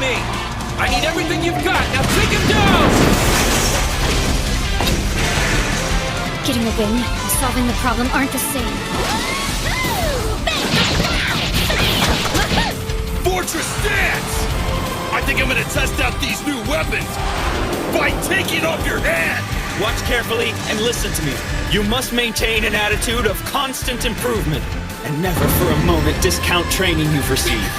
me! I need everything you've got! Now take him down! Getting a win and solving the problem aren't the same. Fortress stance! I think I'm gonna test out these new weapons by taking off your head! Watch carefully and listen to me. You must maintain an attitude of constant improvement and never for a moment discount training you've received.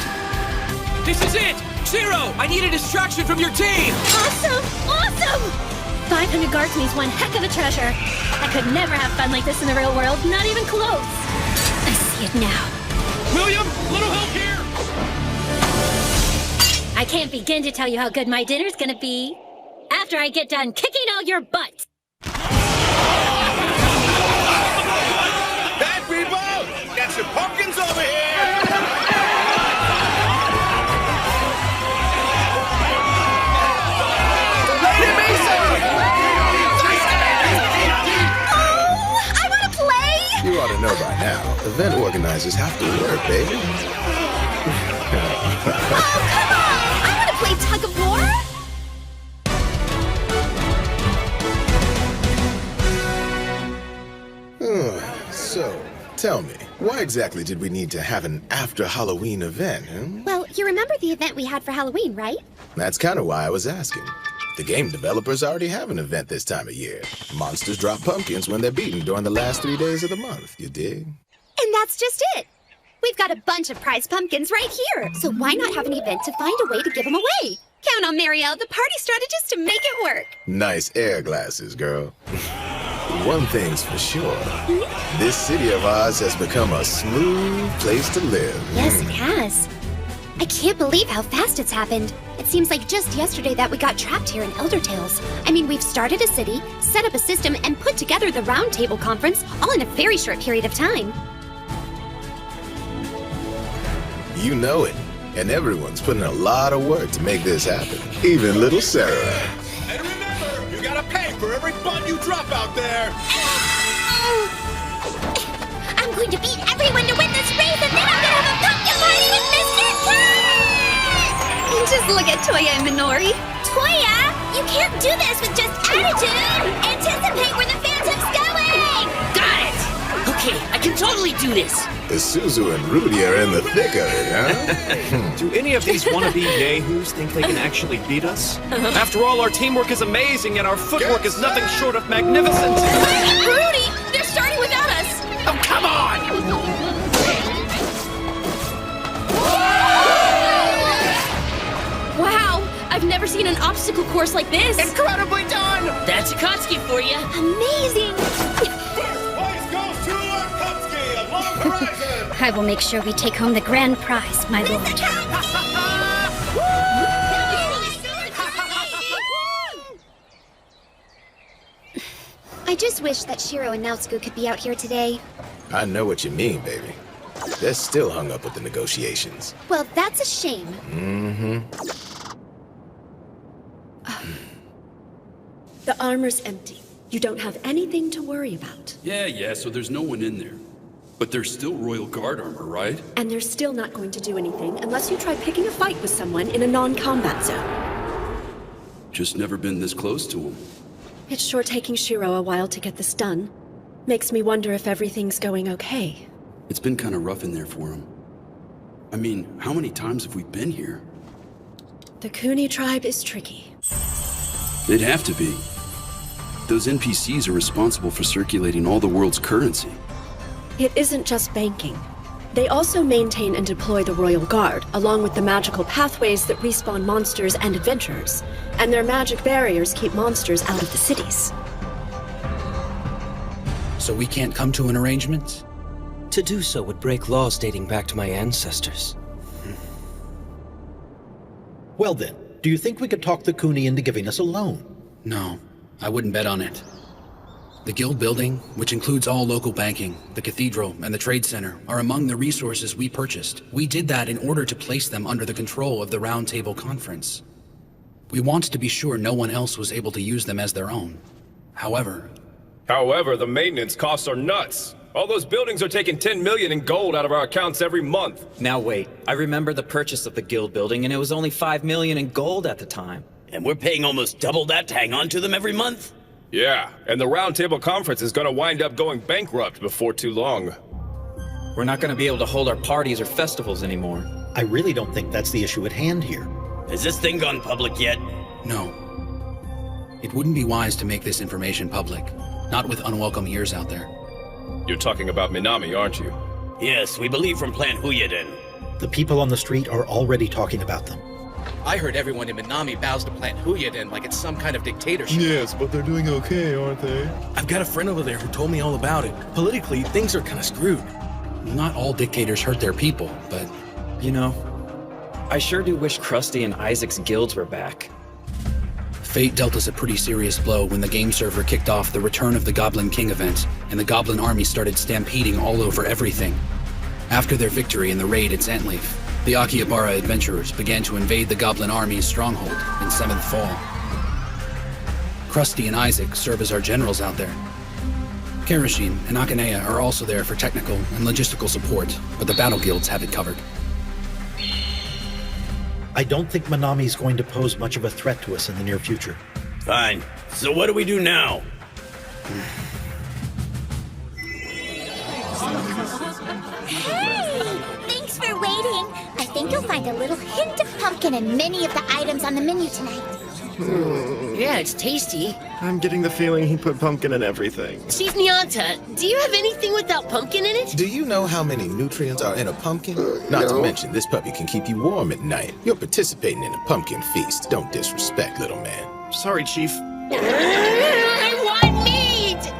This is it! Zero! I need a distraction from your team! Awesome! Awesome! 500 guards means one heck of a treasure. I could never have fun like this in the real world, not even close. I see it now. William, little help here! I can't begin to tell you how good my dinner's gonna be after I get done kicking all your butts. Bad people! Got some pumpkins over here! Lady Mesa! Oh, I wanna play! You ought to know by now, event organizers have to work, baby. Oh, come on! I wanna play tug of war! So, tell me, why exactly did we need to have an after-Halloween event, huh? Well, you remember the event we had for Halloween, right? That's kind of why I was asking. The game developers already have an event this time of year. Monsters drop pumpkins when they're beaten during the last 3 days of the month, you dig? And that's just it. We've got a bunch of prize pumpkins right here. So why not have an event to find a way to give them away? Count on Marielle, the party strategist, to make it work. Nice air glasses, girl. One thing's for sure. This city of ours has become a smooth place to live. Yes, it has. I can't believe how fast it's happened. It seems like just yesterday that we got trapped here in Elder Tales. I mean, we've started a city, set up a system, and put together the Roundtable Conference all in a very short period of time. You know it. And everyone's putting a lot of work to make this happen. Even little Sarah. And remember, you gotta pay for every bun you drop out there! I'm going to beat everyone to win this race, and then I'm gonna have a pumpkin party with Mr. Cat! Just look at Toya and Minori. Toya, you can't do this with just attitude! Anticipate where the phantom's going! Got it! Okay, I can totally do this! Suzu and Rudy are in the thick of it, huh? Do any of these wannabe yahoos think they can actually beat us? After all, our teamwork is amazing and our footwork is nothing short of magnificent. Rudy, they're starting without us! Oh, come on! Wow, I've never seen an obstacle course like this! Incredibly done! That's Akatsuki for you! Amazing! Place goes to Akatsuki, Long Horizon! I will make sure we take home the grand prize, my lord. I just wish that Shiro and Naotsuku could be out here today. I know what you mean, baby. They're still hung up with the negotiations. Well, that's a shame. The armor's empty. You don't have anything to worry about. Yeah, so there's no one in there. But there's still Royal Guard armor, right? And they're still not going to do anything unless you try picking a fight with someone in a non-combat zone. Just never been this close to him. It's sure taking Shiro a while to get this done. Makes me wonder if everything's going okay. It's been kind of rough in there for him. I mean, how many times have we been here? The Kuni tribe is tricky. They'd have to be. Those NPCs are responsible for circulating all the world's currency. It isn't just banking. They also maintain and deploy the Royal Guard, along with the magical pathways that respawn monsters and adventurers. And their magic barriers keep monsters out of the cities. So we can't come to an arrangement? To do so would break laws dating back to my ancestors. Well then, do you think we could talk the Kuni into giving us a loan? No, I wouldn't bet on it. The guild building, which includes all local banking, the cathedral, and the trade center, are among the resources we purchased. We did that in order to place them under the control of the Roundtable Conference. We wanted to be sure no one else was able to use them as their own. However, the maintenance costs are nuts. All those buildings are taking 10 million in gold out of our accounts every month. Now wait, I remember the purchase of the guild building and it was only 5 million in gold at the time. And we're paying almost double that to hang on to them every month? Yeah, and the Roundtable Conference is gonna wind up going bankrupt before too long. We're not gonna be able to hold our parties or festivals anymore. I really don't think that's the issue at hand here. Has this thing gone public yet? No. It wouldn't be wise to make this information public, not with unwelcome ears out there. You're talking about Minami, aren't you? Yes, we believe from Plan Huyeden. The people on the street are already talking about them. I heard everyone in Minami bows to Plan Huyeden like it's some kind of dictatorship. Yes, but they're doing okay, aren't they? I've got a friend over there who told me all about it. Politically, things are kind of screwed. Not all dictators hurt their people, but... You know, I sure do wish Krusty and Isaac's guilds were back. Fate dealt us a pretty serious blow when the game server kicked off the Return of the Goblin King event, and the Goblin army started stampeding all over everything. After their victory in the raid at Zantleaf, the Akihabara adventurers began to invade the Goblin army's stronghold in 7th Fall. Krusty and Isaac serve as our generals out there. Karashin and Akanea are also there for technical and logistical support, but the battle guilds have it covered. I don't think Minami's going to pose much of a threat to us in the near future. Fine. So what do we do now? Hey! Thanks for waiting. I think you'll find a little hint of pumpkin in many of the items on the menu tonight. Yeah, it's tasty. I'm getting the feeling he put pumpkin in everything. Chief Nyanta, do you have anything without pumpkin in it? Do you know how many nutrients are in a pumpkin? Not to mention, this puppy can keep you warm at night. You're participating in a pumpkin feast. Don't disrespect, little man. Sorry, Chief. I want meat!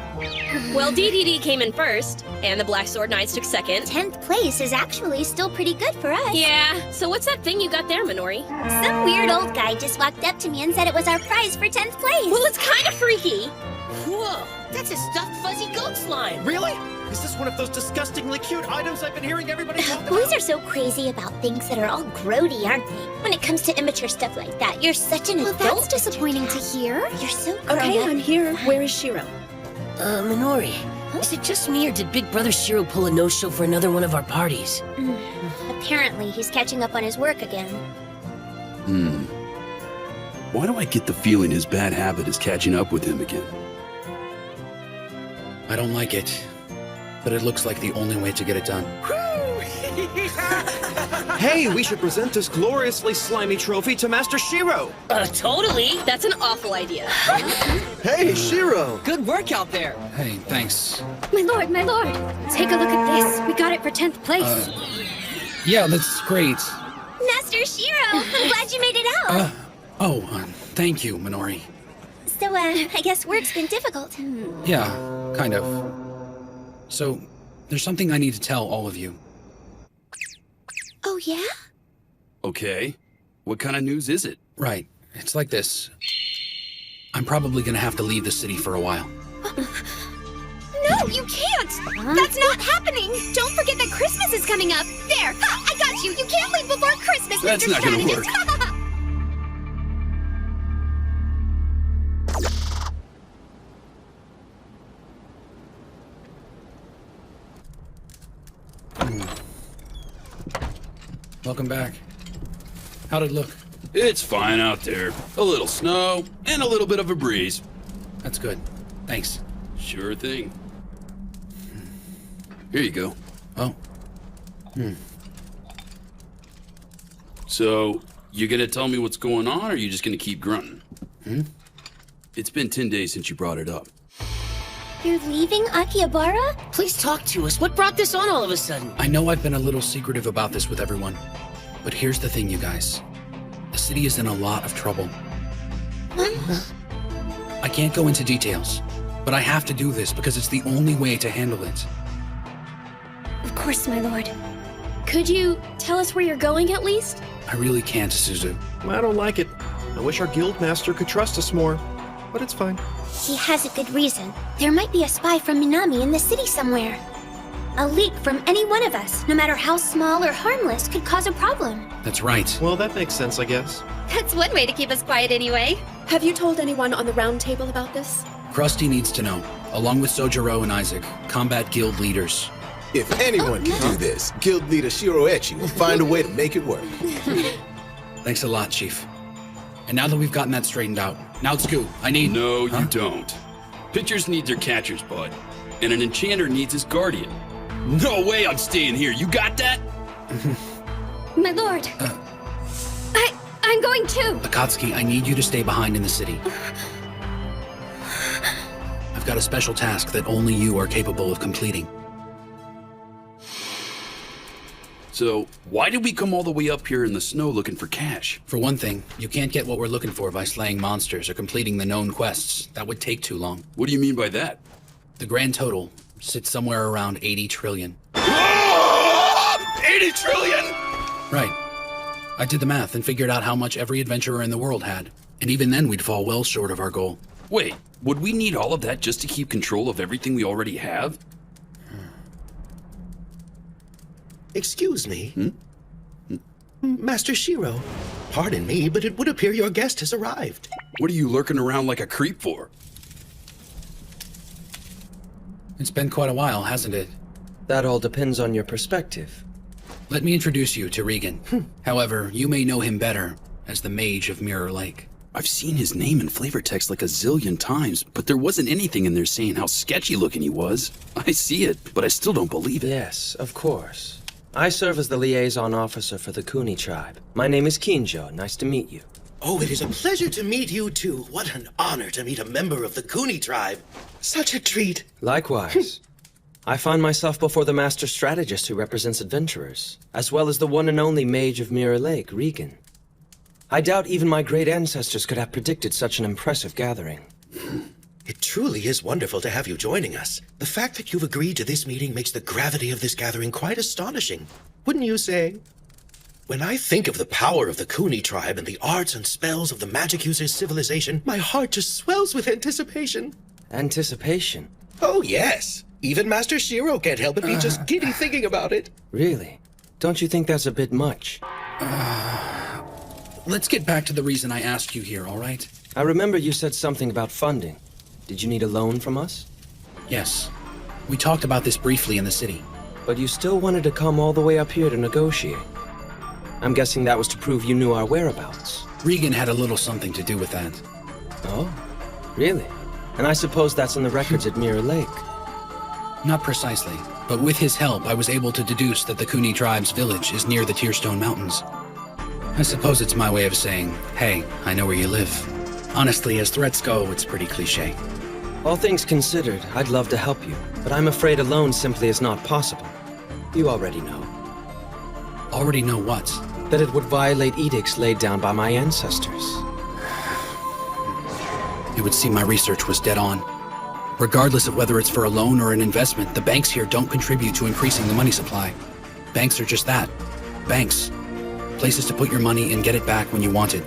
Well, DDD came in first, and the Black Sword Knights took second. 10th place is actually still pretty good for us. Yeah, so what's that thing you got there, Minori? Some weird old guy just walked up to me and said it was our prize for 10th place. Well, it's kind of freaky. Whoa, that's a stuffed fuzzy goat slime. Really? Is this one of those disgustingly cute items I've been hearing everybody talk about? Boys are so crazy about things that are all grody, aren't they? When it comes to immature stuff like that, you're such an adult. That's disappointing to hear. You're so grown Okay, up. I'm here. Where is Shiro? Minori, is it just me or did Big Brother Shiro pull a no-show for another one of our parties? Apparently, he's catching up on his work again. Why do I get the feeling his bad habit is catching up with him again? I don't like it, but it looks like the only way to get it done. Hey, we should present this gloriously slimy trophy to Master Shiro. Totally. That's an awful idea. Hey, Shiro. Good work out there. Hey, thanks. My lord, take a look at this. We got it for 10th place. Yeah, that's great. Master Shiro, I'm glad you made it out. Thank you, Minori. So, I guess work's been difficult. Yeah, kind of. So, there's something I need to tell all of you. Oh, yeah? Okay. What kind of news is it? Right. It's like this. I'm probably gonna have to leave the city for a while. No, you can't! That's not happening! Don't forget that Christmas is coming up! There! Ha! I got you! You can't leave before Christmas, That's Mr. not gonna Strategist! Welcome back. How'd it look? It's fine out there. A little snow and a little bit of a breeze. That's good. Thanks. Sure thing. Here you go. Oh. So, you gonna tell me what's going on, or are you just gonna keep grunting? It's been 10 days since you brought it up. You're leaving Akihabara? Please talk to us. What brought this on all of a sudden? I know I've been a little secretive about this with everyone, but here's the thing, you guys. The city is in a lot of trouble. I can't go into details, but I have to do this because it's the only way to handle it. Of course, my lord. Could you tell us where you're going at least? I really can't, Suzu. I don't like it. I wish our guild master could trust us more, but it's fine. He has a good reason. There might be a spy from Minami in the city somewhere. A leak from any one of us, no matter how small or harmless, could cause a problem. That's right. Well, that makes sense, I guess. That's one way to keep us quiet anyway. Have you told anyone on the round table about this? Krusty needs to know. along with Sojiro and Isaac, combat guild leaders. If anyone can do this, guild leader Shiroechi will find a way to make it work. Thanks a lot, Chief. And now that we've gotten that straightened out, Naotsku, I need... No, you don't. Pitchers need their catchers, bud. And an enchanter needs his guardian. No way I'm staying here, you got that? My lord. I'm going too. Akatsuki, I need you to stay behind in the city. I've got a special task that only you are capable of completing. So, why did we come all the way up here in the snow looking for cash? For one thing, you can't get what we're looking for by slaying monsters or completing the known quests. That would take too long. What do you mean by that? The grand total sits somewhere around 80 trillion. 80 trillion?! Right. I did the math and figured out how much every adventurer in the world had. And even then, we'd fall well short of our goal. Wait, would we need all of that just to keep control of everything we already have? Excuse me? Master Shiro, pardon me, but it would appear your guest has arrived. What are you lurking around like a creep for? It's been quite a while, hasn't it? That all depends on your perspective. Let me introduce you to Regan. However, you may know him better as the Mage of Mirror Lake. I've seen his name in flavor text like a zillion times, but there wasn't anything in there saying how sketchy looking he was. I see it, but I still don't believe it. Yes, of course. I serve as the liaison officer for the Kuni tribe. My name is Kinjo. Nice to meet you. Oh, it is a pleasure to meet you too. What an honor to meet a member of the Kuni tribe. Such a treat. Likewise. I find myself before the master strategist who represents adventurers, as well as the one and only Mage of Mirror Lake, Regan. I doubt even my great ancestors could have predicted such an impressive gathering. It truly is wonderful to have you joining us. The fact that you've agreed to this meeting makes the gravity of this gathering quite astonishing, wouldn't you say? When I think of the power of the Kuni tribe and the arts and spells of the magic user's civilization, my heart just swells with anticipation. Anticipation? Oh, yes. Even Master Shiro can't help but be just giddy thinking about it. Really? Don't you think that's a bit much? Let's get back to the reason I asked you here, all right? I remember you said something about funding. Did you need a loan from us? Yes. We talked about this briefly in the city. But you still wanted to come all the way up here to negotiate. I'm guessing that was to prove you knew our whereabouts. Regan had a little something to do with that. Oh, really? And I suppose that's in the records at Mirror Lake. Not precisely, but with his help I was able to deduce that the Kuni tribe's village is near the Tearstone Mountains. I suppose it's my way of saying, hey, I know where you live. Honestly, as threats go, it's pretty cliché. All things considered, I'd love to help you, but I'm afraid alone simply is not possible. You already know. Already know what? That it would violate edicts laid down by my ancestors. It would seem my research was dead on. Regardless of whether it's for a loan or an investment, the banks here don't contribute to increasing the money supply. Banks are just that. Banks. Places to put your money and get it back when you want it.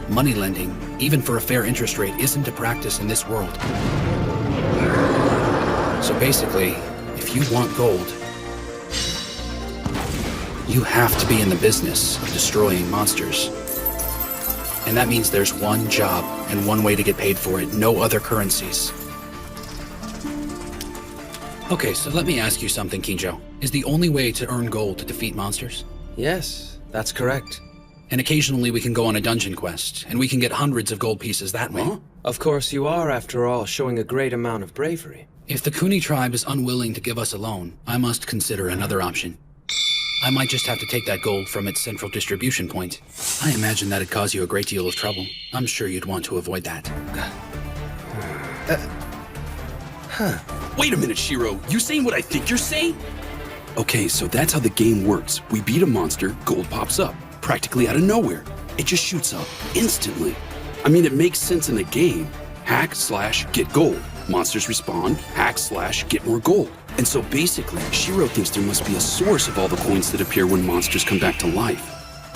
Money lending, even for a fair interest rate, isn't a practice in this world. So basically, if you want gold, you have to be in the business of destroying monsters. And that means there's one job and one way to get paid for it, no other currencies. Okay, so let me ask you something, Kinjo. Is the only way to earn gold to defeat monsters? Yes, that's correct. And occasionally we can go on a dungeon quest, and we can get hundreds of gold pieces that way. Huh? Of course you are, after all, showing a great amount of bravery. If the Kuni tribe is unwilling to give us a loan, I must consider another option. I might just have to take that gold from its central distribution point. I imagine that'd cause you a great deal of trouble. I'm sure you'd want to avoid that. Wait a minute, Shiro. You saying what I think you're saying? Okay, so that's how the game works. We beat a monster, gold pops up. Practically out of nowhere. It just shoots up, instantly. I mean, it makes sense in the game. Hack/get gold. Monsters respawn, hack/get more gold. And so basically, Shiro thinks there must be a source of all the coins that appear when monsters come back to life.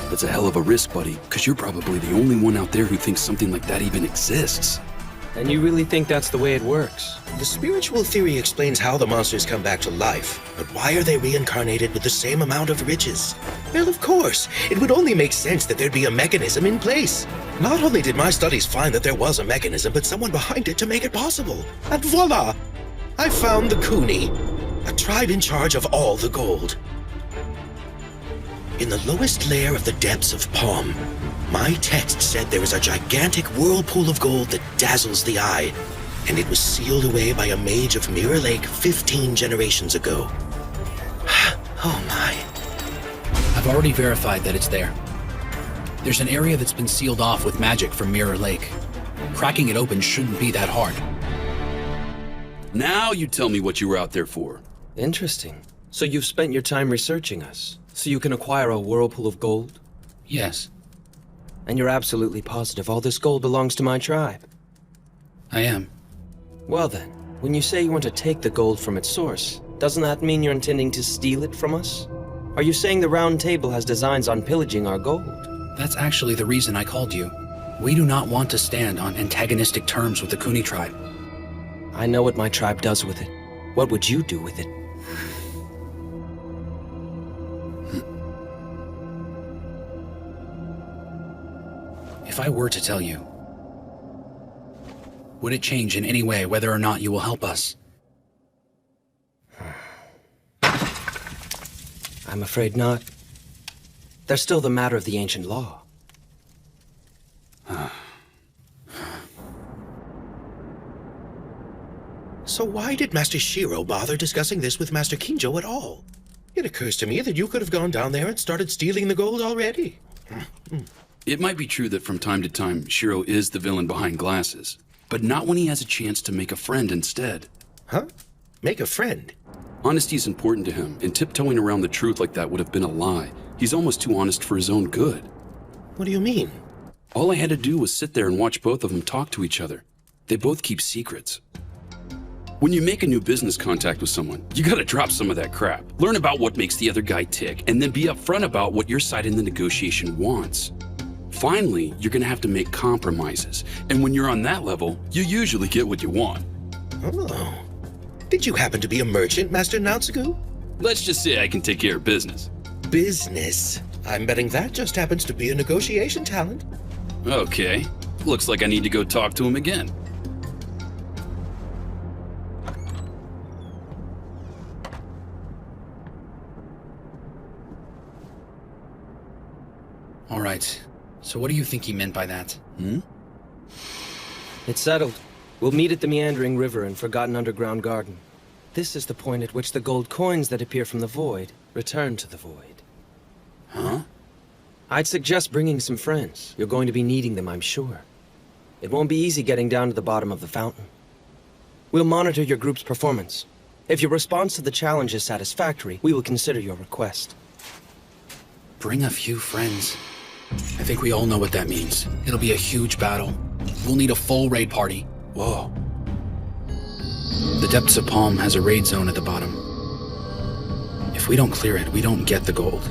That's a hell of a risk, buddy, because you're probably the only one out there who thinks something like that even exists. And you really think that's the way it works? The spiritual theory explains how the monsters come back to life, but why are they reincarnated with the same amount of riches? Well, of course, it would only make sense that there'd be a mechanism in place. Not only did my studies find that there was a mechanism, but someone behind it to make it possible. And voila! I found the Kuni, a tribe in charge of all the gold. In the lowest layer of the depths of Palm, my text said there is a gigantic whirlpool of gold that dazzles the eye, and it was sealed away by a mage of Mirror Lake 15 generations ago. Oh my. I've already verified that it's there. There's an area that's been sealed off with magic from Mirror Lake. Cracking it open shouldn't be that hard. Now you tell me what you were out there for. Interesting. So you've spent your time researching us, so you can acquire a whirlpool of gold? Yes. And you're absolutely positive all this gold belongs to my tribe? I am. Well then, when you say you want to take the gold from its source, doesn't that mean you're intending to steal it from us? Are you saying the Round Table has designs on pillaging our gold? That's actually the reason I called you. We do not want to stand on antagonistic terms with the Kuni tribe. I know what my tribe does with it. What would you do with it? If I were to tell you, would it change in any way whether or not you will help us? I'm afraid not. There's still the matter of the ancient law. So why did Master Shiro bother discussing this with Master Kinjo at all? It occurs to me that you could have gone down there and started stealing the gold already. It might be true that from time to time, Shiro is the villain behind glasses, but not when he has a chance to make a friend instead. Huh? Make a friend? Honesty is important to him, and tiptoeing around the truth like that would have been a lie. He's almost too honest for his own good. What do you mean? All I had to do was sit there and watch both of them talk to each other. They both keep secrets. When you make a new business contact with someone, you gotta drop some of that crap. Learn about what makes the other guy tick, and then be upfront about what your side in the negotiation wants. Finally, you're gonna have to make compromises, and when you're on that level, you usually get what you want. Oh. Did you happen to be a merchant, Master Naotsugu? Let's just say I can take care of business. Business? I'm betting that just happens to be a negotiation talent. Okay. Looks like I need to go talk to him again. All right. So what do you think he meant by that? It's settled. We'll meet at the meandering river and forgotten underground garden. This is the point at which the gold coins that appear from the void return to the void. Huh? I'd suggest bringing some friends. You're going to be needing them, I'm sure. It won't be easy getting down to the bottom of the fountain. We'll monitor your group's performance. If your response to the challenge is satisfactory, we will consider your request. Bring a few friends. I think we all know what that means. It'll be a huge battle. We'll need a full raid party. Whoa. The depths of Palm has a raid zone at the bottom. If we don't clear it, we don't get the gold.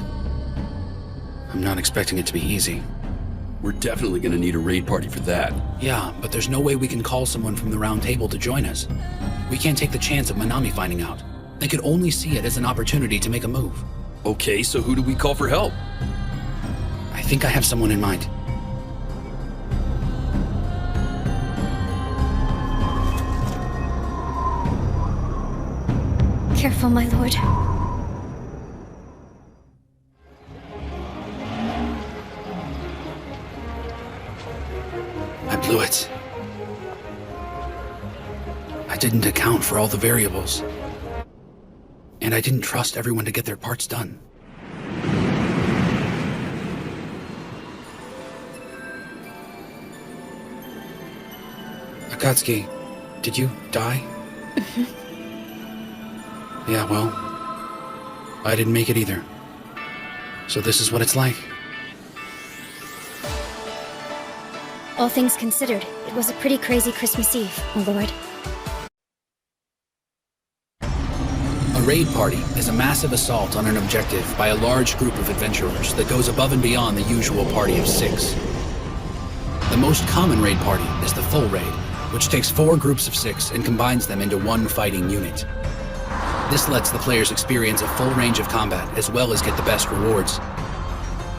I'm not expecting it to be easy. We're definitely gonna need a raid party for that. Yeah, but there's no way we can call someone from the Round Table to join us. We can't take the chance of Manami finding out. They could only see it as an opportunity to make a move. Okay, so who do we call for help? I think I have someone in mind. Careful, my lord. I blew it. I didn't account for all the variables. And I didn't trust everyone to get their parts done. Akatsuki, did you die? Yeah, well, I didn't make it either. So this is what it's like. All things considered, it was a pretty crazy Christmas Eve, my lord. A raid party is a massive assault on an objective by a large group of adventurers that goes above and beyond the usual party of 6. The most common raid party is the full raid, which takes 4 groups of 6 and combines them into one fighting unit. This lets the players experience a full range of combat as well as get the best rewards.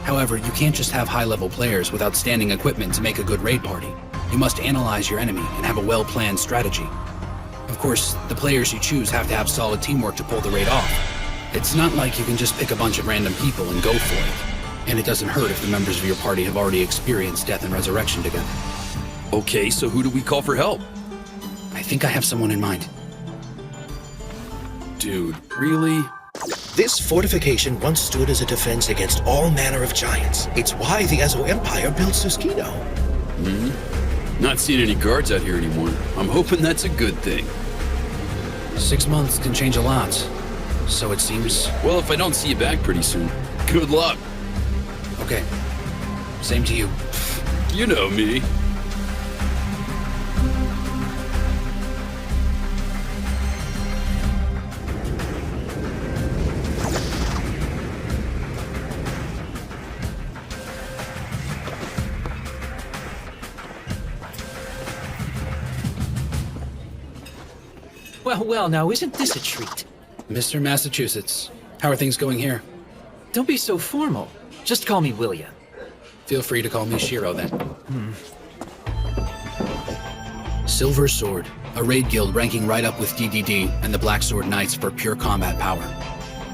However, you can't just have high-level players with outstanding equipment to make a good raid party. You must analyze your enemy and have a well-planned strategy. Of course, the players you choose have to have solid teamwork to pull the raid off. It's not like you can just pick a bunch of random people and go for it. And it doesn't hurt if the members of your party have already experienced death and resurrection together. Okay, so who do we call for help? I think I have someone in mind. Dude, really? This fortification once stood as a defense against all manner of giants. It's why the Ezo Empire built Susukino. Not seeing any guards out here anymore. I'm hoping that's a good thing. 6 months can change a lot, so it seems. Well, if I don't see you back pretty soon, good luck. Okay. Same to you. You know me. Well, now isn't this a treat? Mr. Massachusetts, how are things going here? Don't be so formal. Just call me William. Feel free to call me Shiro then. Silver Sword, a raid guild ranking right up with DDD and the Black Sword Knights for pure combat power.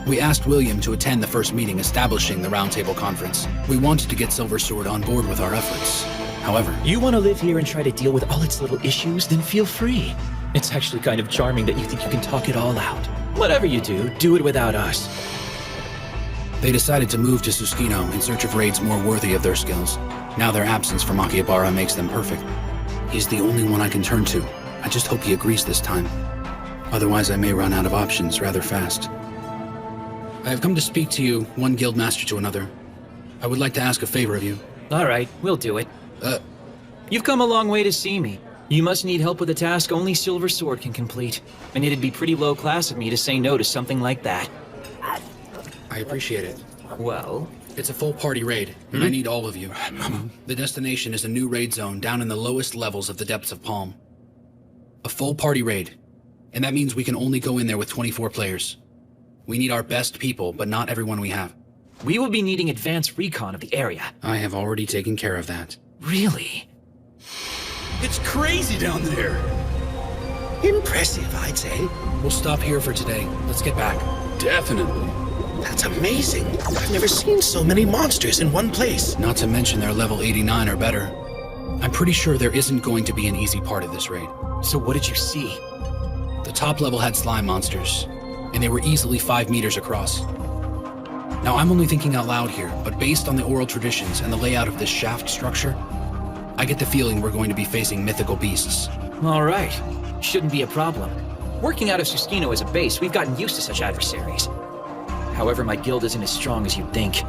We asked William to attend the first meeting establishing the Roundtable Conference. We wanted to get Silver Sword on board with our efforts. However, you want to live here and try to deal with all its little issues, then feel free. It's actually kind of charming that you think you can talk it all out. Whatever you do it without us. They decided to move to Susukino in search of raids more worthy of their skills. Now their absence from Akihabara makes them perfect. He's the only one I can turn to. I just hope he agrees this time. Otherwise I may run out of options rather fast. I have come to speak to you, one guild master to another. I would like to ask a favor of you. All right, we'll do it. You've come a long way to see me. You must need help with a task only Silver Sword can complete. And it'd be pretty low class of me to say no to something like that. I appreciate it. Well? It's a full party raid, and I need all of you. The destination is a new raid zone down in the lowest levels of the depths of Palm. A full party raid, and that means we can only go in there with 24 players. We need our best people, but not everyone we have. We will be needing advanced recon of the area. I have already taken care of that. Really? It's crazy down there. Impressive, I'd say. We'll stop here for today. Let's get back. Definitely. That's amazing. I've never seen so many monsters in one place. Not to mention they're level 89 or better. I'm pretty sure there isn't going to be an easy part of this raid. So what did you see? The top level had slime monsters, and they were easily 5 meters across. Now I'm only thinking out loud here, but based on the oral traditions and the layout of this shaft structure, I get the feeling we're going to be facing mythical beasts. All right. Shouldn't be a problem. Working out of Susukino as a base, we've gotten used to such adversaries. However, my guild isn't as strong as you'd think.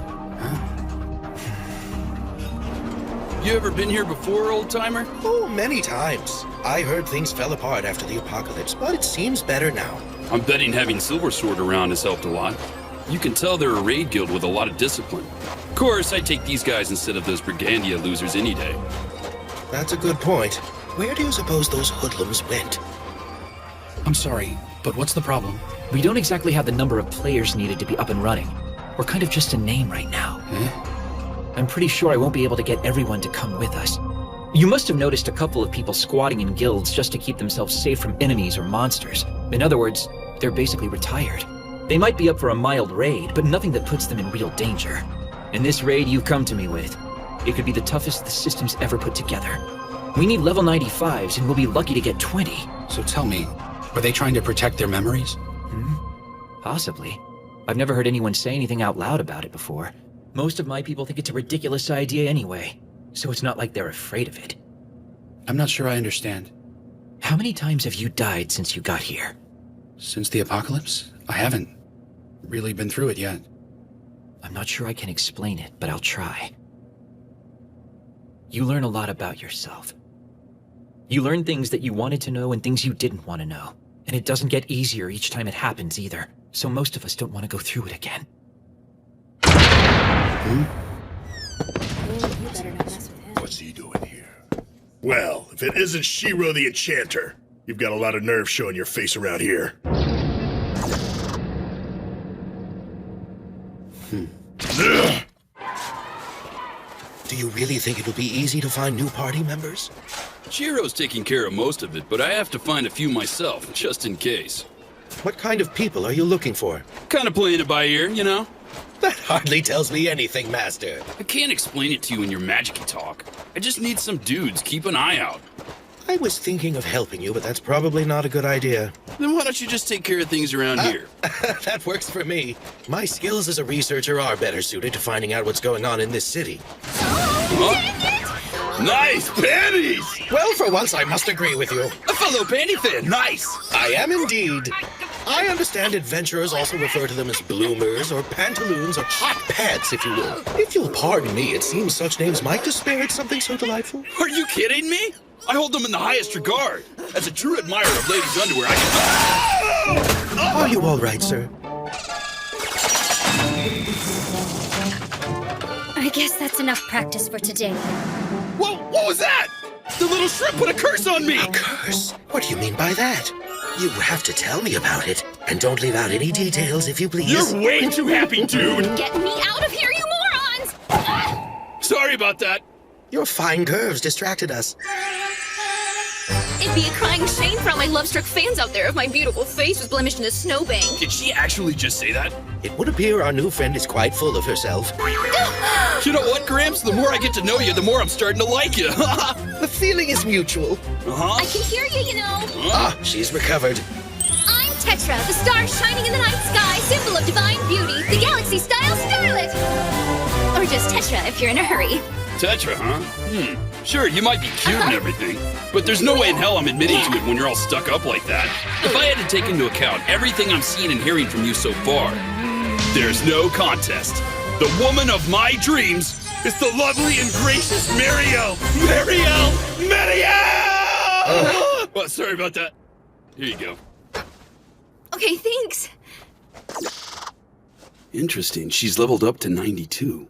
You ever been here before, old-timer? Oh, many times. I heard things fell apart after the apocalypse, but it seems better now. I'm betting having Silver Sword around has helped a lot. You can tell they're a raid guild with a lot of discipline. Of course, I'd take these guys instead of those Brigandia losers any day. That's a good point. Where do you suppose those hoodlums went? I'm sorry, but what's the problem? We don't exactly have the number of players needed to be up and running. We're kind of just a name right now. I'm pretty sure I won't be able to get everyone to come with us. You must have noticed a couple of people squatting in guilds just to keep themselves safe from enemies or monsters. In other words, they're basically retired. They might be up for a mild raid, but nothing that puts them in real danger. And this raid you've come to me with, it could be the toughest the system's ever put together. We need level 95s, and we'll be lucky to get 20. So tell me, are they trying to protect their memories? Possibly. I've never heard anyone say anything out loud about it before. Most of my people think it's a ridiculous idea anyway, so it's not like they're afraid of it. I'm not sure I understand. How many times have you died since you got here? Since the apocalypse? I haven't really been through it yet. I'm not sure I can explain it, but I'll try. You learn a lot about yourself. You learn things that you wanted to know and things you didn't want to know. And it doesn't get easier each time it happens either, so most of us don't want to go through it again. What's he doing here? Well, if it isn't Shiro the Enchanter, you've got a lot of nerve showing your face around here. Do you really think it'll be easy to find new party members? Shiro's taking care of most of it, but I have to find a few myself, just in case. What kind of people are you looking for? Kind of playing it by ear, you know? That hardly tells me anything, Master. I can't explain it to you in your magic-y talk. I just need some dudes. Keep an eye out. I was thinking of helping you, but that's probably not a good idea. Then why don't you just take care of things around here? That works for me. My skills as a researcher are better suited to finding out what's going on in this city. Nice panties! Well, for once, I must agree with you. A fellow panty fan, nice! I am indeed. I understand adventurers also refer to them as bloomers or pantaloons or hot pants, if you will. If you'll pardon me, it seems such names might disparage something so delightful. Are you kidding me? I hold them in the highest regard. As a true admirer of ladies' underwear, I can... Are you all right, sir? I guess that's enough practice for today. Whoa, what was that? The little shrimp put a curse on me! A curse? What do you mean by that? You have to tell me about it. And don't leave out any details, if you please. You're way too happy, dude! Get me out of here, you morons! Sorry about that. Your fine curves distracted us. It'd be a crying shame for all my love-struck fans out there if my beautiful face was blemished in a snowbank. Did she actually just say that? It would appear our new friend is quite full of herself. You know what, Gramps? The more I get to know you, the more I'm starting to like you. The feeling is mutual. Uh-huh. I can hear you, you know. Ah, she's recovered. I'm Tetra, the star shining in the night sky, symbol of divine beauty, the galaxy-style starlet! Or just Tetra if you're in a hurry. Tetra, huh? Sure, you might be cute and everything, but there's no way in hell I'm admitting to it when you're all stuck up like that. If I had to take into account everything I'm seeing and hearing from you so far, there's no contest. The woman of my dreams is the lovely and gracious Mariel! Well, sorry about that. Here you go. Okay, thanks. Interesting. She's leveled up to 92.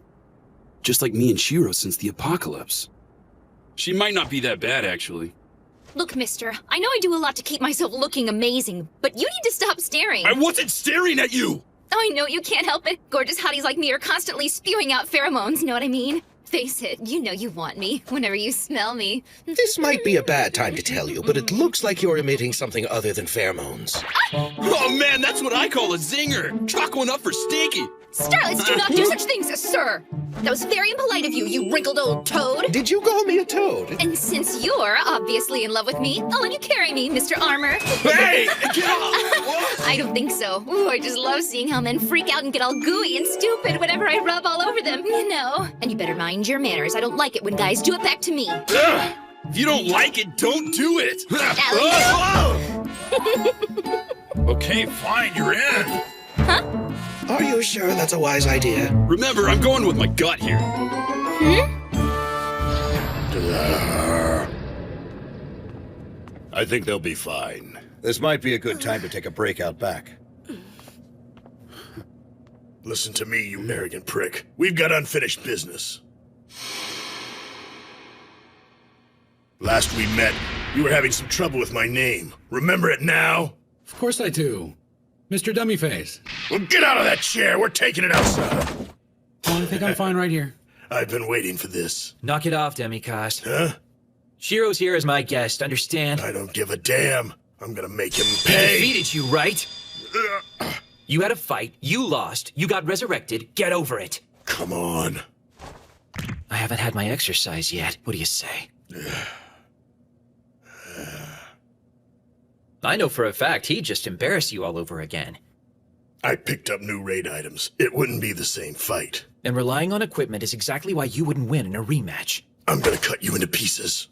Just like me and Shiro since the apocalypse. She might not be that bad, actually. Look, mister, I know I do a lot to keep myself looking amazing, but you need to stop staring. I wasn't staring at you! I know you can't help it. Gorgeous hotties like me are constantly spewing out pheromones, know what I mean? Face it, you know you want me whenever you smell me. This might be a bad time to tell you, but it looks like you're emitting something other than pheromones. Oh man, that's what I call a zinger! Chalk one up for Stinky! Starlets do not do such things, sir! That was very impolite of you, you wrinkled old toad! Did you call me a toad? And since you're obviously in love with me, I'll let you carry me, Mr. Armor. Hey! Get off! I don't think so. Ooh, I just love seeing how men freak out and get all gooey and stupid whenever I rub all over them, you know. And you better mind your manners. I don't like it when guys do it back to me. Ugh. If you don't like it, don't do it! Okay, fine, you're in. Huh? Are you sure that's a wise idea? Remember, I'm going with my gut here. I think they'll be fine. This might be a good time to take a break out back. Listen to me, you arrogant prick. We've got unfinished business. Last we met, you were having some trouble with my name. Remember it now? Of course I do. Mr. Dummyface. Well, get out of that chair. We're taking it outside. Oh, I think I'm fine right here. I've been waiting for this. Knock it off, Demicast. Huh? Shiro's here as my guest, understand? I don't give a damn. I'm gonna make him He pay. defeated you, right? You had a fight, you lost, you got resurrected, get over it. Come on. I haven't had my exercise yet. What do you say? I know for a fact he'd just embarrass you all over again. I picked up new raid items. It wouldn't be the same fight. And relying on equipment is exactly why you wouldn't win in a rematch. I'm gonna cut you into pieces.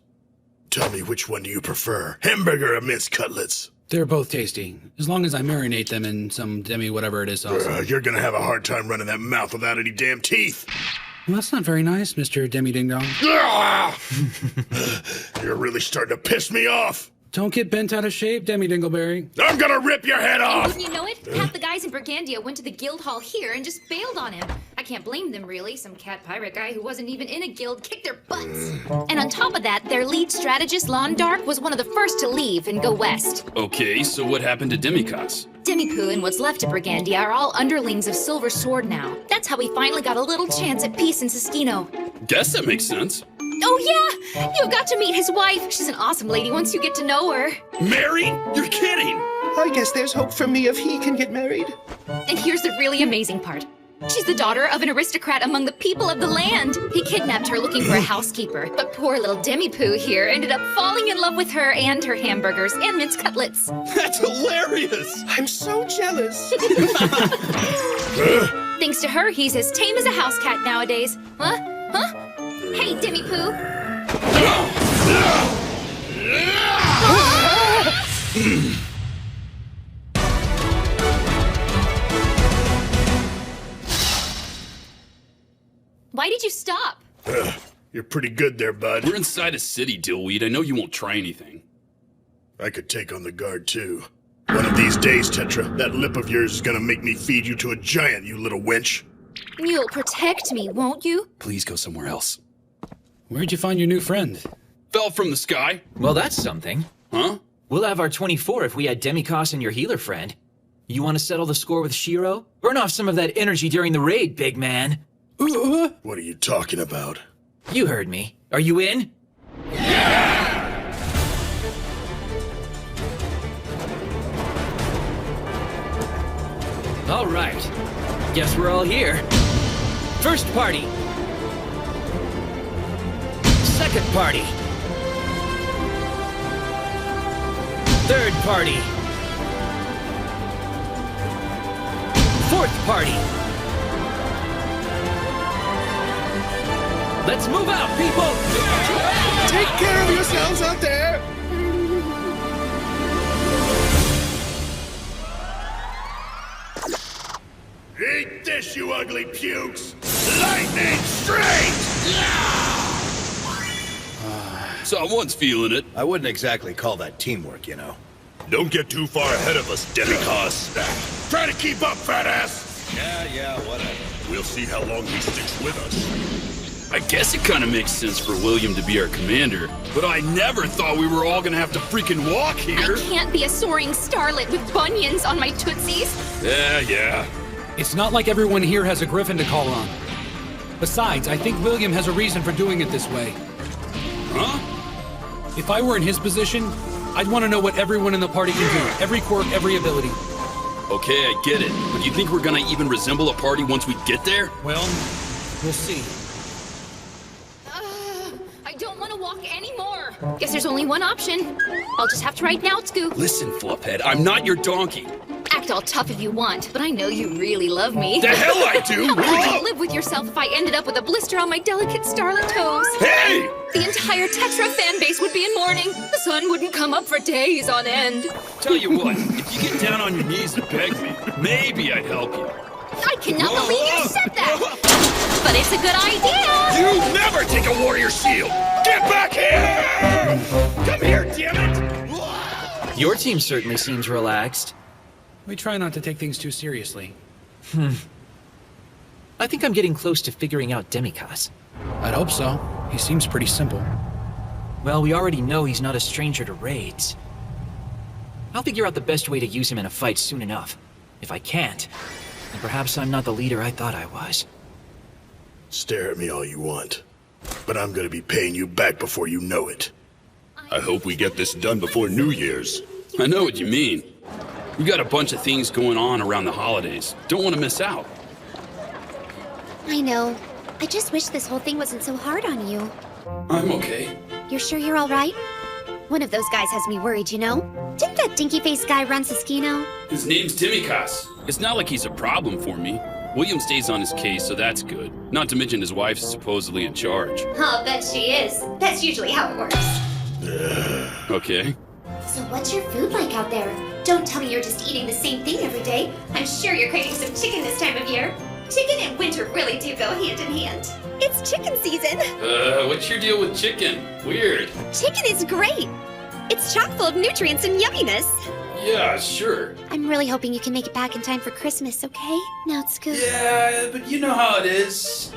Tell me, which one do you prefer? Hamburger or minced cutlets? They're both tasty, as long as I marinate them in some demi-whatever it is sauce. You're gonna have a hard time running that mouth without any damn teeth. Well, that's not very nice, Mr. Demi-Ding-Dong. You're really starting to piss me off. Don't get bent out of shape, Demi-Dingleberry. I'm gonna rip your head off! Wouldn't you know it? Half the guys in Brigandia went to the guild hall here and just bailed on him. I I can't blame them, really. Some cat pirate guy who wasn't even in a guild kicked their butts. And on top of that, their lead strategist, Londark, was one of the first to leave and go west. Okay, so what happened to Demikos? Demipoo and what's left of Brigandia are all underlings of Silver Sword now. That's how we finally got a little chance at peace in Siskino. Guess that makes sense. Oh yeah! You've got to meet his wife. She's an awesome lady once you get to know her. Married? You're kidding! I guess there's hope for me if he can get married. And here's the really amazing part. She's the daughter of an aristocrat among the people of the land. He kidnapped her looking for a housekeeper, but poor little Demipoo here ended up falling in love with her and her hamburgers and mince cutlets. That's hilarious! I'm so jealous. Thanks to her, he's as tame as a house cat nowadays. Huh? Hey, Demipoo. Why did you stop? You're pretty good there, bud. We're inside a city, Dillweed. I know you won't try anything. I could take on the guard, too. One of these days, Tetra, that lip of yours is gonna make me feed you to a giant, you little wench. You'll protect me, won't you? Please go somewhere else. Where'd you find your new friend? Fell from the sky. Well, that's something. Huh? We'll have our 24 if we had Demikos and your healer friend. You want to settle the score with Shiro? Burn off some of that energy during the raid, big man. What are you talking about? You heard me. Are you in? All right. Guess we're all here. First party. Second party. Third party. Fourth party. Let's move out, people! Take care of yourselves out there! Eat this, you ugly pukes! Lightning straight! Someone's feeling it. I wouldn't exactly call that teamwork, you know. Don't get too far ahead of us, Demikos. Try to keep up, fat ass! Yeah, whatever. We'll see how long he sticks with us. I guess it kind of makes sense for William to be our commander, but I never thought we were all gonna have to freaking walk here. I can't be a soaring starlet with bunions on my tootsies. Yeah. It's not like everyone here has a griffin to call on. Besides, I think William has a reason for doing it this way. Huh? If I were in his position, I'd want to know what everyone in the party can do. Every quirk, every ability. Okay, I get it. But do you think we're gonna even resemble a party once we get there? Well, we'll see. I don't want to walk anymore. Guess there's only one option. I'll just have to write now, Scoop. Listen, Fluphead, I'm not your donkey. Act all tough if you want, but I know you really love me. The hell I do! How could you live with yourself if I ended up with a blister on my delicate starlet toes? Hey! The entire Tetra fan base would be in mourning. The sun wouldn't come up for days on end. Tell you what, if you get down on your knees and beg me, maybe I'd help you. I cannot believe you said that! But it's a good idea! You never take a warrior shield! Get back here! Come here, damn it! Your team certainly seems relaxed. We try not to take things too seriously. I think I'm getting close to figuring out Demikos. I'd hope so. He seems pretty simple. Well, we already know he's not a stranger to raids. I'll figure out the best way to use him in a fight soon enough. If I can't, then perhaps I'm not the leader I thought I was. Stare at me all you want, but I'm gonna be paying you back before you know it. I hope we get this done before New Year's. I know what you mean. We got a bunch of things going on around the holidays. Don't want to miss out. I know. I just wish this whole thing wasn't so hard on you. I'm okay. You're sure you're all right? One of those guys has me worried, you know? Didn't that dinky-faced guy run Siskino? His name's Demikos. It's not like he's a problem for me. William stays on his case, so that's good. Not to mention his wife's supposedly in charge. I'll bet she is. That's usually how it works. Okay. So what's your food like out there? Don't tell me you're just eating the same thing every day. I'm sure you're craving some chicken this time of year. Chicken and winter really do go hand in hand. It's chicken season. What's your deal with chicken? Weird. Chicken is great. It's chock full of nutrients and yumminess. Yeah, sure. I'm really hoping you can make it back in time for Christmas, okay? Now it's good. Yeah, but you know how it is.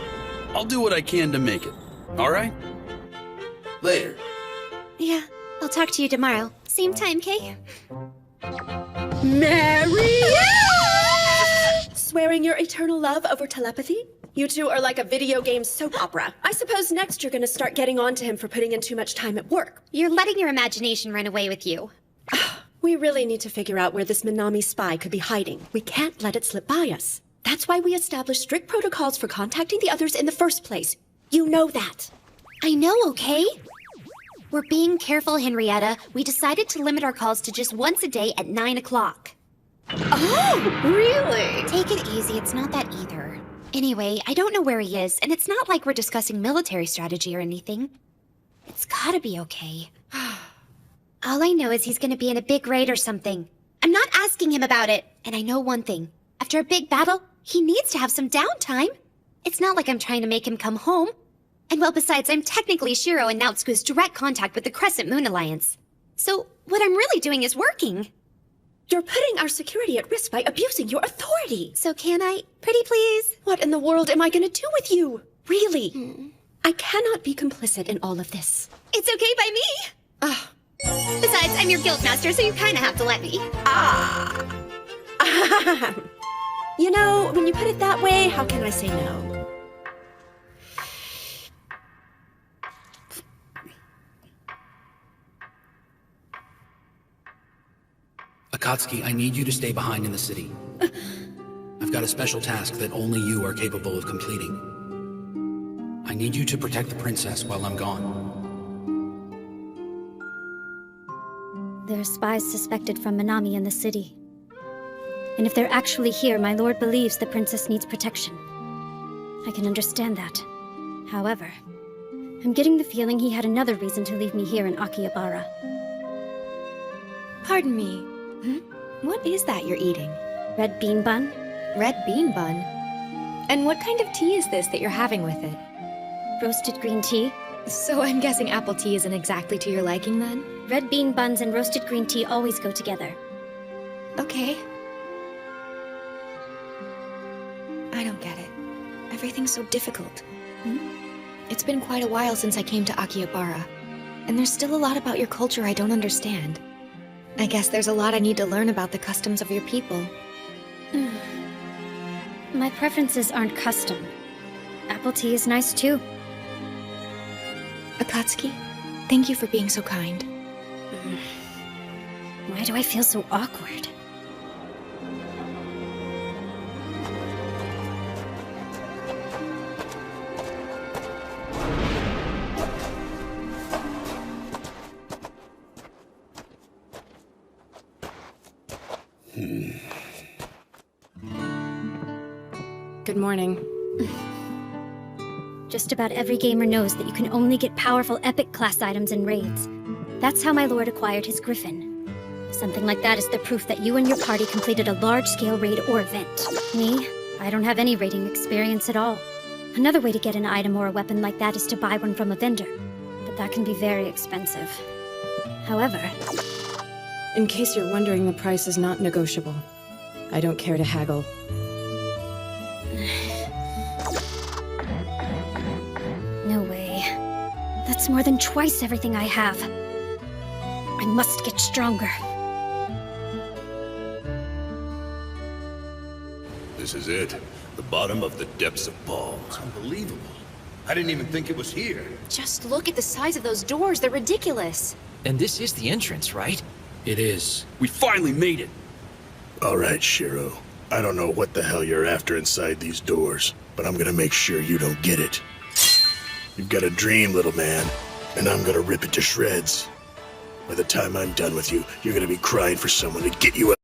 I'll do what I can to make it. All right? Later. Yeah, I'll talk to you tomorrow. Same time, Kay? Mary! Swearing your eternal love over telepathy? You two are like a video game soap opera. I suppose next you're gonna start getting on to him for putting in too much time at work. You're letting your imagination run away with you. We really need to figure out where this Minami spy could be hiding. We can't let it slip by us. That's why we established strict protocols for contacting the others in the first place. You know that. I know, okay? We're being careful, Henrietta. We decided to limit our calls to just once a day at 9 o'clock. Oh, really? Take it easy, it's not that either. Anyway, I don't know where he is, and it's not like we're discussing military strategy or anything. It's gotta be okay. All I know is he's gonna be in a big raid or something. I'm not asking him about it, and I know one thing. After a big battle, he needs to have some downtime. It's not like I'm trying to make him come home. And well, besides, I'm technically Shiro and Naotsuku's direct contact with the Crescent Moon Alliance. So, what I'm really doing is working. You're putting our security at risk by abusing your authority. So can I? Pretty please? What in the world am I gonna do with you? Really? I cannot be complicit in all of this. It's okay by me. Besides, I'm your guildmaster, so you kinda have to let me. You know, when you put it that way, how can I say no? Akatsuki, I need you to stay behind in the city. I've got a special task that only you are capable of completing. I need you to protect the princess while I'm gone. There are spies suspected from Minami in the city. And if they're actually here, my lord believes the princess needs protection. I can understand that. However, I'm getting the feeling he had another reason to leave me here in Akihabara. Pardon me. What is that you're eating? Red bean bun. Red bean bun? And what kind of tea is this that you're having with it? Roasted green tea. So I'm guessing apple tea isn't exactly to your liking then? Red bean buns and roasted green tea always go together. Okay. I don't get it. Everything's so difficult. It's been quite a while since I came to Akihabara, and there's still a lot about your culture I don't understand. I guess there's a lot I need to learn about the customs of your people. My preferences aren't custom. Apple tea is nice too. Akatsuki, thank you for being so kind. Why do I feel so awkward? Good morning. Just about every gamer knows that you can only get powerful epic class items in raids. That's how my lord acquired his griffin. Something like that is the proof that you and your party completed a large-scale raid or event. Me, I don't have any raiding experience at all. Another way to get an item or a weapon like that is to buy one from a vendor, but that can be very expensive. However, In case you're wondering, the price is not negotiable. I don't care to haggle. no way. That's more than twice everything I have. I must get stronger. This is it. The bottom of the depths of balls. Unbelievable. I didn't even think it was here. Just look at the size of those doors. They're ridiculous. And this is the entrance, right? It is. We finally made it. All right, Shiro. I don't know what the hell you're after inside these doors, but I'm gonna make sure you don't get it. You've got a dream, little man, and I'm gonna rip it to shreds. By the time I'm done with you, you're gonna be crying for someone to get you out.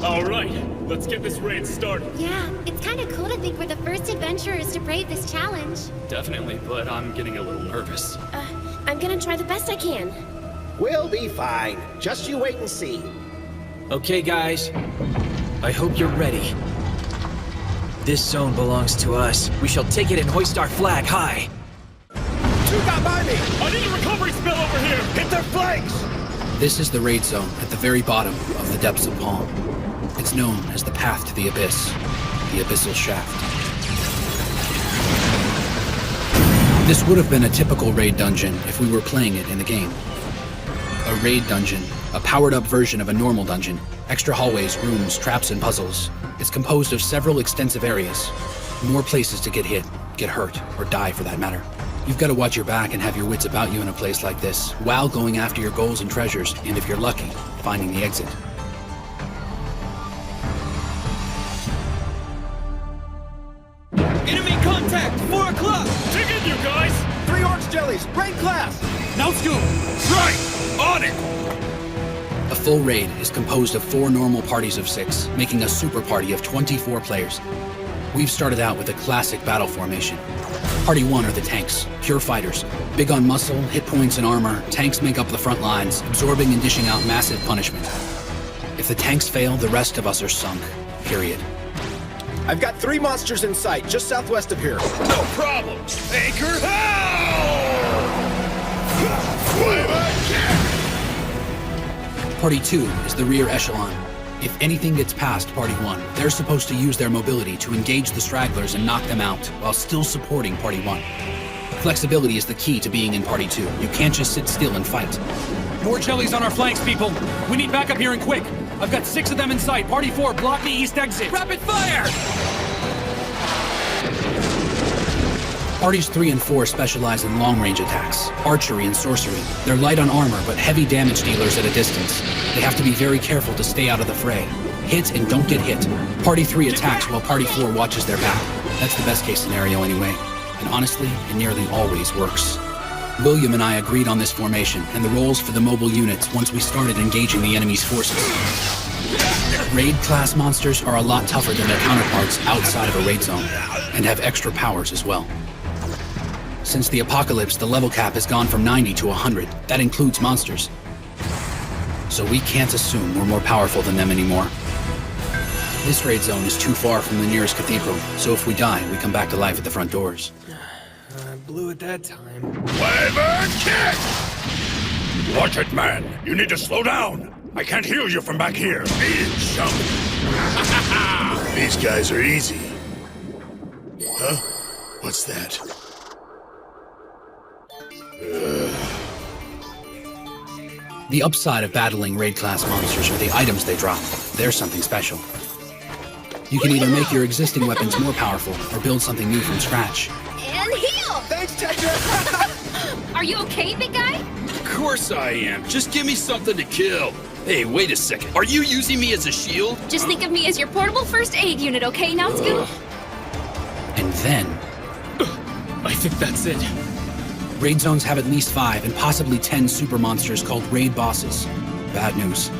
All right, let's get this raid started. Yeah, it's kind of cool to think we're the first adventurers to brave this challenge. Definitely, but I'm getting a little nervous. I'm gonna try the best I can. We'll be fine. Just you wait and see. Okay, guys. I hope you're ready. This zone belongs to us. We shall take it and hoist our flag high. Who got by me? I need a recovery spell over here! here! Hit their flanks! This is the raid zone at the very bottom of the depths of Palm. It's known as the path to the abyss, the abyssal shaft. This would have been a typical raid dungeon if we were playing it in the game. A raid dungeon, a powered-up version of a normal dungeon. Extra hallways, rooms, traps, and puzzles. It's composed of several extensive areas. More places to get hit, get hurt, or die for that matter. You've got to watch your back and have your wits about you in a place like this, while going after your goals and treasures, and if you're lucky, finding the exit. Enemy contact! 4 o'clock! Dig in, you guys! 3 orange jellies, raid class! Now scoop! Right! On it! A full raid is composed of 4 normal parties of 6, making a super party of 24 players. We've started out with a classic battle formation. Party 1 are the tanks, pure fighters. Big on muscle, hit points, and armor, tanks make up the front lines, absorbing and dishing out massive punishment. If the tanks fail, the rest of us are sunk. Period. I've got 3 monsters in sight, just southwest of here. No problem! Anchor hell! Party 2 is the rear echelon. If anything gets past Party 1, they're supposed to use their mobility to engage the stragglers and knock them out, while still supporting Party 1. Flexibility is the key to being in Party 2. You can't just sit still and fight. More jellies on our flanks, people! We need backup here and quick! I've got 6 of them in sight. Party 4, block the east exit! Rapid fire! Parties 3 and 4 specialize in long-range attacks, archery and sorcery. They're light on armor, but heavy damage dealers at a distance. They have to be very careful to stay out of the fray. Hit and don't get hit. Party 3 attacks while Party 4 watches their back. That's the best case scenario anyway. And honestly, it nearly always works. William and I agreed on this formation and the roles for the mobile units once we started engaging the enemy's forces. Raid-class monsters are a lot tougher than their counterparts outside of a raid zone, and have extra powers as well. Since the apocalypse, the level cap has gone from 90 to 100. That includes monsters. So we can't assume we're more powerful than them anymore. This raid zone is too far from the nearest cathedral, so if we die, we come back to life at the front doors. I blew it that time. Wyvern kick! Watch it, man. You need to slow down. I can't heal you from back here. Beat it, chump. These guys are easy. Huh? What's that? The upside of battling raid-class monsters are the items they drop. They're something special. You can either make your existing weapons more powerful, or build something new from scratch. And heal! Thanks, Tetra! Are you okay, big guy? Of course I am. Just give me something to kill. Hey, wait a second. Are you using me as a shield? Just think of me as your portable first aid unit, okay, now Scoop? And then... I think that's it. Raid zones have at least 5 and possibly 10 super monsters called raid bosses. Bad news.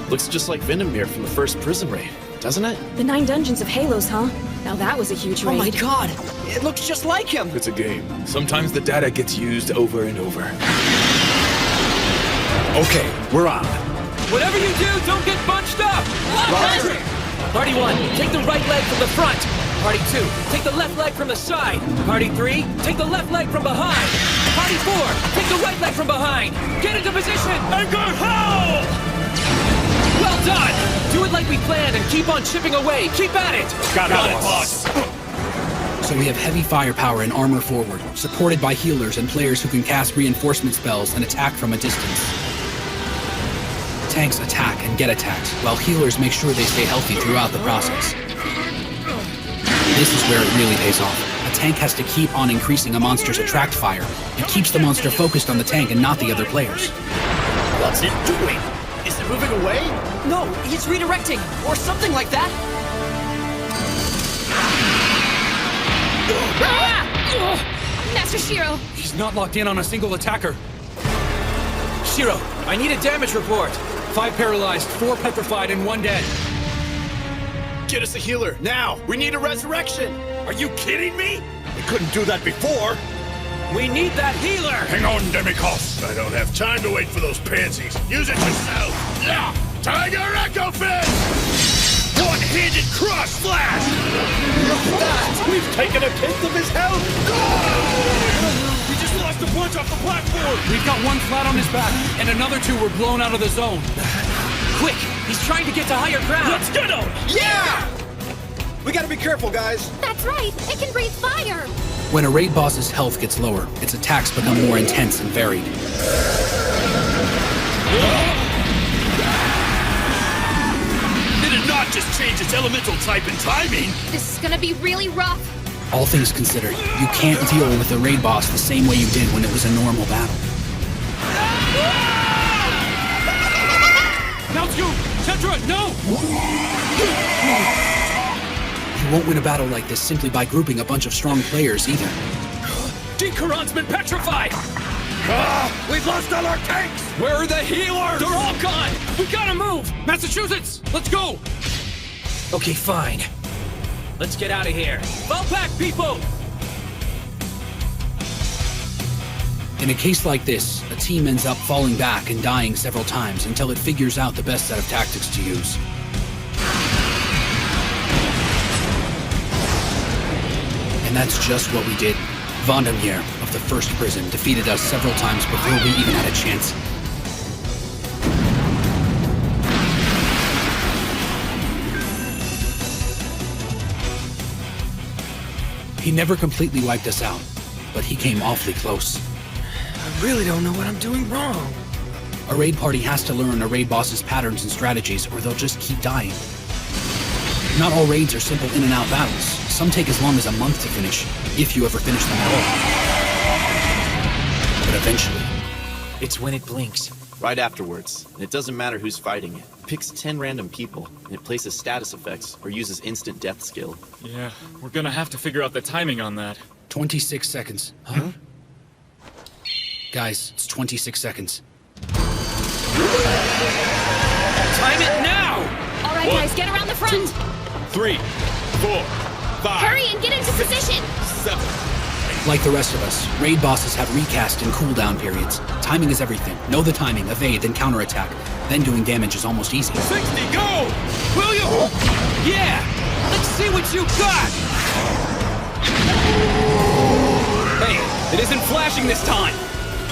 Looks just like Venomir from the first prison raid, doesn't it? The 9 dungeons of Halos, huh? Now that was a huge raid. Oh my god! It looks just like him! It's a game. Sometimes the data gets used over and over. Okay, we're on. Whatever you do, don't get bunched up! Roger! Party 1, take the right leg from the front. Party 2, take the left leg from the side. Party 3, take the left leg from behind. Party 4, take the right leg from behind. Get into position! And go hell! Well done! Do it like we planned and keep on chipping away. Keep at it! Got it, boss. So we have heavy firepower and armor forward, supported by healers and players who can cast reinforcement spells and attack from a distance. Tanks attack and get attacked, while healers make sure they stay healthy throughout the process. This is where it really pays off. A tank has to keep on increasing a monster's attract fire. It keeps the monster focused on the tank and not the other players. What's it doing? Is it moving away? No, he's redirecting, or something like that. Master Shiro! He's not locked in on a single attacker. Shiro, I need a damage report. 5 paralyzed, 4 petrified, and 1 dead. Get us a healer, now! We need a resurrection! Are you kidding me? We couldn't do that before. We need that healer! Hang on, Demikos. I don't have time to wait for those pansies. Use it yourself! Yeah! Tiger Echo Fist! One-handed cross slash! Look at that! We've taken a tenth of his health! We just lost a bunch off the platform! We've got one flat on his back, and another two were blown out of the zone. Quick! He's trying to get to higher ground! Let's get him! Yeah! We gotta be careful, guys. That's right. It can breathe fire. When a raid boss's health gets lower, its attacks become more intense and varied. Did it not just change its elemental type and timing? This is gonna be really rough. All things considered, you can't deal with a raid boss the same way you did when it was a normal battle. Naotsugou! Tetra, no! You won't win a battle like this simply by grouping a bunch of strong players either. Dikaron's been petrified! We've lost all our tanks! Where are the healers? They're all gone! We gotta move! Massachusetts, let's go! Okay, fine. Let's get out of here. Fall back, people! In a case like this, a team ends up falling back and dying several times until it figures out the best set of tactics to use. And that's just what we did. Vandermeer of the first prison defeated us several times before we even had a chance. He never completely wiped us out, but he came awfully close. I really don't know what I'm doing wrong. A raid party has to learn a raid boss's patterns and strategies, or they'll just keep dying. Not all raids are simple in-and-out battles. Some take as long as a month to finish, if you ever finish them at all. But eventually... It's when it blinks. Right afterwards. And it doesn't matter who's fighting it. It picks 10 random people, and it places status effects or uses instant death skill. Yeah, we're gonna have to figure out the timing on that. 26 seconds. Huh? Guys, it's 26 seconds. Time it now! All right, guys, get around the front. 3, 4, 5. Hurry and get into position. 7. Like the rest of us, raid bosses have recast and cooldown periods. Timing is everything. Know the timing, evade, then counterattack. Then doing damage is almost easy. 60, go! Will you? Yeah! Let's see what you got! Hey, it isn't flashing this time!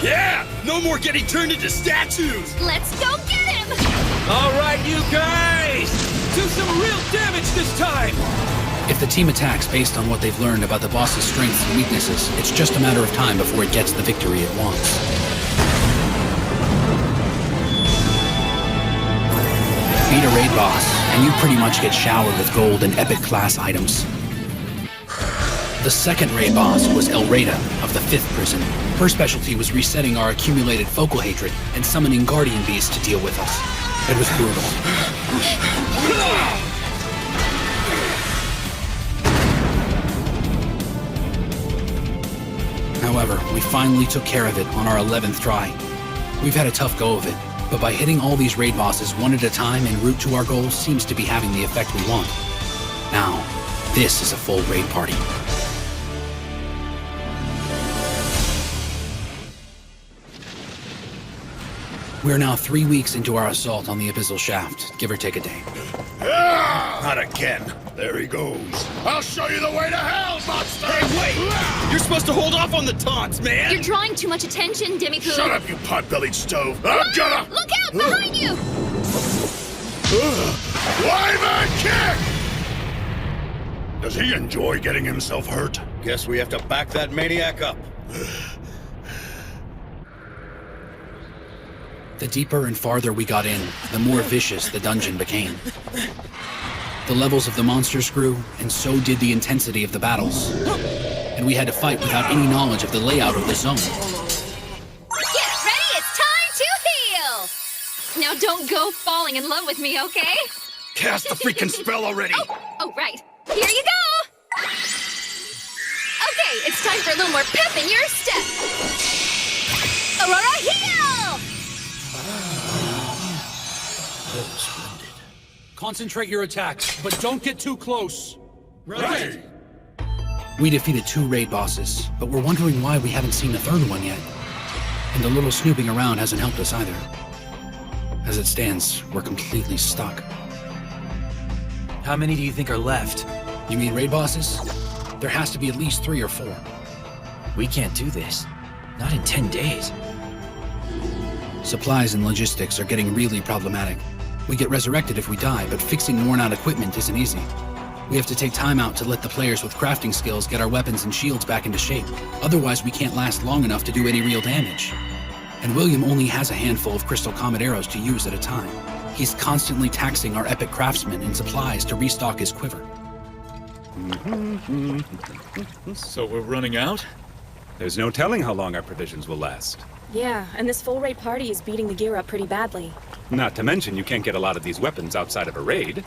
Yeah! No more getting turned into statues! Let's go get him! All right, you guys! Do some real damage this time! If the team attacks based on what they've learned about the boss's strengths and weaknesses, it's just a matter of time before it gets the victory it wants. Beat a raid boss, and you pretty much get showered with gold and epic class items. The second raid boss was El Reda of the 5th prison. Her specialty was resetting our accumulated focal hatred and summoning guardian beasts to deal with us. It was brutal. However, we finally took care of it on our 11th try. We've had a tough go of it, but by hitting all these raid bosses one at a time en route to our goals seems to be having the effect we want. Now, this is a full raid party. We're now 3 weeks into our assault on the Abyssal Shaft, give or take a day. Not again. There he goes. I'll show you the way to hell, monster! Hey, wait! You're supposed to hold off on the taunts, man! You're drawing too much attention, Demi-Poo. Shut up, you pot-bellied stove! I'm gonna... Look out behind you! Wyvern kick! Does he enjoy getting himself hurt? Guess we have to back that maniac up. The deeper and farther we got in, the more vicious the dungeon became. The levels of the monsters grew, and so did the intensity of the battles. And we had to fight without any knowledge of the layout of the zone. Get ready, it's time to heal! Now don't go falling in love with me, okay? Cast the freaking spell already! Oh, right. Here you go! Okay, it's time for a little more pep in your step. Aurora heal! Concentrate your attacks, but don't get too close. Right! We defeated 2 raid bosses, but we're wondering why we haven't seen the 3rd one yet. And a little snooping around hasn't helped us either. As it stands, we're completely stuck. How many do you think are left? You mean raid bosses? There has to be at least 3 or 4. We can't do this. Not in 10 days. Supplies and logistics are getting really problematic. We get resurrected if we die, but fixing worn-out equipment isn't easy. We have to take time out to let the players with crafting skills get our weapons and shields back into shape. Otherwise, we can't last long enough to do any real damage. And William only has a handful of Crystal Comet arrows to use at a time. He's constantly taxing our epic craftsmen and supplies to restock his quiver. So we're running out? There's no telling how long our provisions will last. Yeah, and this full raid party is beating the gear up pretty badly. Not to mention you can't get a lot of these weapons outside of a raid.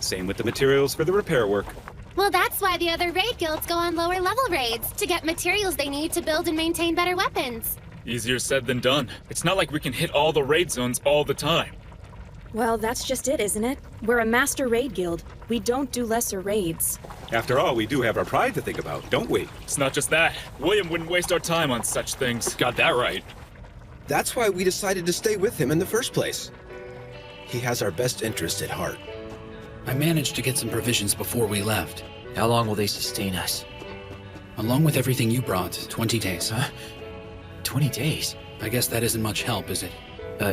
Same with the materials for the repair work. Well, that's why the other raid guilds go on lower level raids, to get materials they need to build and maintain better weapons. Easier said than done. It's not like we can hit all the raid zones all the time. Well, that's just it, isn't it? We're a master raid guild. We don't do lesser raids. After all, we do have our pride to think about, don't we? It's not just that. William wouldn't waste our time on such things. Got that right. That's why we decided to stay with him in the first place. He has our best interest at heart. I managed to get some provisions before we left. How long will they sustain us? Along with everything you brought, 20 days. Huh? 20 days? I guess that isn't much help, is it?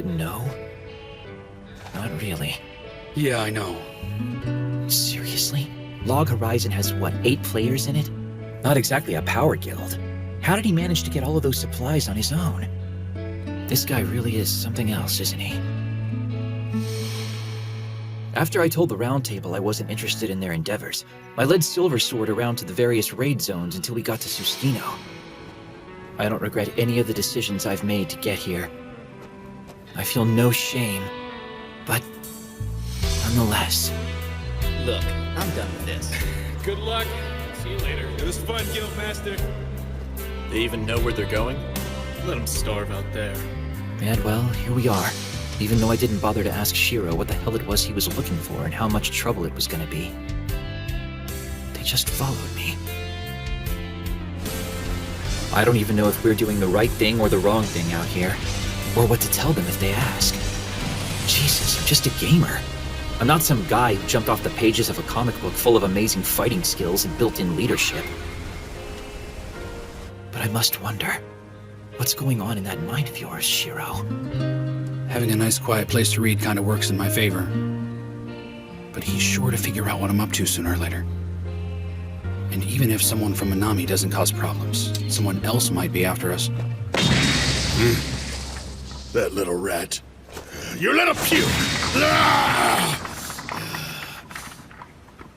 No. Not really. Yeah, I know. Seriously? Log Horizon has, what, 8 players in it? Not exactly a power guild. How did he manage to get all of those supplies on his own? This guy really is something else, isn't he? After I told the Round Table I wasn't interested in their endeavors, I led Silver Sword around to the various raid zones until we got to Sustino. I don't regret any of the decisions I've made to get here. I feel no shame, but nonetheless. Look, I'm done with this. Good luck. See you later. It was fun, Guildmaster. They even know where they're going? Let them starve out there. And well, here we are. Even though I didn't bother to ask Shiro what the hell it was he was looking for and how much trouble it was gonna be. They just followed me. I don't even know if we're doing the right thing or the wrong thing out here, or what to tell them if they ask. Jesus, I'm just a gamer. I'm not some guy who jumped off the pages of a comic book full of amazing fighting skills and built-in leadership. But I must wonder, what's going on in that mind of yours, Shiro? Having a nice quiet place to read kind of works in my favor. But he's sure to figure out what I'm up to sooner or later. And even if someone from Minami doesn't cause problems, someone else might be after us. That little rat. You little puke! Ah!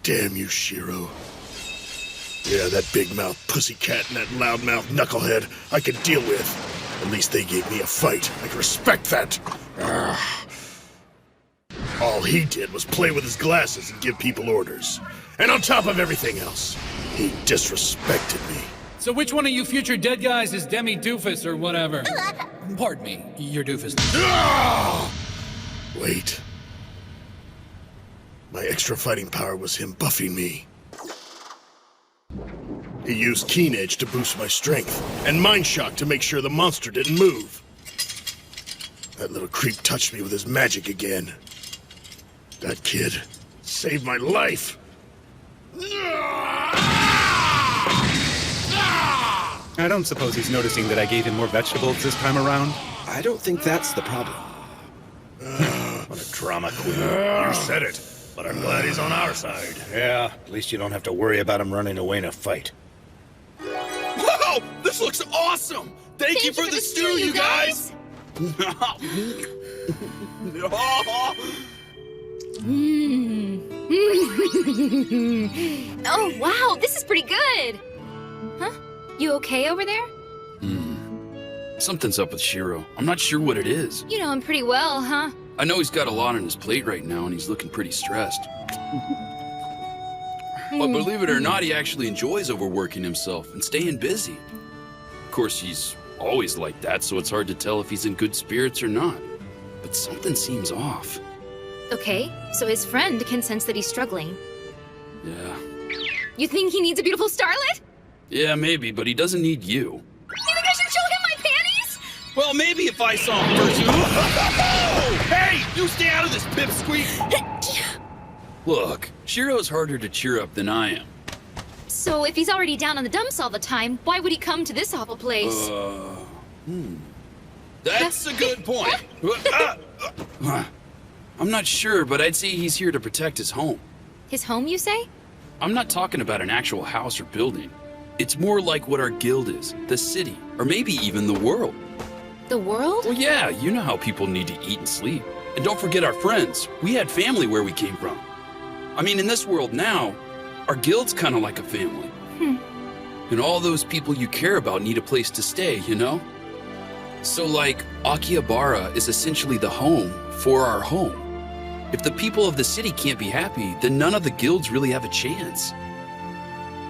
Damn you, Shiro. Yeah, that big-mouth pussycat and that loud-mouth knucklehead I could deal with. At least they gave me a fight. I can respect that. Ah. All he did was play with his glasses and give people orders. And on top of everything else, he disrespected me. So which one of you future dead guys is Demi Doofus or whatever? Pardon me, you're Doofus. Ah! Wait. My extra fighting power was him buffing me. He used Keen Edge to boost my strength, and Mind Shock to make sure the monster didn't move. That little creep touched me with his magic again. That kid saved my life. I don't suppose he's noticing that I gave him more vegetables this time around? I don't think that's the problem. What a drama queen. You said it, but I'm glad he's on our side. Yeah, at least you don't have to worry about him running away in a fight. Wow! This looks awesome! Thank you for the stew, you guys! Oh, wow, this is pretty good. Huh? You okay over there? Something's up with Shiro. I'm not sure what it is. You know him pretty well, huh? I know he's got a lot on his plate right now and he's looking pretty stressed. But believe it or not, he actually enjoys overworking himself and staying busy. Of course, he's always like that, so it's hard to tell if he's in good spirits or not. But something seems off. Okay, so his friend can sense that he's struggling. Yeah. You think he needs a beautiful starlet? Yeah, maybe, but he doesn't need you. You think I should show him my panties? Well, maybe if I saw him first. Hey, you stay out of this, pipsqueak! Look, Shiro's harder to cheer up than I am. So if he's already down on the dumps all the time, why would he come to this awful place? That's a good point. I'm not sure, but I'd say he's here to protect his home. His home, you say? I'm not talking about an actual house or building. It's more like what our guild is, the city, or maybe even the world. The world? Well, yeah, you know how people need to eat and sleep. And don't forget our friends. We had family where we came from. I mean, in this world now, our guild's kind of like a family. And all those people you care about need a place to stay, you know? So, like, Akihabara is essentially the home for our home. If the people of the city can't be happy, then none of the guilds really have a chance.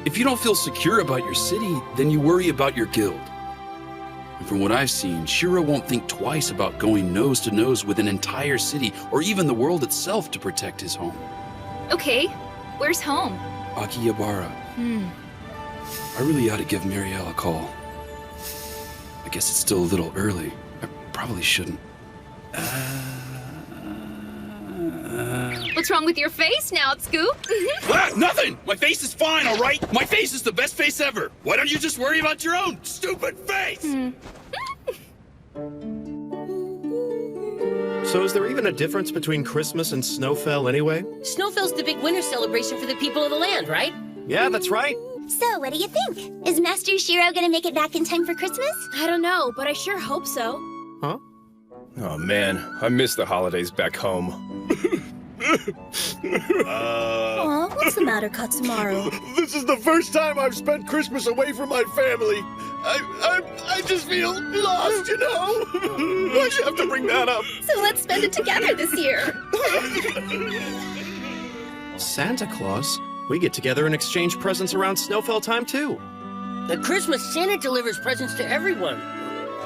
If you don't feel secure about your city, then you worry about your guild. And from what I've seen, Shiro won't think twice about going nose to nose with an entire city or even the world itself to protect his home. Okay, where's home? Akihabara. I really ought to give Marielle a call. I guess it's still a little early. I probably shouldn't. What's wrong with your face now, Scoop? Nothing! My face is fine, all right? My face is the best face ever. Why don't you just worry about your own stupid face? So is there even a difference between Christmas and Snowfell anyway? Snowfell's the big winter celebration for the people of the land, right? Yeah, that's right. So, what do you think? Is Master Shiro gonna make it back in time for Christmas? I don't know, but I sure hope so. Huh? Oh man, I miss the holidays back home. Aw, what's the matter, Katsumaru? This is the first time I've spent Christmas away from my family. I just feel lost, you know? Why'd you have to bring that up? So let's spend it together this year. Santa Claus? We get together and exchange presents around Snowfell time too. At Christmas, Santa delivers presents to everyone.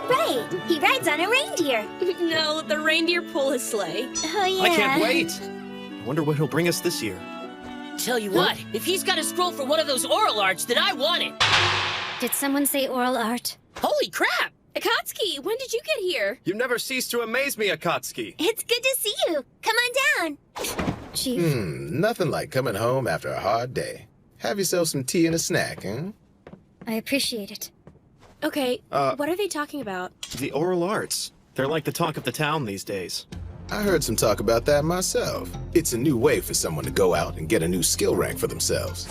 Right, he rides on a reindeer. No, the reindeer pull his sleigh. Oh yeah. I can't wait. I wonder what he'll bring us this year. Tell you what, if he's got a scroll for one of those oral arts, then I want it. Did someone say oral art? Holy crap! Akatsuki, when did you get here? You never cease to amaze me, Akatsuki. It's good to see you. Come on down. Chief. Nothing like coming home after a hard day. Have yourself some tea and a snack, huh? I appreciate it. Okay, what are they talking about? The oral arts. They're like the talk of the town these days. I heard some talk about that myself. It's a new way for someone to go out and get a new skill rank for themselves.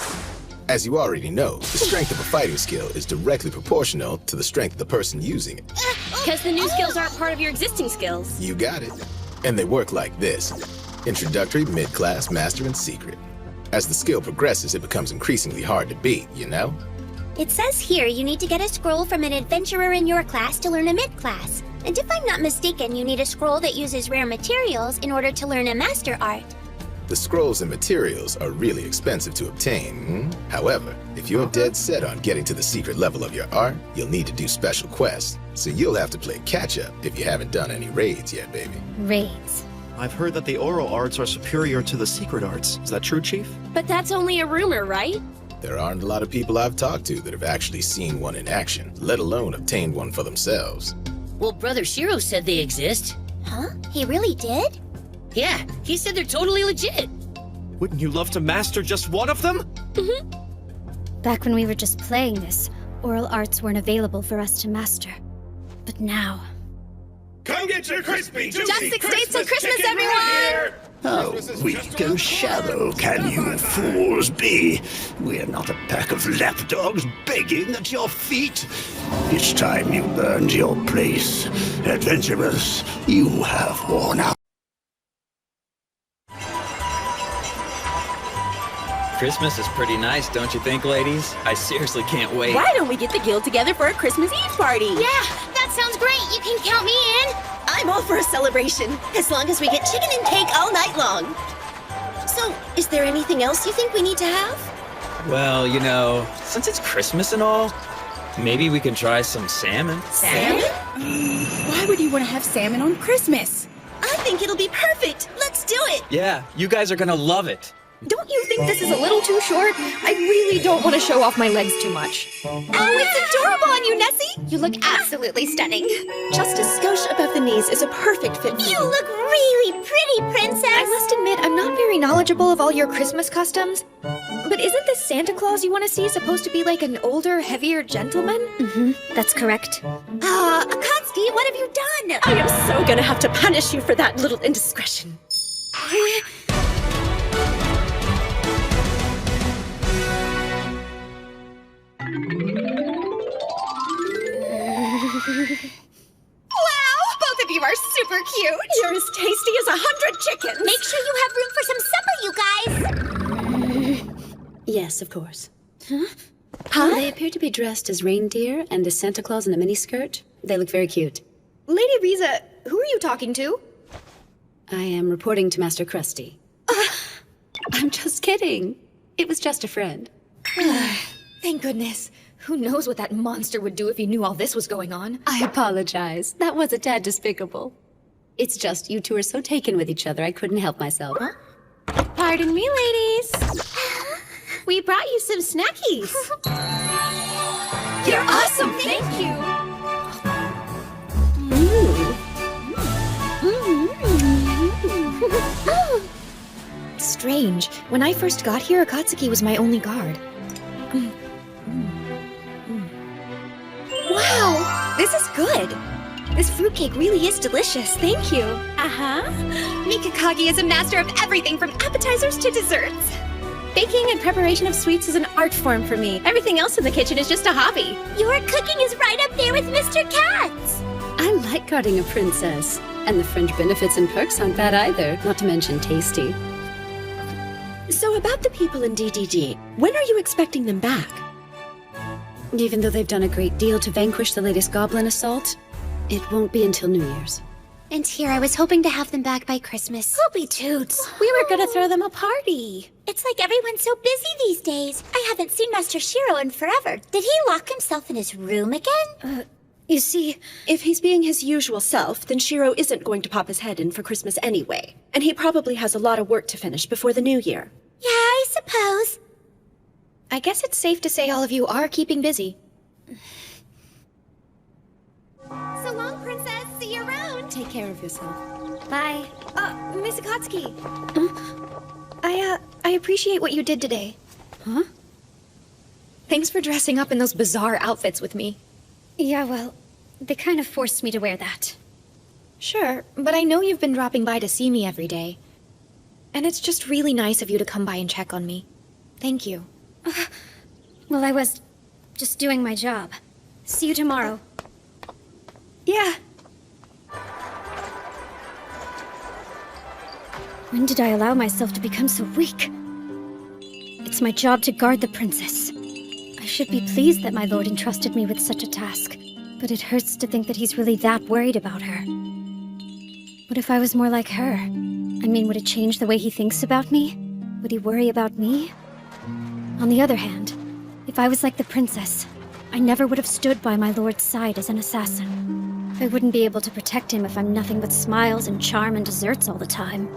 As you already know, the strength of a fighting skill is directly proportional to the strength of the person using it. Because the new skills aren't part of your existing skills. You got it. And they work like this. Introductory, mid-class, master, and secret. As the skill progresses, it becomes increasingly hard to beat, you know? It says here you need to get a scroll from an adventurer in your class to learn a mid-class. And if I'm not mistaken, you need a scroll that uses rare materials in order to learn a master art. The scrolls and materials are really expensive to obtain. However, if you're dead set on getting to the secret level of your art, you'll need to do special quests. So you'll have to play catch-up if you haven't done any raids yet, baby. Raids. I've heard that the oral arts are superior to the secret arts. Is that true, Chief? But that's only a rumor, right? There aren't a lot of people I've talked to that have actually seen one in action, let alone obtained one for themselves. Well, Brother Shiro said they exist. Huh? He really did? Yeah, he said they're totally legit. Wouldn't you love to master just one of them? Back when we were just playing this, oral arts weren't available for us to master. But now... Come get your crispy, juicy Just 6 days till Christmas, chicken everyone! right here. How weak and shallow can you fools be? We're not a pack of lapdogs begging at your feet. It's time you earned your place. Adventurers, you have worn out. Christmas is pretty nice, don't you think, ladies? I seriously can't wait. Why don't we get the guild together for a Christmas Eve party? Yeah, that sounds great. You can count me in. I'm all for a celebration, as long as we get chicken and cake all night long. So, is there anything else you think we need to have? Well, you know, since it's Christmas and all, maybe we can try some salmon. Salmon? Why would you want to have salmon on Christmas? I think it'll be perfect. Let's do it. Yeah, you guys are gonna love it. Don't you think this is a little too short? I really don't want to show off my legs too much. Oh, it's adorable on you, Nessie. You look absolutely stunning. Just a skosh above the knees is a perfect fit for You look really pretty, Princess. I must admit, I'm not very knowledgeable of all your Christmas customs. But But isn't this Santa Claus you want to see supposed to be like an older, heavier gentleman? Mm-hmm, that's correct. Akatsuki, what have you done? I am so gonna have to punish you for that little indiscretion. Wow, both of you are super cute. You're as tasty as 100 chickens. Make sure you have room for some supper, you guys. Yes, of course. Huh? They appear to be dressed as reindeer and as Santa Claus in a miniskirt. They look very cute. Lady Riza, who are you talking to? I am reporting to Master Krusty. I'm just kidding. It was just a friend. Thank goodness. Who knows what that monster would do if he knew all this was going on? I apologize. That was a tad despicable. It's just you two are so taken with each other, I couldn't help myself. Huh? Pardon me, ladies. We brought you some snackies. You're awesome, thank you. Strange. When I first got here, Akatsuki was my only guard. Wow, this is good. This fruitcake really is delicious. Thank you. Mikakagi is a master of everything from appetizers to desserts. Baking and preparation of sweets is an art form for me. Everything else in the kitchen is just a hobby. Your cooking is right up there with Mr. Kat's. I like guarding a princess. And the fringe benefits and perks aren't bad either, not to mention tasty. So about the people in DDD, when are you expecting them back? Even though they've done a great deal to vanquish the latest goblin assault, it won't be until New Year's. And here I was hoping to have them back by Christmas. Hoopy toots. We were gonna throw them a party. It's like everyone's so busy these days. I haven't seen Master Shiro in forever. Did he lock himself in his room again? You see, if he's being his usual self, then Shiro isn't going to pop his head in for Christmas anyway. And he probably has a lot of work to finish before the new year. Yeah, I suppose. I guess it's safe to say all of you are keeping busy. So long, Princess. See you around. Take care of yourself. Bye. Miss Akatsuki. I appreciate what you did today. Huh? Thanks for dressing up in those bizarre outfits with me. Yeah, well, they kind of forced me to wear that. Sure, but I know you've been dropping by to see me every day. And it's just really nice of you to come by and check on me. Thank you. Well, I was just doing my job. See you tomorrow. Yeah. When did I allow myself to become so weak? It's my job to guard the princess. I should be pleased that my lord entrusted me with such a task, but it hurts to think that he's really that worried about her. What if I was more like her? I mean, would it change the way he thinks about me? Would he worry about me? On the other hand, if I was like the princess, I never would have stood by my lord's side as an assassin. I wouldn't be able to protect him if I'm nothing but smiles and charm and desserts all the time.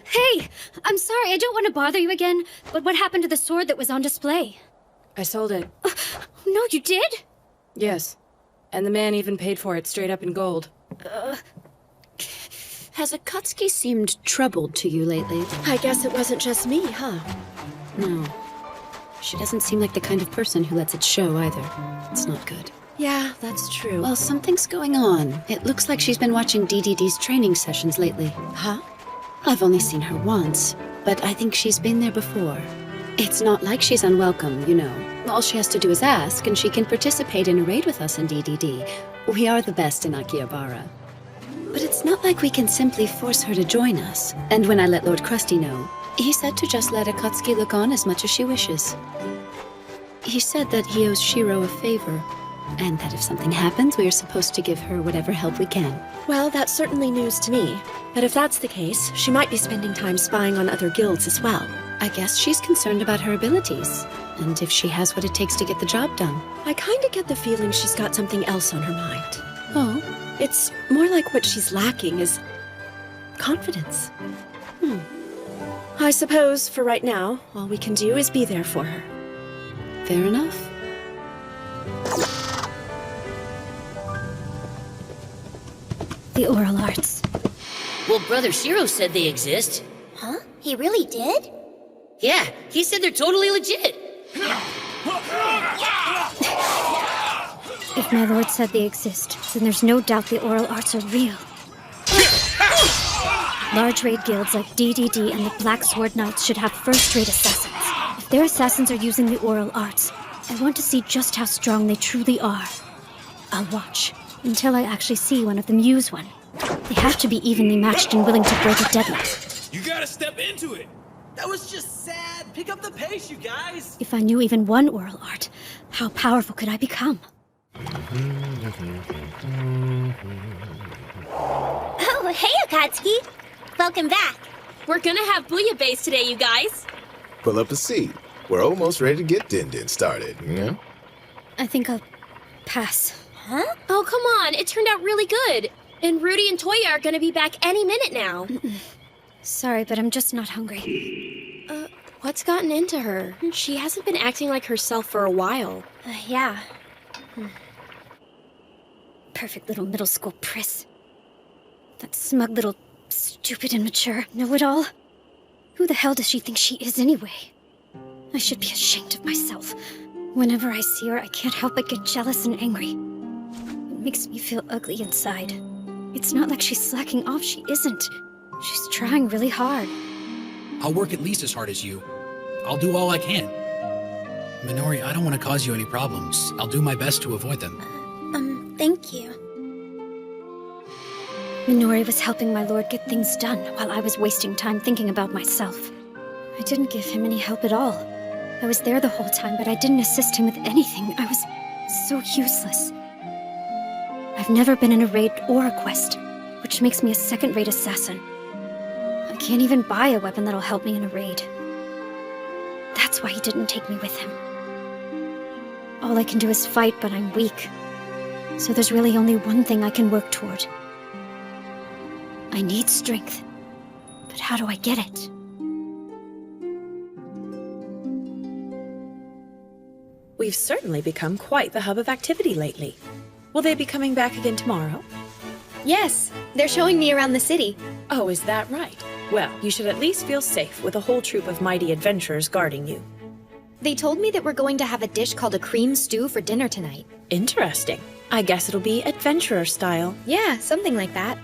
Hey! I'm sorry, I don't want to bother you again, but what happened to the sword that was on display? I sold it. No, you did? Yes. And the man even paid for it straight up in gold. Has Akatsuki seemed troubled to you lately? I guess it wasn't just me, huh? No. She doesn't seem like the kind of person who lets it show either. It's not good. Yeah, that's true. Well, something's going on. It looks like she's been watching DDD's training sessions lately. Huh? I've only seen her once, but I think she's been there before. It's not like she's unwelcome, you know. All she has to do is ask, and she can participate in a raid with us in DDD. We are the best in Akihabara. But it's not like we can simply force her to join us. And when I let Lord Krusty know, he said to just let Akatsuki look on as much as she wishes. He said that he owes Shiro a favor, and that if something happens, we are supposed to give her whatever help we can. Well, that's certainly news to me. But if that's the case, she might be spending time spying on other guilds as well. I guess she's concerned about her abilities, and if she has what it takes to get the job done. I kinda get the feeling she's got something else on her mind. Oh? It's more like what she's lacking is confidence. I suppose, for right now, all we can do is be there for her. Fair enough. The oral arts. Well, Brother Shiro said they exist. He really did? Yeah, he said they're totally legit. If my lord said they exist, then there's no doubt the oral arts are real. Large raid guilds like DDD and the Black Sword Knights should have first-rate assassins. If their assassins are using the oral arts, I want to see just how strong they truly are. I'll watch until I actually see one of them use one. They have to be evenly matched and willing to break a deadlock. You gotta step into it! That was just sad! Pick up the pace, you guys! If I knew even one oral art, how powerful could I become? Oh, hey, Akatsuki! Welcome back. We're gonna have bouillabaisse today, you guys. Pull up a seat. We're almost ready to get Din started, yeah? I think I'll pass. Huh? Oh, come on. It turned out really good. And Rudy and Toya are gonna be back any minute now. Sorry, but I'm just not hungry. What's gotten into her? She hasn't been acting like herself for a while. Yeah. Perfect little middle school priss. That smug little stupid and mature know-it-all. Who the hell does she think she is anyway? I should be ashamed of myself. Whenever I see her, I can't help but get jealous and angry. It makes me feel ugly inside. It's not like she's slacking off, she isn't. She's trying really hard. I'll work at least as hard as you. I'll do all I can. Minori, I don't want to cause you any problems. I'll do my best to avoid them. Thank you. Minori was helping my lord get things done while I was wasting time thinking about myself. I didn't give him any help at all. I was there the whole time, but I didn't assist him with anything. I was so useless. I've never been in a raid or a quest, which makes me a second-rate assassin. I can't even buy a weapon that'll help me in a raid. That's why he didn't take me with him. All I can do is fight, but I'm weak. So there's really only one thing I can work toward. I need strength. But how do I get it? We've certainly become quite the hub of activity lately. Will they be coming back again tomorrow? Yes, they're showing me around the city. Oh, is that right? Well, you should at least feel safe with a whole troop of mighty adventurers guarding you. They told me that we're going to have a dish called a cream stew for dinner tonight. Interesting. I guess it'll be adventurer style. Yeah, something like that.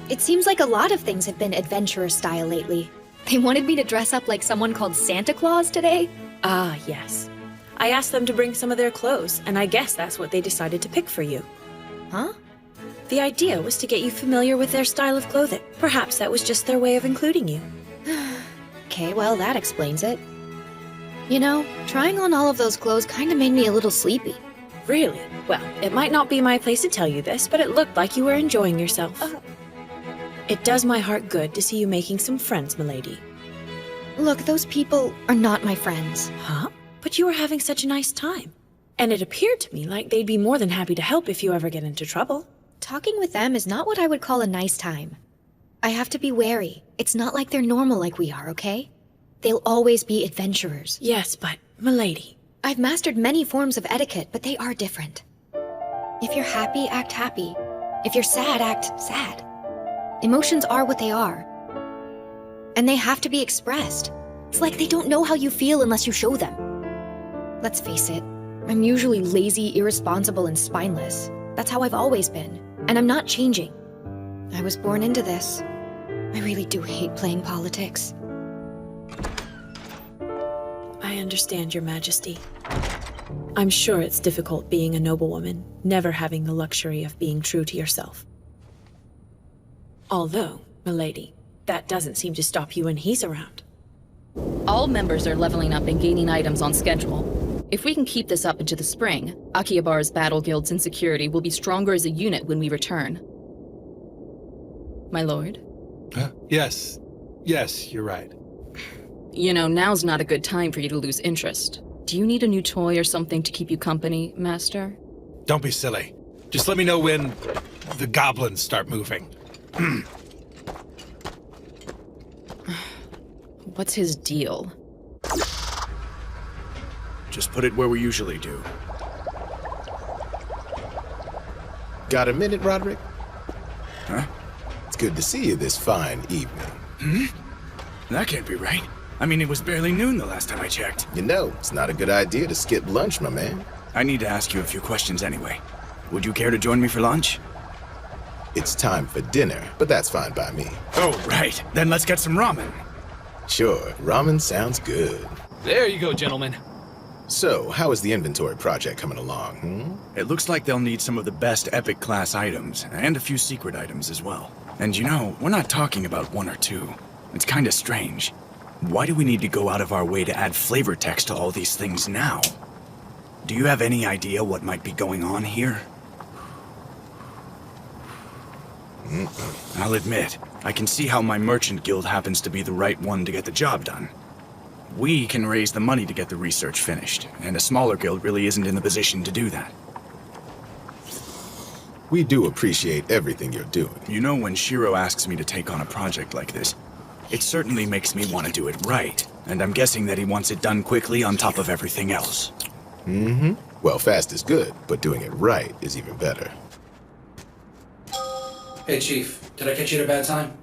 It seems like a lot of things have been adventurer style lately. They wanted me to dress up like someone called Santa Claus today. Ah, yes. I asked them to bring some of their clothes, and I guess that's what they decided to pick for you. Huh? The idea was to get you familiar with their style of clothing. Perhaps that was just their way of including you. Okay, well, that explains it. You know, trying on all of those clothes kind of made me a little sleepy. Really? Well, it might not be my place to tell you this, but it looked like you were enjoying yourself. It does my heart good to see you making some friends, milady. Look, those people are not my friends. Huh? But you were having such a nice time. And it appeared to me like they'd be more than happy to help if you ever get into trouble. Talking with them is not what I would call a nice time. I have to be wary. It's not like they're normal like we are, okay? They'll always be adventurers. Yes, but, milady. I've mastered many forms of etiquette, but they are different. If you're happy, act happy. If you're sad, act sad. Emotions are what they are. And they have to be expressed. It's like they don't know how you feel unless you show them. Let's face it, I'm usually lazy, irresponsible, and spineless. That's how I've always been. And I'm not changing. I was born into this. I really do hate playing politics. I understand, Your Majesty. I'm sure it's difficult being a noblewoman, never having the luxury of being true to yourself. Although, milady, that doesn't seem to stop you when he's around. All members are leveling up and gaining items on schedule. If we can keep this up into the spring, Akihabar's battle guilds and security will be stronger as a unit when we return. My lord? Yes, you're right. You know, now's not a good time for you to lose interest. Do you need a new toy or something to keep you company, Master? Don't be silly. Just let me know when the goblins start moving. What's his deal? Just put it where we usually do. Got a minute, Roderick? Huh? It's good to see you this fine evening. That can't be right. I mean, it was barely noon the last time I checked. You know, it's not a good idea to skip lunch, my man. I need to ask you a few questions anyway. Would you care to join me for lunch? It's time for dinner, but that's fine by me. Oh, right. Then let's get some ramen. Sure, ramen sounds good. There you go, gentlemen. So, how is the inventory project coming along, It looks like they'll need some of the best epic class items, and a few secret items as well. And you know, we're not talking about one or two. It's kinda strange. Why do we need to go out of our way to add flavor text to all these things now? Do you have any idea what might be going on here? I'll admit, I can see how my merchant guild happens to be the right one to get the job done. We can raise the money to get the research finished, and a smaller guild really isn't in the position to do that. We do appreciate everything you're doing. You know, when Shiro asks me to take on a project like this, it certainly makes me want to do it right, and I'm guessing that he wants it done quickly on top of everything else. Well, fast is good, but doing it right is even better. Hey, Chief. Did I catch you at a bad time?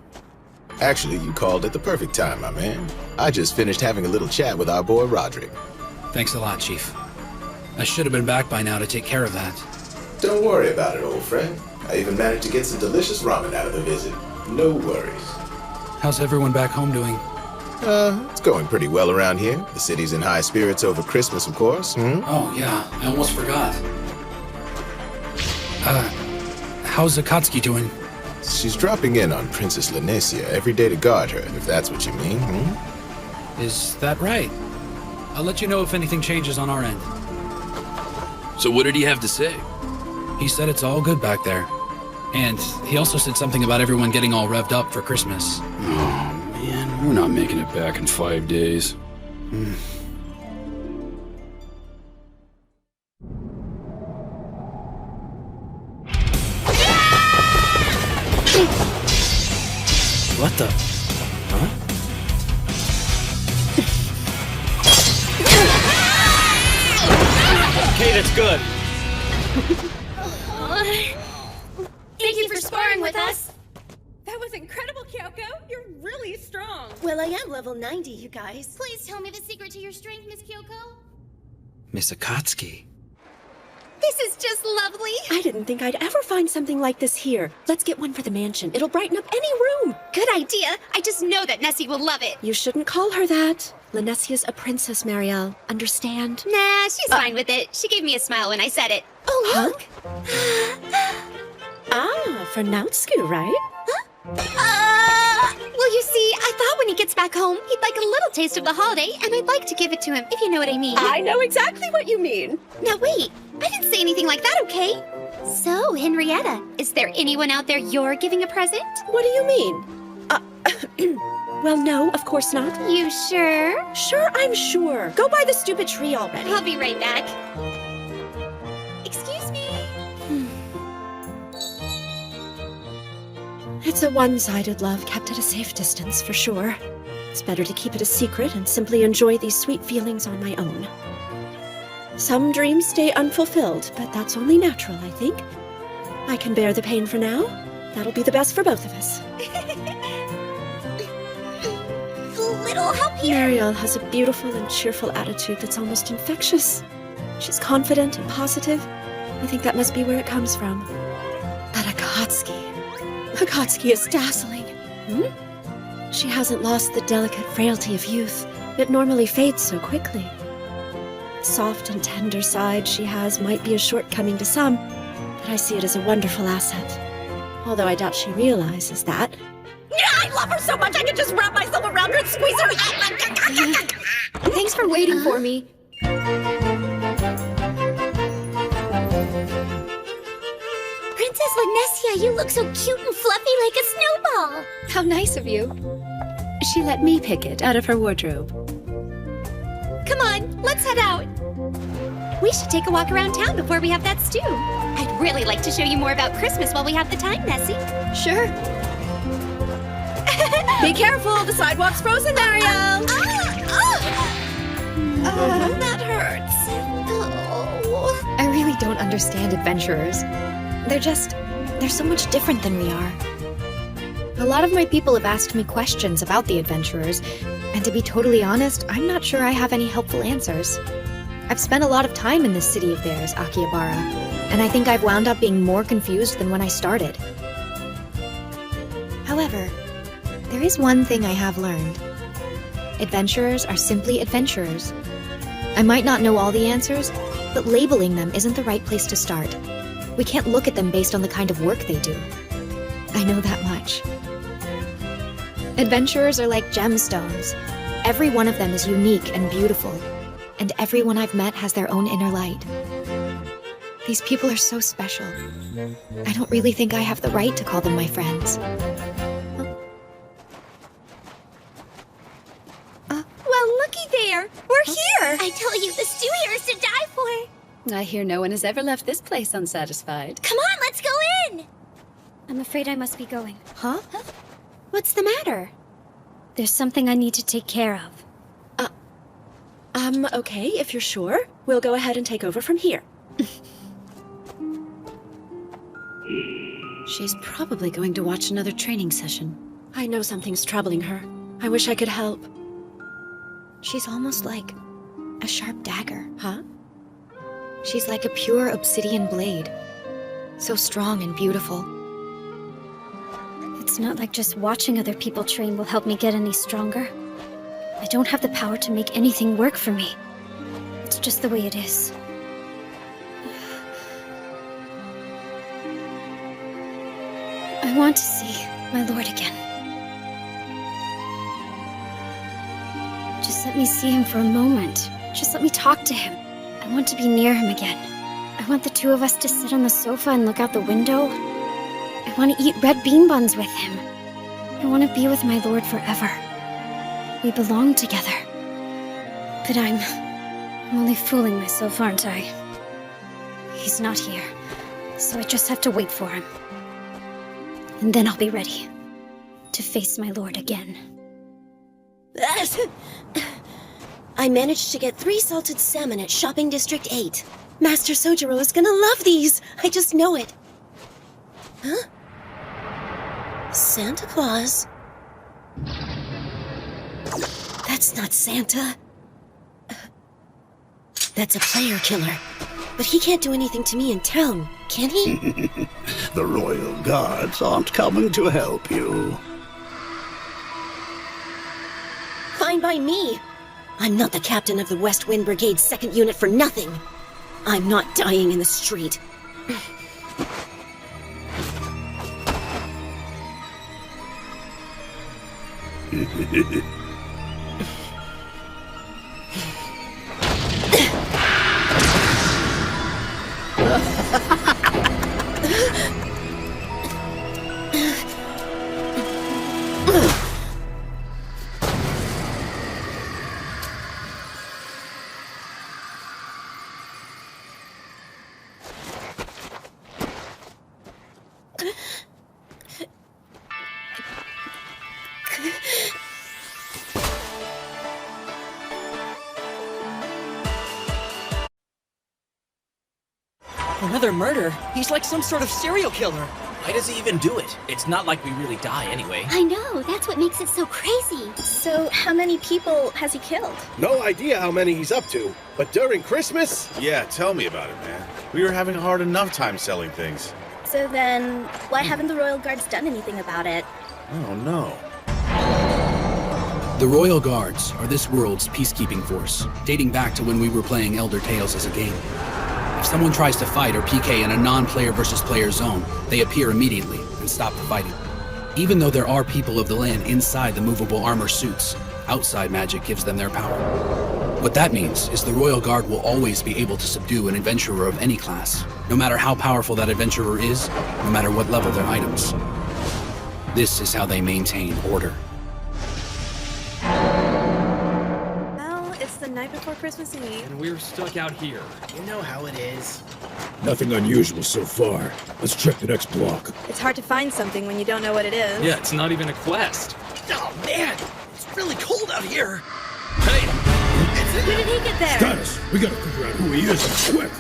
Actually, you called at the perfect time, my man. I just finished having a little chat with our boy Roderick. Thanks a lot, Chief. I should have been back by now to take care of that. Don't worry about it, old friend. I even managed to get some delicious ramen out of the visit. No worries. How's everyone back home doing? It's going pretty well around here. The city's in high spirits over Christmas, of course. Oh, yeah. I almost forgot. How's Akatsuki doing? She's dropping in on Princess Lanesia every day to guard her, if that's what you mean, Is that right? I'll let you know if anything changes on our end. So what did he have to say? He said it's all good back there. And he also said something about everyone getting all revved up for Christmas. Oh, man, we're not making it back in 5 days. What the? Huh? Okay, that's good. Thank you for sparring with us. That was incredible, Kyoko. You're really strong. Well, I am level 90, you guys. Please tell me the secret to your strength, Miss Kyoko. Miss Akatsuki. This is just lovely. I didn't think I'd ever find something like this here. Let's get one for the mansion. It'll brighten up any room. Good idea. I just know that Nessie will love it. You shouldn't call her that. Lanesia's a princess, Marielle. Understand? Nah, she's fine with it. She gave me a smile when I said it. Oh, look. For Nautsuku, right? Well, you see, I thought when he gets back home, he'd like a little taste of the holiday, and I'd like to give it to him, if you know what I mean. I know exactly what you mean. Now wait, I didn't say anything like that, okay? So, Henrietta, is there anyone out there you're giving a present? What do you mean? Well, no, of course not. You sure? Sure, I'm sure. Go buy the stupid tree already. I'll be right back. Excuse me. It's a one-sided love kept at a safe distance, for sure. It's better to keep it a secret and simply enjoy these sweet feelings on my own. Some dreams stay unfulfilled, but that's only natural, I think. I can bear the pain for now. That'll be the best for both of us. Little help here. Marielle has a beautiful and cheerful attitude that's almost infectious. She's confident and positive. I think that must be where it comes from. But Akatsuki is dazzling. She hasn't lost the delicate frailty of youth. It normally fades so quickly. The soft and tender side she has might be a shortcoming to some, but I see it as a wonderful asset. Although I doubt she realizes that. I love her so much I could just wrap myself around her and squeeze her. Thanks for waiting for me. Princess Lanesia, you look so cute and fluffy like a snowball. How nice of you. She let me pick it out of her wardrobe. Come on, let's head out. We should take a walk around town before we have that stew. I'd really like to show you more about Christmas while we have the time, Nessie. Sure. Be careful, the sidewalk's frozen, Marielle. That hurts. Oh. I really don't understand adventurers. They're so much different than we are. A lot of my people have asked me questions about the adventurers, and to be totally honest, I'm not sure I have any helpful answers. I've spent a lot of time in this city of theirs, Akihabara, and I think I've wound up being more confused than when I started. However, there is one thing I have learned. Adventurers are simply adventurers. I might not know all the answers, but labeling them isn't the right place to start. We can't look at them based on the kind of work they do. I know that much. Adventurers are like gemstones. Every one of them is unique and beautiful, and everyone I've met has their own inner light. These people are so special. I don't really think I have the right to call them my friends. Well, looky there! We're here! I told you the stew here is to die for! I hear no one has ever left this place unsatisfied. Come on, let's go in! I'm afraid I must be going. Huh? What's the matter? There's something I need to take care of. Okay, if you're sure. We'll go ahead and take over from here. She's probably going to watch another training session. I know something's troubling her. I wish I could help. She's almost like a sharp dagger. Huh? She's like a pure obsidian blade. So strong and beautiful. It's not like just watching other people train will help me get any stronger. I don't have the power to make anything work for me. It's just the way it is. I want to see my lord again. Just let me see him for a moment. Just let me talk to him. I want to be near him again. I want the two of us to sit on the sofa and look out the window. I want to eat red bean buns with him. I want to be with my lord forever. We belong together. But I'm only fooling myself, aren't I? He's not here, so I just have to wait for him. And then I'll be ready to face my lord again. I managed to get 3 salted salmon at Shopping District 8. Master Sojiro is gonna love these! I just know it. Huh? Santa Claus? That's not Santa. That's a player killer. But he can't do anything to me in town, can he? The Royal Guards aren't coming to help you. Fine by me. I'm not the captain of the West Wind Brigade's 2nd unit for nothing. I'm not dying in the street. Another murder? He's like some sort of serial killer. Why does he even do it? It's not like we really die anyway. I know, that's what makes it so crazy. So, how many people has he killed? No idea how many he's up to, but during Christmas? Yeah, tell me about it, man. We were having a hard enough time selling things. So then, why haven't the Royal Guards done anything about it? Oh, no. The Royal Guards are this world's peacekeeping force, dating back to when we were playing Elder Tales as a game. If someone tries to fight or PK in a non-player versus player zone, they appear immediately and stop the fighting. Even though there are people of the land inside the movable armor suits, outside magic gives them their power. What that means is the Royal Guard will always be able to subdue an adventurer of any class, no matter how powerful that adventurer is, no matter what level their items. This is how they maintain order. Well, it's the night before Christmas Eve. And we're stuck out here. You know how it is. Nothing unusual so far. Let's check the next block. It's hard to find something when you don't know what it is. Yeah, it's not even a quest. Oh, man! It's really cold out here! Hey! When did he get there? Status! We gotta figure out who he is, quick!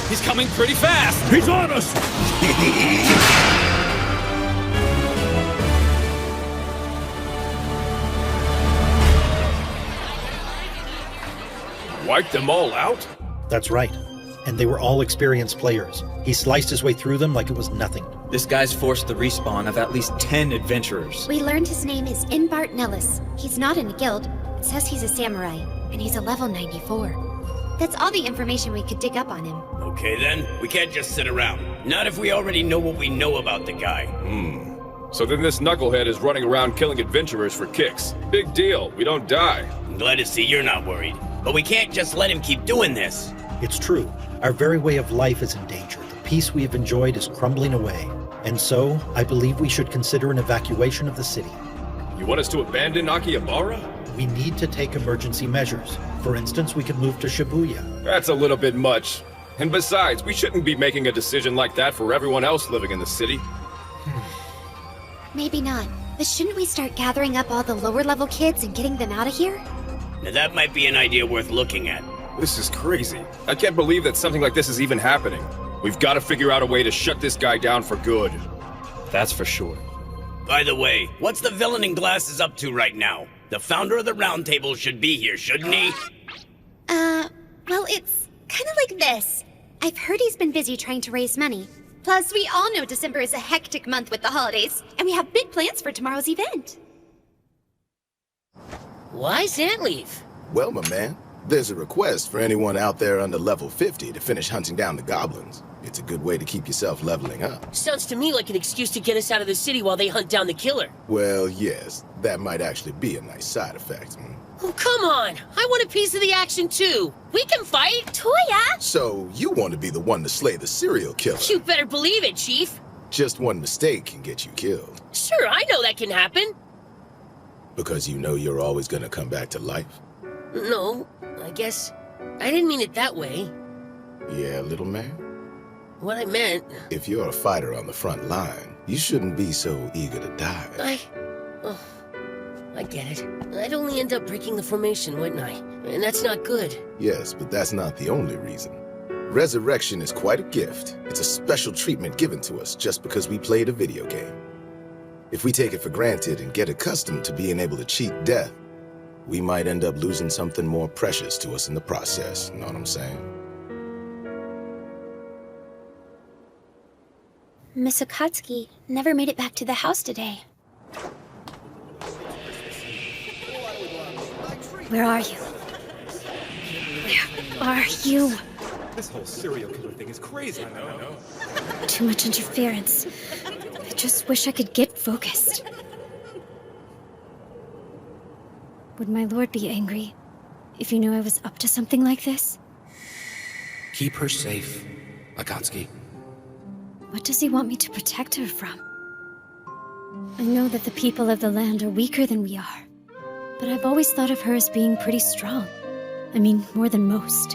He's coming pretty fast! He's on us! wiped them all out? That's right. And they were all experienced players. He sliced his way through them like it was nothing. This guy's forced the respawn of at least 10 adventurers. We learned his name is Inbart Nellis. He's not in a guild. It says he's a samurai, and he's a level 94. That's all the information we could dig up on him. Okay then, we can't just sit around. Not if we already know what we know about the guy. So then this knucklehead is running around killing adventurers for kicks. Big deal, we don't die. I'm glad to see you're not worried. But we can't just let him keep doing this. It's true. Our very way of life is in danger. The peace we have enjoyed is crumbling away. And so, I believe we should consider an evacuation of the city. You want us to abandon Akihabara? We need to take emergency measures. For instance, we could move to Shibuya. That's a little bit much. And besides, we shouldn't be making a decision like that for everyone else living in the city. Maybe not. But shouldn't we start gathering up all the lower-level kids and getting them out of here? Now that might be an idea worth looking at. This is crazy. I can't believe that something like this is even happening. We've got to figure out a way to shut this guy down for good. That's for sure. By the way, what's the villain in glasses up to right now? The founder of the Round Table should be here, shouldn't he? Well, it's kind of like this. I've heard he's been busy trying to raise money. Plus, we all know December is a hectic month with the holidays, and we have big plans for tomorrow's event. Why's Ant leave? Well, my man, there's a request for anyone out there under level 50 to finish hunting down the goblins. It's a good way to keep yourself leveling up. Sounds to me like an excuse to get us out of the city while they hunt down the killer. Well, yes, that might actually be a nice side effect. Oh, come on! I want a piece of the action too! We can fight! Toya! So, you want to be the one to slay the serial killer? You better believe it, Chief! Just one mistake can get you killed. Sure, I know that can happen! Because you know you're always gonna come back to life? No, I guess... I didn't mean it that way. Yeah, little man? What I meant... If you're a fighter on the front line, you shouldn't be so eager to die. I get it. I'd only end up breaking the formation, wouldn't I? And that's not good. Yes, but that's not the only reason. Resurrection is quite a gift. It's a special treatment given to us just because we played a video game. If we take it for granted and get accustomed to being able to cheat death, we might end up losing something more precious to us in the process, know what I'm saying? Miss Akatsuki never made it back to the house today. Where are you? Where are you? This whole serial killer thing is crazy. I know. Too much interference. I just wish I could get focused. Would my lord be angry if he knew I was up to something like this? Keep her safe, Akatsuki. What does he want me to protect her from? I know that the people of the land are weaker than we are, but I've always thought of her as being pretty strong. I mean, more than most.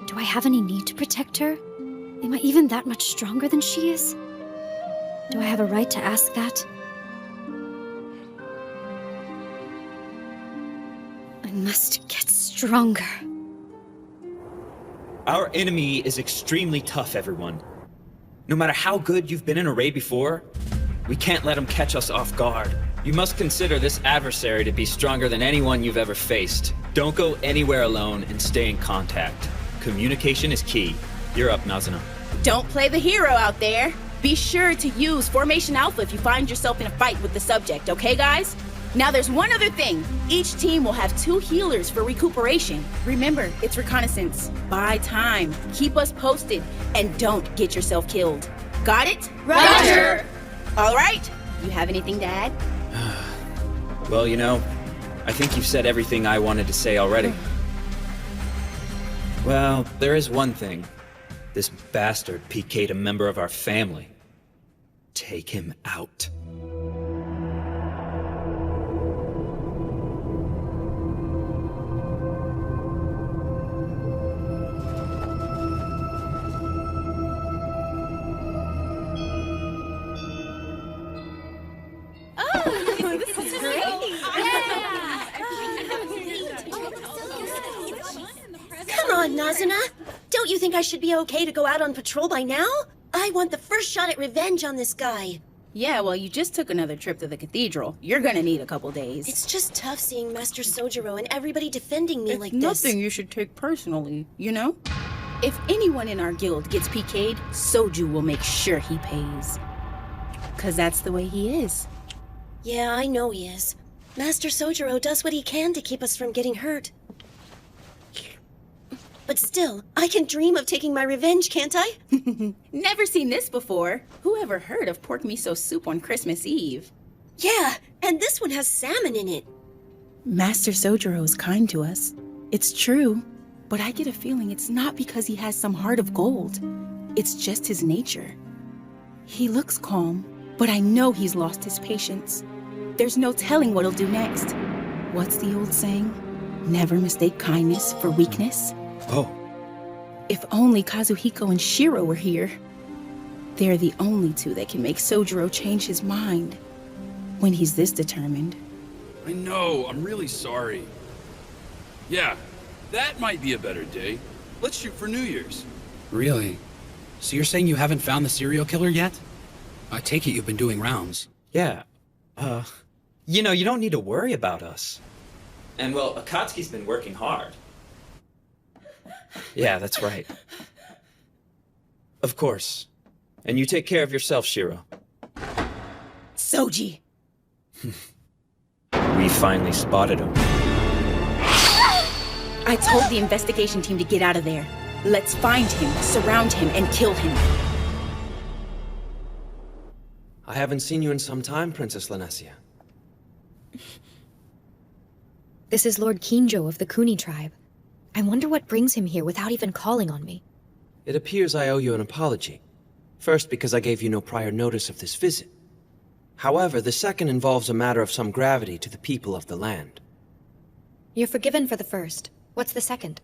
Do I have any need to protect her? Am I even that much stronger than she is? Do I have a right to ask that? I must get stronger. Our enemy is extremely tough, everyone. No matter how good you've been in a raid before, we can't let them catch us off guard. You must consider this adversary to be stronger than anyone you've ever faced. Don't go anywhere alone and stay in contact. Communication is key. You're up, Nazuna. Don't play the hero out there. Be sure to use Formation Alpha if you find yourself in a fight with the subject, okay guys? Now there's one other thing. Each team will have 2 healers for recuperation. Remember, it's reconnaissance. Buy time, keep us posted, and don't get yourself killed. Got it? Roger! All right, you have anything to add? Well, you know, I think you've said everything I wanted to say already. Well, there is one thing. This bastard PK'd a member of our family. Take him out. Come on, Nazuna. Don't you think I should be okay to go out on patrol by now? I want the first shot at revenge on this guy. Yeah, well, you just took another trip to the cathedral. You're gonna need a couple days. It's just tough seeing Master Sojiro and everybody defending me like this. Nothing you should take personally, you know? If anyone in our guild gets PK'd, Soju will make sure he pays. 'Cause that's the way he is. Yeah, I know he is. Master Sojiro does what he can to keep us from getting hurt. But still, I can dream of taking my revenge, can't I? Never seen this before. Who ever heard of pork miso soup on Christmas Eve? Yeah, and this one has salmon in it. Master Sojiro is kind to us. It's true, but I get a feeling it's not because he has some heart of gold. It's just his nature. He looks calm, but I know he's lost his patience. There's no telling what he'll do next. What's the old saying? Never mistake kindness for weakness. Oh. If only Kazuhiko and Shiro were here. They're the only two that can make Sojiro change his mind. When he's this determined. I know, I'm really sorry. Yeah, that might be a better day. Let's shoot for New Year's. Really? So you're saying you haven't found the serial killer yet? I take it you've been doing rounds. Yeah. You know, you don't need to worry about us. And well, Akatsuki's been working hard. Yeah, that's right. Of course. And you take care of yourself, Shiro. Soji! We finally spotted him. I told the investigation team to get out of there. Let's find him, surround him, and kill him. I haven't seen you in some time, Princess Lanessia. This is Lord Kinjo of the Kuni tribe. I wonder what brings him here without even calling on me. It appears I owe you an apology. First, because I gave you no prior notice of this visit. However, the second involves a matter of some gravity to the people of the land. You're forgiven for the first. What's the second?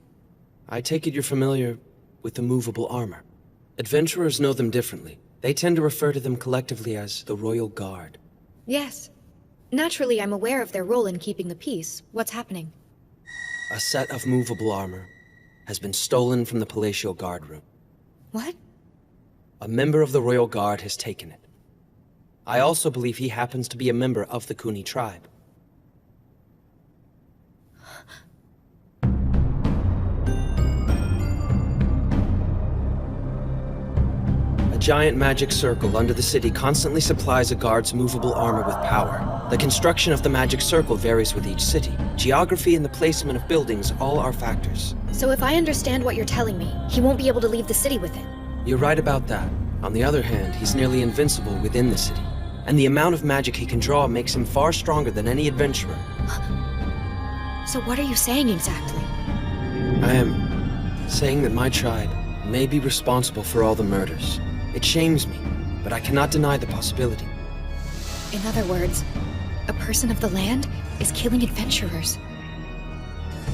I take it you're familiar with the movable armor. Adventurers know them differently. They tend to refer to them collectively as the Royal Guard. Yes. Naturally, I'm aware of their role in keeping the peace. What's happening? A set of movable armor has been stolen from the Palatial Guard room. What? A member of the Royal Guard has taken it. I also believe he happens to be a member of the Kuni tribe. A giant magic circle under the city constantly supplies a guard's movable armor with power. The construction of the magic circle varies with each city. Geography and the placement of buildings all are factors. So if I understand what you're telling me, he won't be able to leave the city with it. You're right about that. On the other hand, he's nearly invincible within the city. And the amount of magic he can draw makes him far stronger than any adventurer. So what are you saying exactly? I am saying that my tribe may be responsible for all the murders. It shames me, but I cannot deny the possibility. In other words, a person of the land is killing adventurers.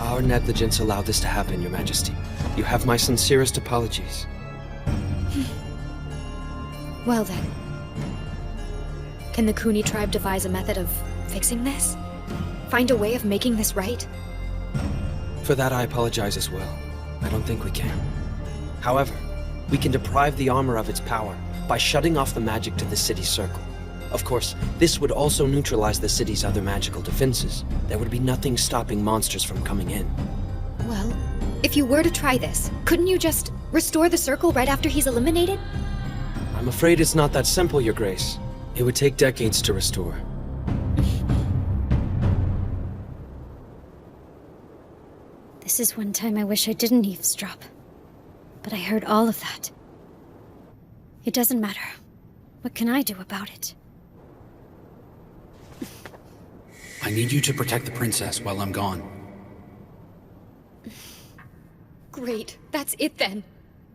Our negligence allowed this to happen, Your Majesty. You have my sincerest apologies. Well then. Can the Kuni tribe devise a method of fixing this? Find a way of making this right? For that I apologize as well. I don't think we can. However, we can deprive the armor of its power by shutting off the magic to the city's circle. Of course, this would also neutralize the city's other magical defenses. There would be nothing stopping monsters from coming in. Well, if you were to try this, couldn't you just restore the circle right after he's eliminated? I'm afraid it's not that simple, Your Grace. It would take decades to restore. This is one time I wish I didn't eavesdrop. But I heard all of that. It doesn't matter. What can I do about it? I need you to protect the princess while I'm gone. Great, that's it then.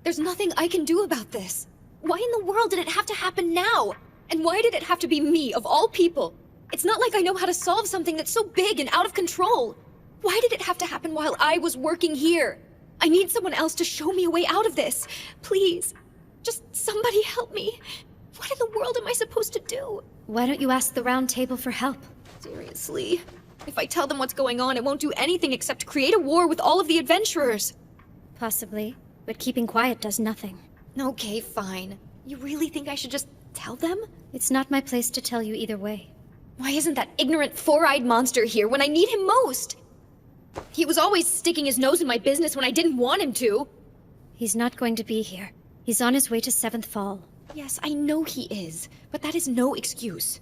There's nothing I can do about this. Why in the world did it have to happen now? And why did it have to be me, of all people? It's not like I know how to solve something that's so big and out of control. Why did it have to happen while I was working here? I need someone else to show me a way out of this. Please, just somebody help me. What in the world am I supposed to do? Why don't you ask the round table for help? Seriously. If I tell them what's going on, it won't do anything except create a war with all of the adventurers. Possibly, but keeping quiet does nothing. Okay, fine. You really think I should just tell them? It's not my place to tell you either way. Why isn't that ignorant four-eyed monster here when I need him most? He was always sticking his nose in my business when I didn't want him to. He's not going to be here. He's on his way to 7th Fall. Yes, I know he is, but that is no excuse.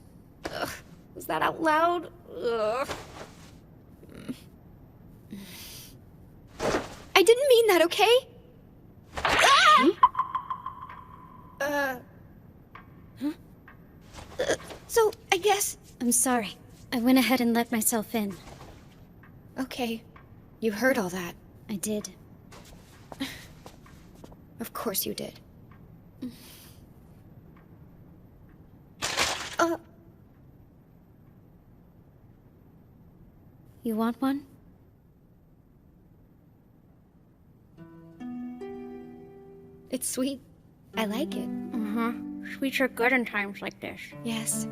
Ugh, was that out loud? Ugh. I didn't mean that, okay? Ah! So, I guess... I'm sorry. I went ahead and let myself in. Okay. You heard all that. I did. Of course you did. You want one? It's sweet. I like it. Sweets are good in times like this. Yes.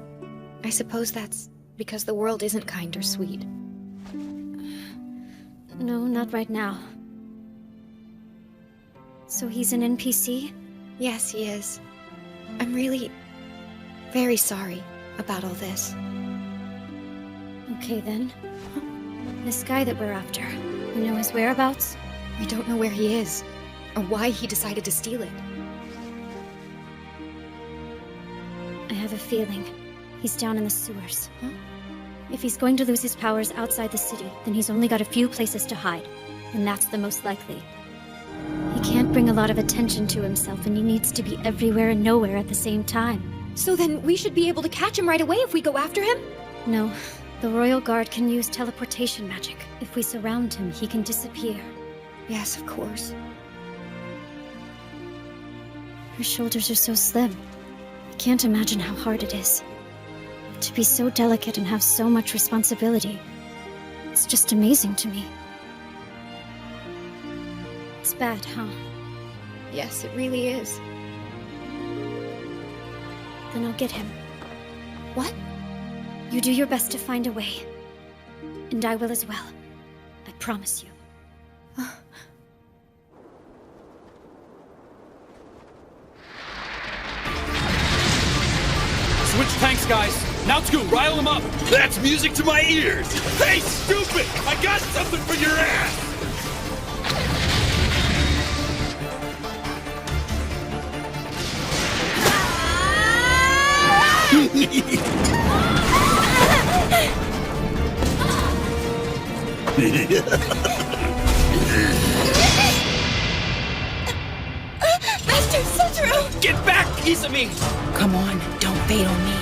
I suppose that's because the world isn't kind or sweet. No, not right now. So he's an NPC? Yes, he is. I'm really... very sorry about all this. Okay, then. This guy that we're after, you know his whereabouts? We don't know where he is, or why he decided to steal it. I have a feeling he's down in the sewers. If he's going to lose his powers outside the city, then he's only got a few places to hide, and that's the most likely. He can't bring a lot of attention to himself, and he needs to be everywhere and nowhere at the same time. So then we should be able to catch him right away if we go after him? No. The Royal Guard can use teleportation magic. If we surround him, he can disappear. Yes, of course. Her shoulders are so slim. I can't imagine how hard it is. To be so delicate and have so much responsibility. It's just amazing to me. It's bad, huh? Yes, it really is. Then I'll get him. What? You do your best to find a way. And I will as well. I promise you. Switch tanks, guys. Now to rile them up. That's music to my ears. Hey, stupid! I got something for your ass! Master Sojiro! Get back, Izumi! Come on, don't bait on me.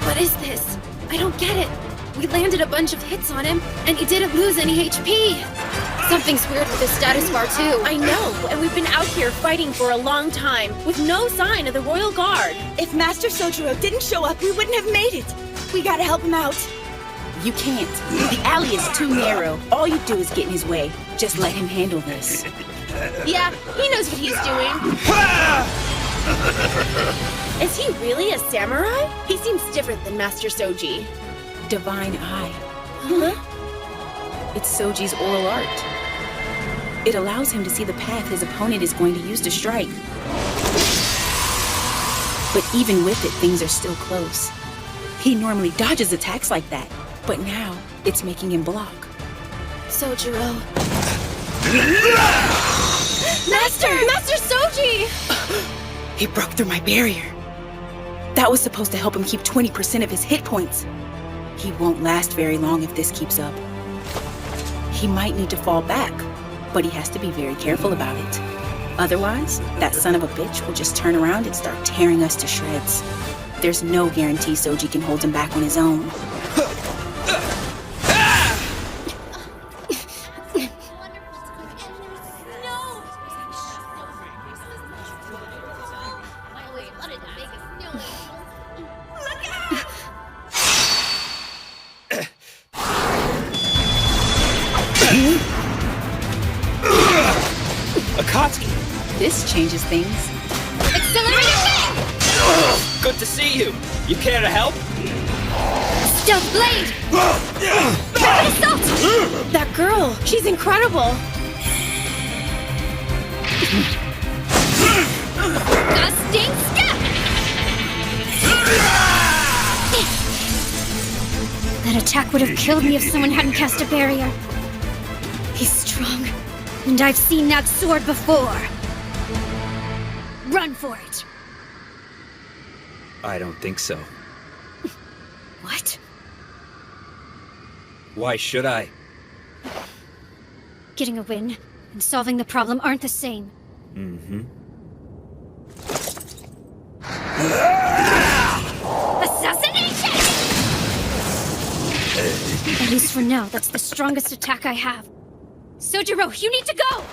What is this? I don't get it. We landed a bunch of hits on him, and he didn't lose any HP. Something's weird with his status bar, too. I know, and we've been out here fighting for a long time, with no sign of the Royal Guard. If Master Sojiro didn't show up, we wouldn't have made it. We gotta help him out. You can't. The alley is too narrow. All you do is get in his way. Just let him handle this. Yeah, he knows what he's doing. Is he really a samurai? He seems different than Master Soji. Divine Eye. Huh? It's Soji's oral art. It allows him to see the path his opponent is going to use to strike. But even with it, things are still close. He normally dodges attacks like that, but now it's making him block. Sojiro. Master! Master Soji! He broke through my barrier. That was supposed to help him keep 20% of his hit points. He won't last very long if this keeps up. He might need to fall back, but he has to be very careful about it. Otherwise, that son of a bitch will just turn around and start tearing us to shreds. There's no guarantee Soji can hold him back on his own. Akatsuki! This changes things. Accelerated Fang! Good to see you. You care to help? Stealth Blade! Assault! That girl, she's incredible. Gusting Step! attack would have killed me if someone hadn't cast a barrier. He's strong, and I've seen that sword before. Run for it! I don't think so. What? Why should I? Getting a win and solving the problem aren't the same. Mm-hmm. Assassination! At least for now, that's the strongest attack I have. Sojiro, you need to go!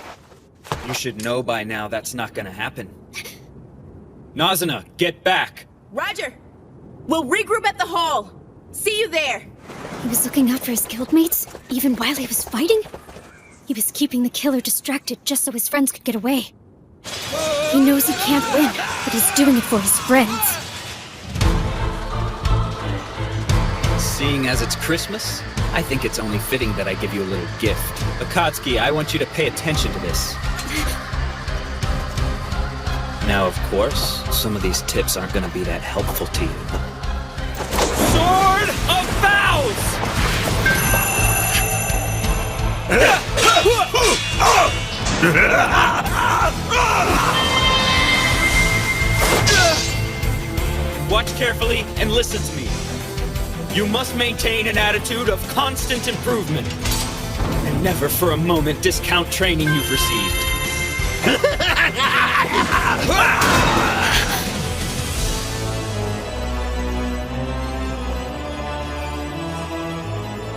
You should know by now that's not gonna happen. Nazuna, get back! Roger! We'll regroup at the hall. See you there. He was looking out for his guildmates, even while he was fighting? He was keeping the killer distracted just so his friends could get away. He knows he can't win, but he's doing it for his friends. Seeing as it's Christmas, I think it's only fitting that I give you a little gift. Akatsuki, I want you to pay attention to this. Now, of course, some of these tips aren't gonna be that helpful to you. Sword of Vows! Watch carefully and listen to me. You must maintain an attitude of constant improvement. And never for a moment discount training you've received.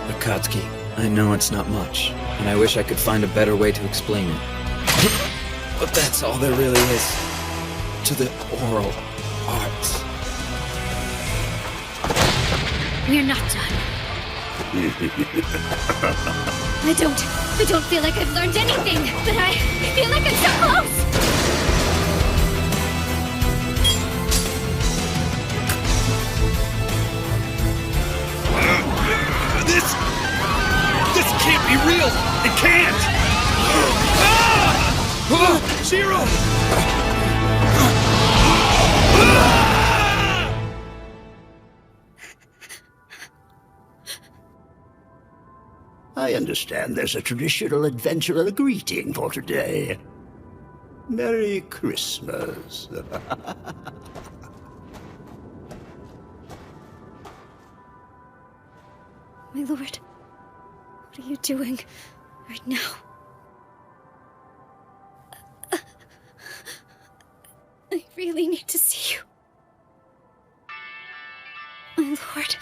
Akatsuki, I know it's not much, and I wish I could find a better way to explain it. But that's all there really is to the oral arts. We're not done. I don't feel like I've learned anything, but I feel like I'm so close! This can't be real! It can't! Zero! I understand there's a traditional adventurer greeting for today. Merry Christmas. My lord, what are you doing right now? I really need to see you. My lord.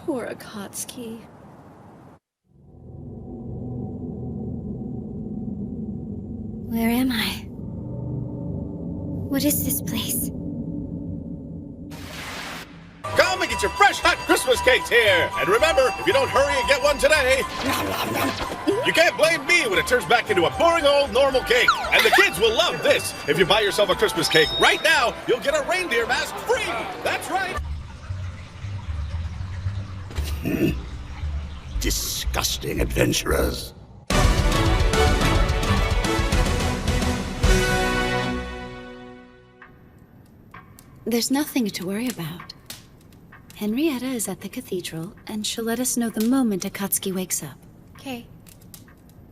Poor Akatsuki. Where am I? What is this place? Come and get your fresh, hot Christmas cakes here! And remember, if you don't hurry and get one today... You can't blame me when it turns back into a boring old normal cake. And the kids will love this. If you buy yourself a Christmas cake right now, you'll get a reindeer mask free. That's right. Disgusting adventurers. There's nothing to worry about. Henrietta is at the cathedral, and she'll let us know the moment Akatsuki wakes up. Okay.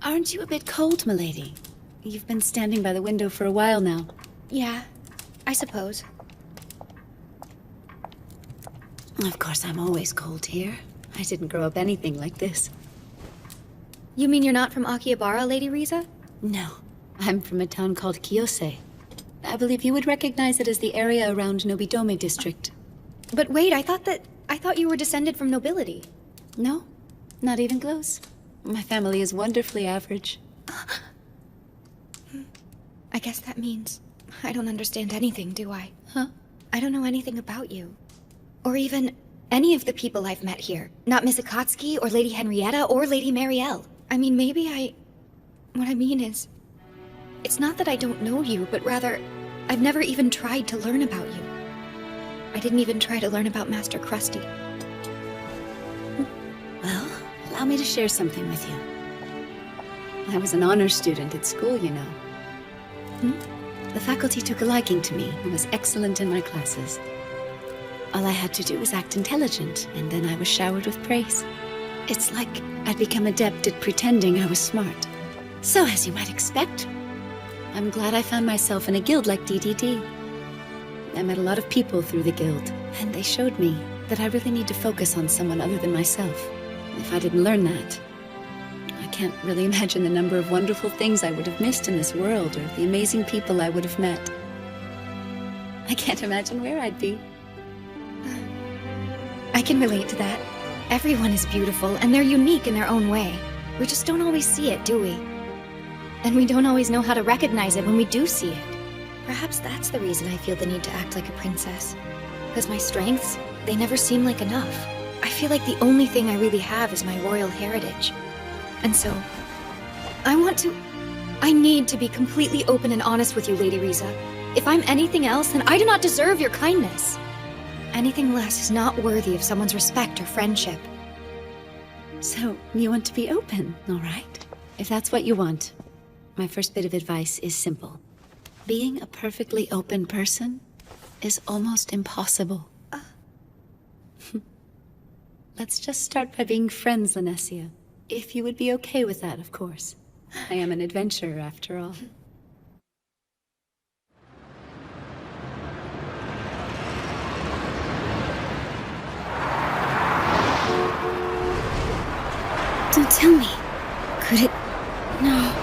Aren't you a bit cold, milady? You've been standing by the window for a while now. Yeah, I suppose. Of course, I'm always cold here. I didn't grow up anything like this. You mean you're not from Akihabara, Lady Riza? No, I'm from a town called Kiyose. I believe you would recognize it as the area around Nobidome district. But wait, I thought you were descended from nobility. No, not even close. My family is wonderfully average. I guess that means I don't understand anything, do I? Huh? I don't know anything about you. Or even any of the people I've met here. Not Miss Akatsuki, or Lady Henrietta, or Lady Marielle. I mean, what I mean is, it's not that I don't know you, but rather, I've never even tried to learn about you. I didn't even try to learn about Master Krusty. Well, allow me to share something with you. I was an honor student at school, you know. The faculty took a liking to me and was excellent in my classes. All I had to do was act intelligent, and then I was showered with praise. It's like I'd become adept at pretending I was smart. So, as you might expect, I'm glad I found myself in a guild like DDD. I met a lot of people through the guild, and they showed me that I really need to focus on someone other than myself. If I didn't learn that, I can't really imagine the number of wonderful things I would have missed in this world, or the amazing people I would have met. I can't imagine where I'd be. I can relate to that. Everyone is beautiful, and they're unique in their own way. We just don't always see it, do we? And we don't always know how to recognize it when we do see it. Perhaps that's the reason I feel the need to act like a princess. Because my strengths, they never seem like enough. I feel like the only thing I really have is my royal heritage. And so, I need to be completely open and honest with you, Lady Riza. If I'm anything else, then I do not deserve your kindness. Anything less is not worthy of someone's respect or friendship. So, you want to be open, all right? If that's what you want, my first bit of advice is simple. Being a perfectly open person is almost impossible. Let's just start by being friends, Linesia. If you would be okay with that, of course. I am an adventurer, after all. Don't tell me. Could it... No.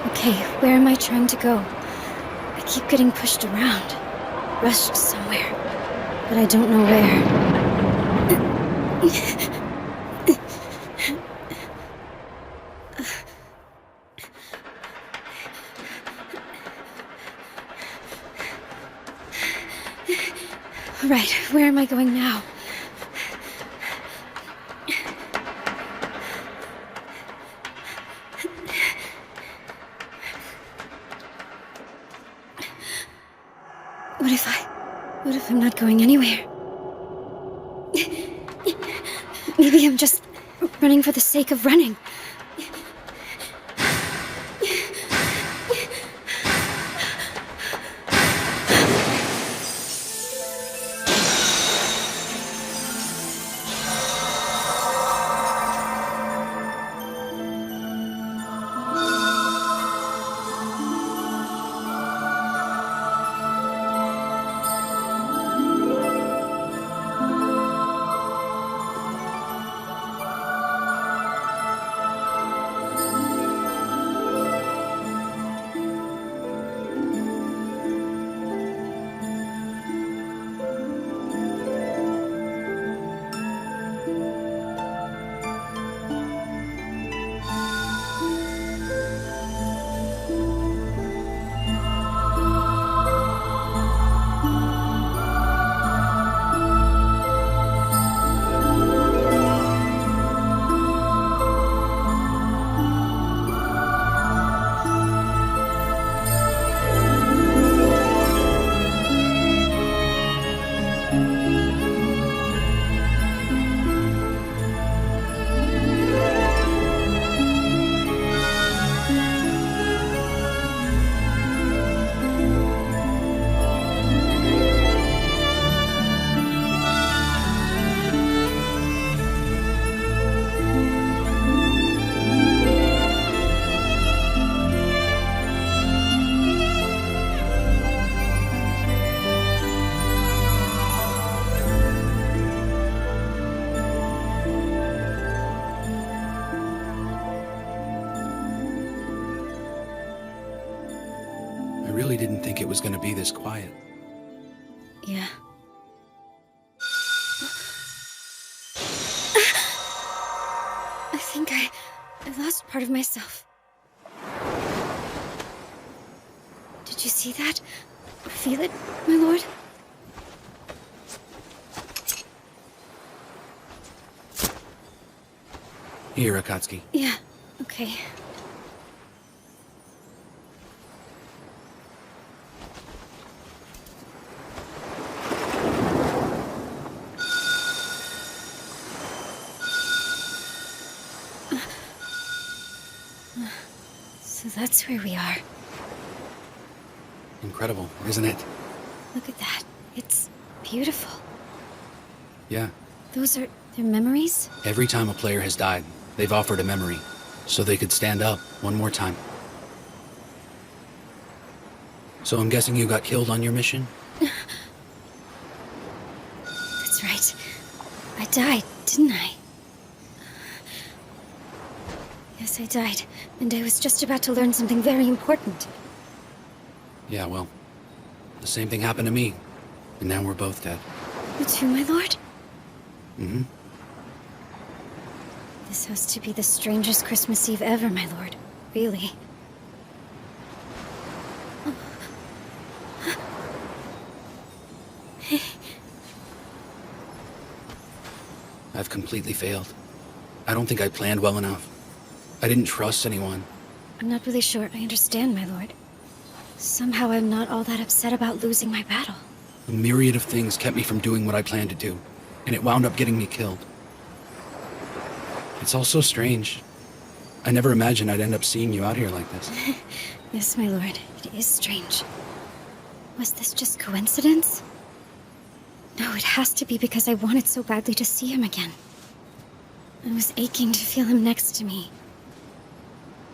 Okay, where am I trying to go? I keep getting pushed around. Rushed somewhere. But I don't know where. Right, where am I going now? What if I'm not going anywhere? Maybe I'm just running for the sake of running. really didn't think it was gonna be this quiet. Yeah. I think I lost part of myself. Did you see that? Or feel it, my lord? Here, Akatsuki. Yeah, okay. So that's where we are. Incredible, isn't it? Look at that. It's beautiful. Yeah. Those are their memories? Every time a player has died, they've offered a memory, so they could stand up one more time. So I'm guessing you got killed on your mission? That's right. I died, didn't I? Yes, I died, and I was just about to learn something very important. Yeah, well, the same thing happened to me, and now we're both dead. You too, my lord? Mm-hmm. This has to be the strangest Christmas Eve ever, my lord. Really. I've completely failed. I don't think I planned well enough. I didn't trust anyone. I'm not really sure I understand, my lord. Somehow I'm not all that upset about losing my battle. A myriad of things kept me from doing what I planned to do, and it wound up getting me killed. It's all so strange. I never imagined I'd end up seeing you out here like this. Yes, my lord. It is strange. Was this just coincidence? No, it has to be because I wanted so badly to see him again. I was aching to feel him next to me.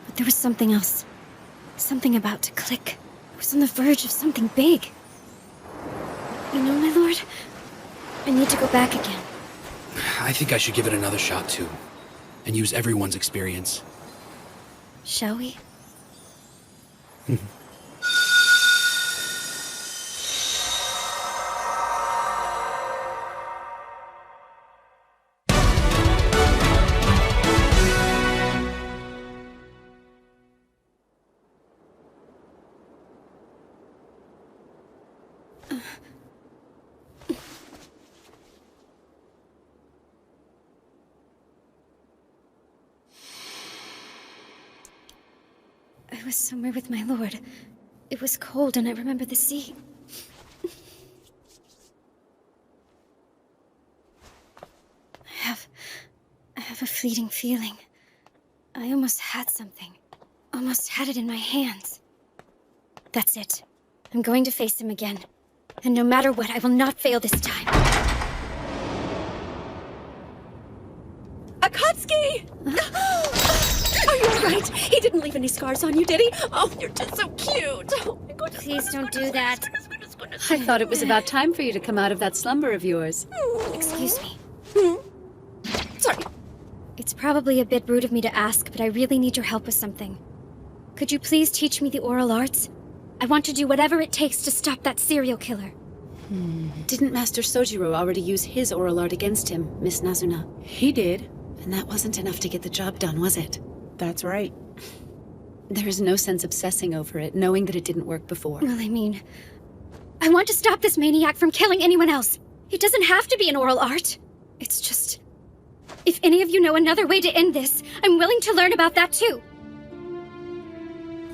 But there was something else. Something about to click. I was on the verge of something big. You know, my lord, I need to go back again. I think I should give it another shot, too. And use everyone's experience. Shall we? I was somewhere with my lord. It was cold and I remember the sea. I have a fleeting feeling. I almost had something. Almost had it in my hands. That's it. I'm going to face him again. And no matter what, I will not fail this time. Akatsuki! Are you alright? He didn't leave any scars on you, did he? Oh, you're just so cute. Oh my goodness. Please don't do that. I thought it was about time for you to come out of that slumber of yours. Excuse me. Sorry. It's probably a bit rude of me to ask, but I really need your help with something. Could you please teach me the oral arts? I want to do whatever it takes to stop that serial killer. Didn't Master Sojiro already use his oral art against him, Miss Nazuna? He did. And that wasn't enough to get the job done, was it? That's right. There is no sense obsessing over it, knowing that it didn't work before. Well, I mean, I want to stop this maniac from killing anyone else. It doesn't have to be an oral art. It's just... If any of you know another way to end this, I'm willing to learn about that too.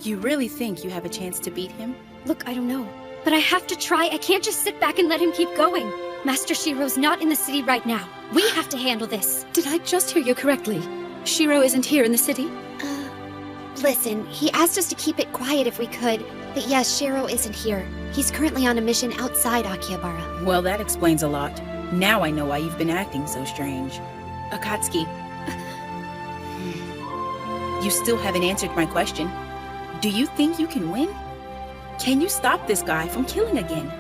You really think you have a chance to beat him? Look, I don't know. But I have to try. I can't just sit back and let him keep going. Master Shiro's not in the city right now. We have to handle this. Did I just hear you correctly? Shiro isn't here in the city? Listen, he asked us to keep it quiet if we could. But yes, Shiro isn't here. He's currently on a mission outside Akihabara. Well, that explains a lot. Now I know why you've been acting so strange. Akatsuki. You still haven't answered my question. Do you think you can win? Can you stop this guy from killing again?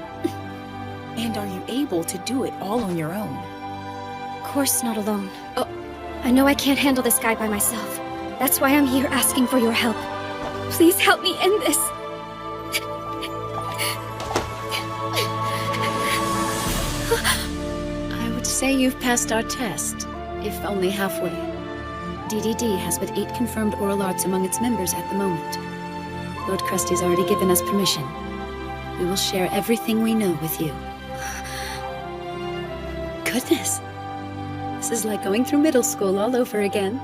And are you able to do it all on your own? Of course not alone. Oh, I know I can't handle this guy by myself. That's why I'm here asking for your help. Please help me end this. say you've passed our test, if only halfway. DDD has but 8 confirmed oral arts among its members at the moment. Lord Krusty's already given us permission. We will share everything we know with you. Goodness. This is like going through middle school all over again.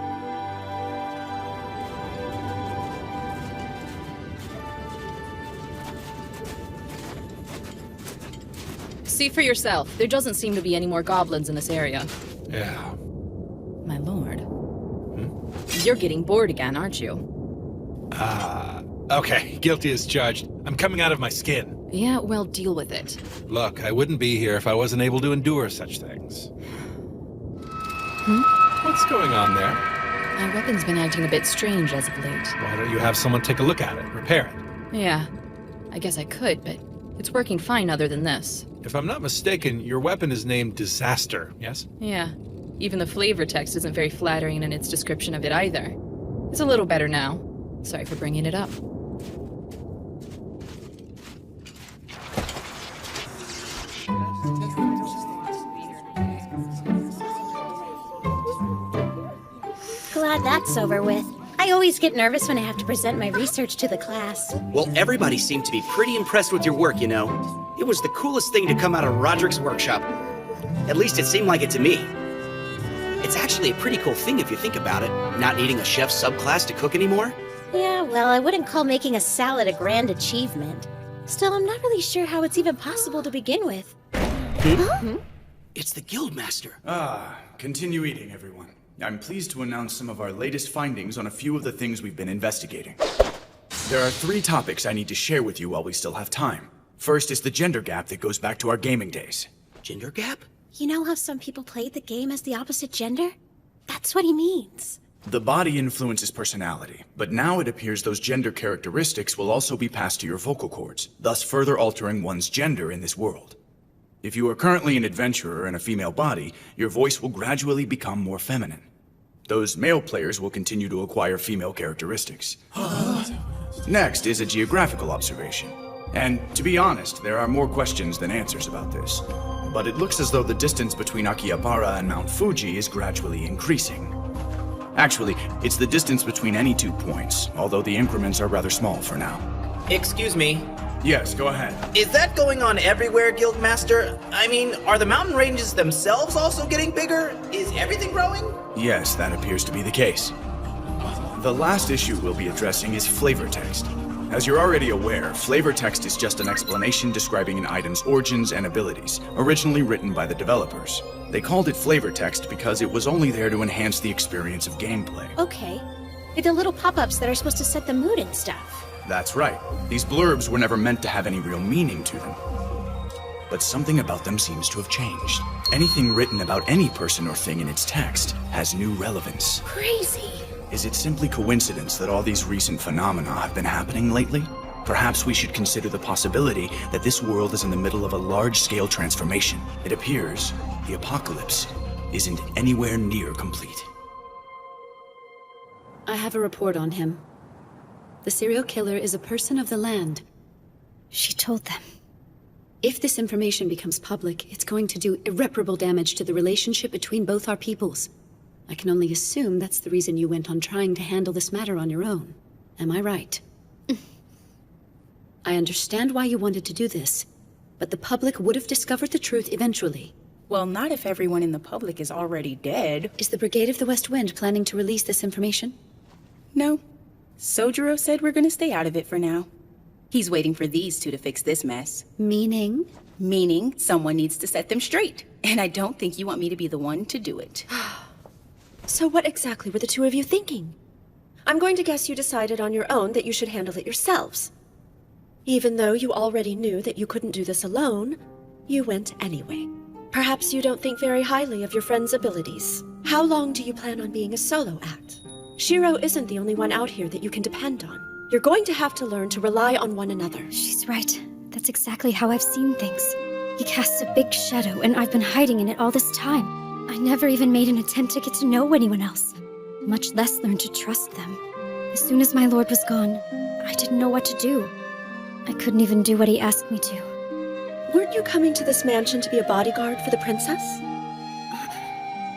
See for yourself. There doesn't seem to be any more goblins in this area. Yeah. My lord. You're getting bored again, aren't you? Okay, guilty as charged. I'm coming out of my skin. Yeah, well, deal with it. Look, I wouldn't be here if I wasn't able to endure such things. What's going on there? My weapon's been acting a bit strange as of late. Why don't you have someone take a look at it, repair it? Yeah, I guess I could, but it's working fine other than this. If I'm not mistaken, your weapon is named Disaster, yes? Yeah, even the flavor text isn't very flattering in its description of it either. It's a little better now. Sorry for bringing it up. Glad that's over with. I always get nervous when I have to present my research to the class. Well, everybody seemed to be pretty impressed with your work, you know. It was the coolest thing to come out of Roderick's workshop. At least it seemed like it to me. It's actually a pretty cool thing if you think about it, not needing a chef subclass to cook anymore. Yeah, well, I wouldn't call making a salad a grand achievement. Still, I'm not really sure how it's even possible to begin with. It's the Guildmaster. Continue eating, everyone. I'm pleased to announce some of our latest findings on a few of the things we've been investigating. There are 3 topics I need to share with you while we still have time. First is the gender gap that goes back to our gaming days. Gender gap? You know how some people played the game as the opposite gender? That's what he means. The body influences personality, but now it appears those gender characteristics will also be passed to your vocal cords, thus further altering one's gender in this world. If you are currently an adventurer in a female body, your voice will gradually become more feminine. Those male players will continue to acquire female characteristics. Next is a geographical observation. And to be honest, there are more questions than answers about this. But it looks as though the distance between Akihabara and Mount Fuji is gradually increasing. Actually, it's the distance between any 2 points, although the increments are rather small for now. Excuse me. Yes, go ahead. Is that going on everywhere, Guildmaster? I mean, are the mountain ranges themselves also getting bigger? Is everything growing? Yes, that appears to be the case. The last issue we'll be addressing is flavor text. As you're already aware, flavor text is just an explanation describing an item's origins and abilities, originally written by the developers. They called it flavor text because it was only there to enhance the experience of gameplay. Okay. The little pop-ups that are supposed to set the mood and stuff. That's right. These blurbs were never meant to have any real meaning to them. But something about them seems to have changed. Anything written about any person or thing in its text has new relevance. Crazy. Is it simply coincidence that all these recent phenomena have been happening lately? Perhaps we should consider the possibility that this world is in the middle of a large-scale transformation. It appears the apocalypse isn't anywhere near complete. I have a report on him. The serial killer is a person of the land. She told them. If this information becomes public, it's going to do irreparable damage to the relationship between both our peoples. I can only assume that's the reason you went on trying to handle this matter on your own. Am I right? I understand why you wanted to do this, but the public would have discovered the truth eventually. Well, not if everyone in the public is already dead. Is the Brigade of the West Wind planning to release this information? No. Sojiro said we're gonna stay out of it for now. He's waiting for these 2 to fix this mess. Meaning? Meaning someone needs to set them straight. And I don't think you want me to be the one to do it. So what exactly were the 2 of you thinking? I'm going to guess you decided on your own that you should handle it yourselves. Even though you already knew that you couldn't do this alone, you went anyway. Perhaps you don't think very highly of your friend's abilities. How long do you plan on being a solo act? Shiro isn't the only one out here that you can depend on. You're going to have to learn to rely on one another. She's right. That's exactly how I've seen things. He casts a big shadow, and I've been hiding in it all this time. I never even made an attempt to get to know anyone else, much less learn to trust them. As soon as my lord was gone, I didn't know what to do. I couldn't even do what he asked me to. Weren't you coming to this mansion to be a bodyguard for the princess?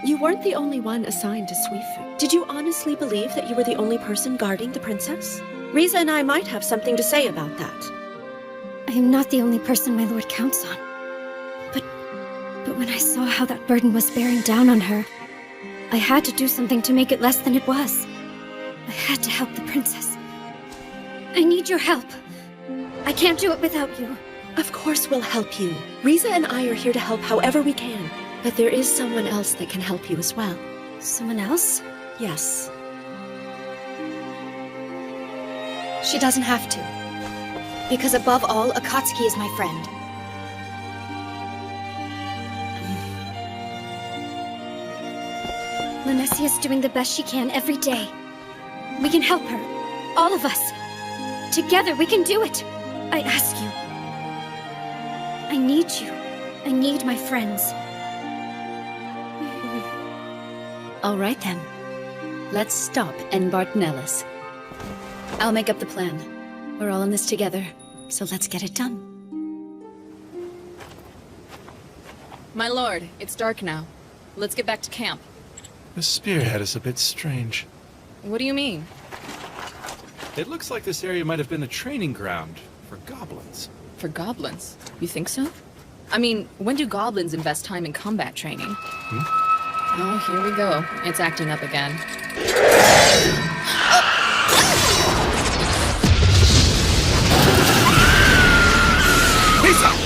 You weren't the only one assigned to Suifu. Did you honestly believe that you were the only person guarding the princess? Riza and I might have something to say about that. I am not the only person my lord counts on. But when I saw how that burden was bearing down on her, I had to do something to make it less than it was. I had to help the princess. I need your help. I can't do it without you. Of course we'll help you. Riza and I are here to help however we can. But there is someone else that can help you as well. Someone else? Yes. She doesn't have to. Because above all, Akatsuki is my friend. Lanessia is doing the best she can every day. We can help her. All of us. Together, we can do it. I ask you. I need you. I need my friends. All right then. Let's stop and Bartonellis. I'll make up the plan. We're all in this together, so let's get it done. My lord, it's dark now. Let's get back to camp. The spearhead is a bit strange. What do you mean? It looks like this area might have been a training ground for goblins. For goblins? You think so? I mean, when do goblins invest time in combat training? Oh, here we go. It's acting up again. Lisa!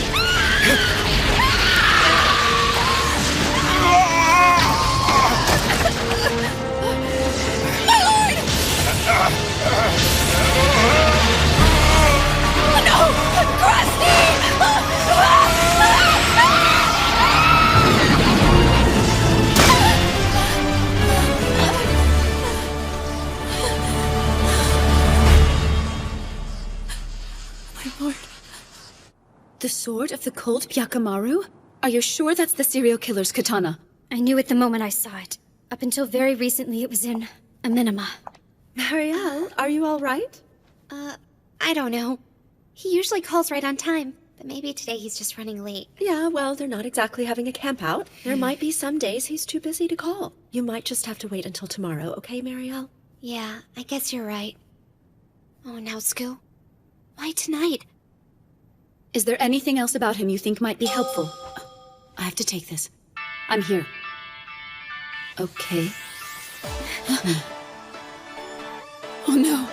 The sword of the cult Byakumaru? Are you sure that's the serial killer's katana? I knew it the moment I saw it. Up until very recently, it was in a minima. Marielle, are you all right? I don't know. He usually calls right on time, but maybe today he's just running late. Yeah, well, they're not exactly having a camp out. There might be some days he's too busy to call. You might just have to wait until tomorrow, okay, Marielle? Yeah, I guess you're right. Oh, now, Skoo. Why tonight? Is there anything else about him you think might be helpful? I have to take this. I'm here. Okay. Oh no.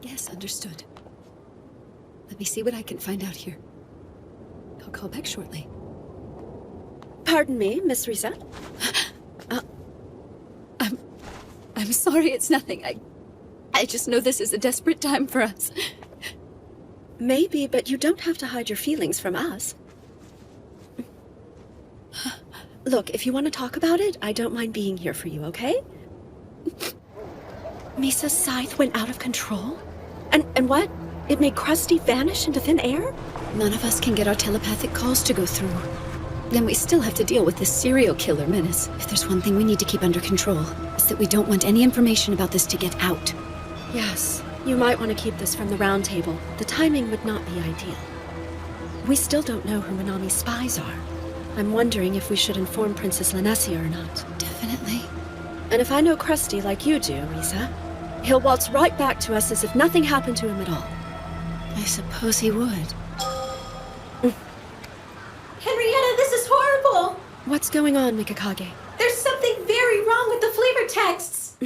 Yes, understood. Let me see what I can find out here. I'll call back shortly. Pardon me, Miss Risa? I'm sorry, it's nothing. I just know this is a desperate time for us. Maybe, but you don't have to hide your feelings from us. Look, if you want to talk about it, I don't mind being here for you, okay? Misa's scythe went out of control? And what? It made Krusty vanish into thin air? None of us can get our telepathic calls to go through. Then we still have to deal with this serial killer menace. If there's one thing we need to keep under control, it's that we don't want any information about this to get out. Yes, you might want to keep this from the round table. The timing would not be ideal. We still don't know who Minami's spies are. I'm wondering if we should inform Princess Lanessia or not. Definitely. And if I know Krusty like you do, Risa, he'll waltz right back to us as if nothing happened to him at all. I suppose he would. Henrietta, this is horrible! What's going on, Mikakage? There's something very wrong with the flavor texts!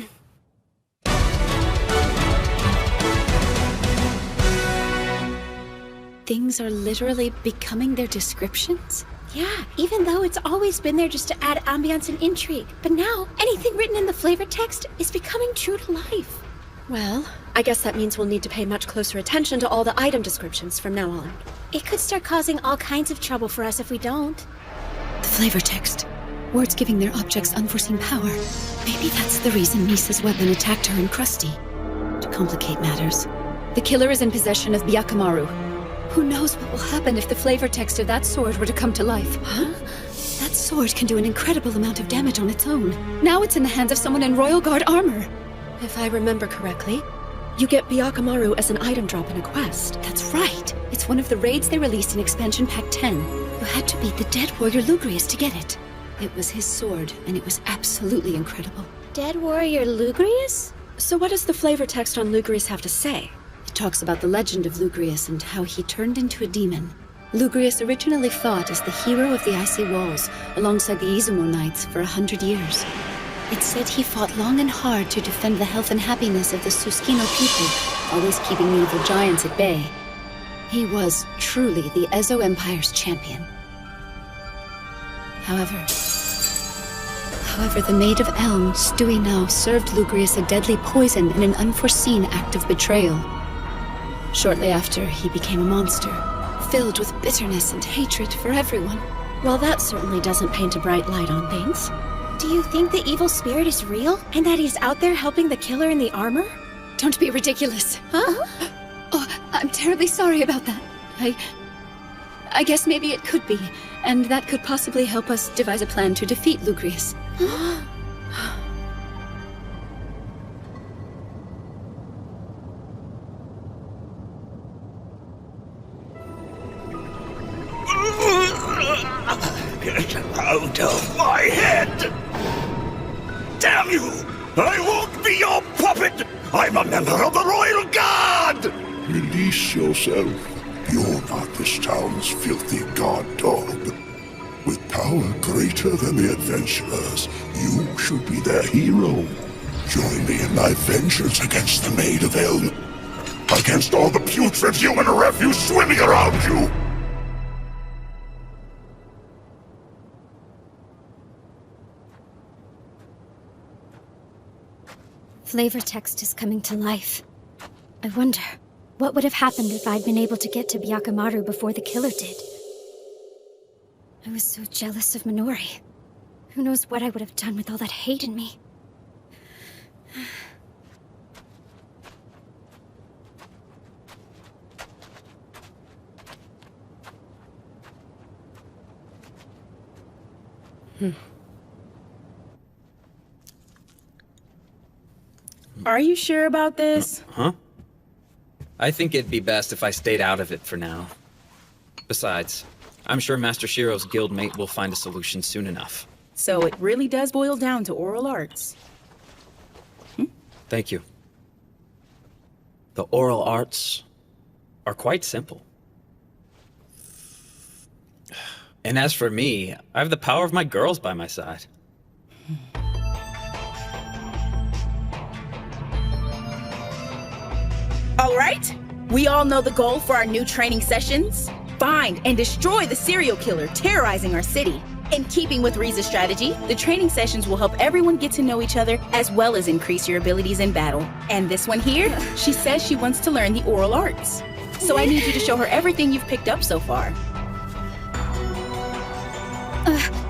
Things are literally becoming their descriptions? Yeah, even though it's always been there just to add ambiance and intrigue. But now, anything written in the flavor text is becoming true to life. Well, I guess that means we'll need to pay much closer attention to all the item descriptions from now on. It could start causing all kinds of trouble for us if we don't. The flavor text. Words giving their objects unforeseen power. Maybe that's the reason Misa's weapon attacked her and Krusty. To complicate matters, the killer is in possession of Byakumaru. Who knows what will happen if the flavor text of that sword were to come to life? Huh? That sword can do an incredible amount of damage on its own. Now it's in the hands of someone in Royal Guard armor. If I remember correctly, You get Byakumaru as an item drop in a quest. That's right. It's one of the raids they released in Expansion Pack 10. You had to beat the dead warrior Lugrius to get it. It was his sword, and it was absolutely incredible. Dead warrior Lugrius? So what does the flavor text on Lugrius have to say? It talks about the legend of Lugrius and how he turned into a demon. Lugrius originally fought as the hero of the Icy Walls, alongside the Izumo Knights, for 100 years. It said he fought long and hard to defend the health and happiness of the Suskino people, always keeping the evil giants at bay. He was truly the Ezo Empire's champion. However, the Maid of Elm, Stuinao, served Lugrius a deadly poison in an unforeseen act of betrayal. Shortly after, he became a monster, filled with bitterness and hatred for everyone. Well, that certainly doesn't paint a bright light on things. Do you think the evil spirit is real? And that he's out there helping the killer in the armor? Don't be ridiculous. Huh? Oh, I'm terribly sorry about that. I guess maybe it could be, and that could possibly help us devise a plan to defeat Lugrius. Get out of my head! Damn you! I won't be your puppet! I'm a member of the Royal Guard! Release yourself. You're not this town's filthy guard dog. With power greater than the adventurers, you should be their hero. Join me in my vengeance against the Maid of Elm. Against all the putrid human refuse swimming around you! Flavor text is coming to life. I wonder, what would have happened if I'd been able to get to Byakumaru before the killer did? I was so jealous of Minori. Who knows what I would have done with all that hate in me? Are you sure about this? Huh? I think it'd be best if I stayed out of it for now. Besides, I'm sure Master Shiro's guildmate will find a solution soon enough. So it really does boil down to oral arts. Thank you. The oral arts are quite simple. And as for me, I have the power of my girls by my side. All right, we all know the goal for our new training sessions. Find and destroy the serial killer terrorizing our city. In keeping with Riza's strategy, the training sessions will help everyone get to know each other as well as increase your abilities in battle. And this one here, she says she wants to learn the oral arts. So I need you to show her everything you've picked up so far.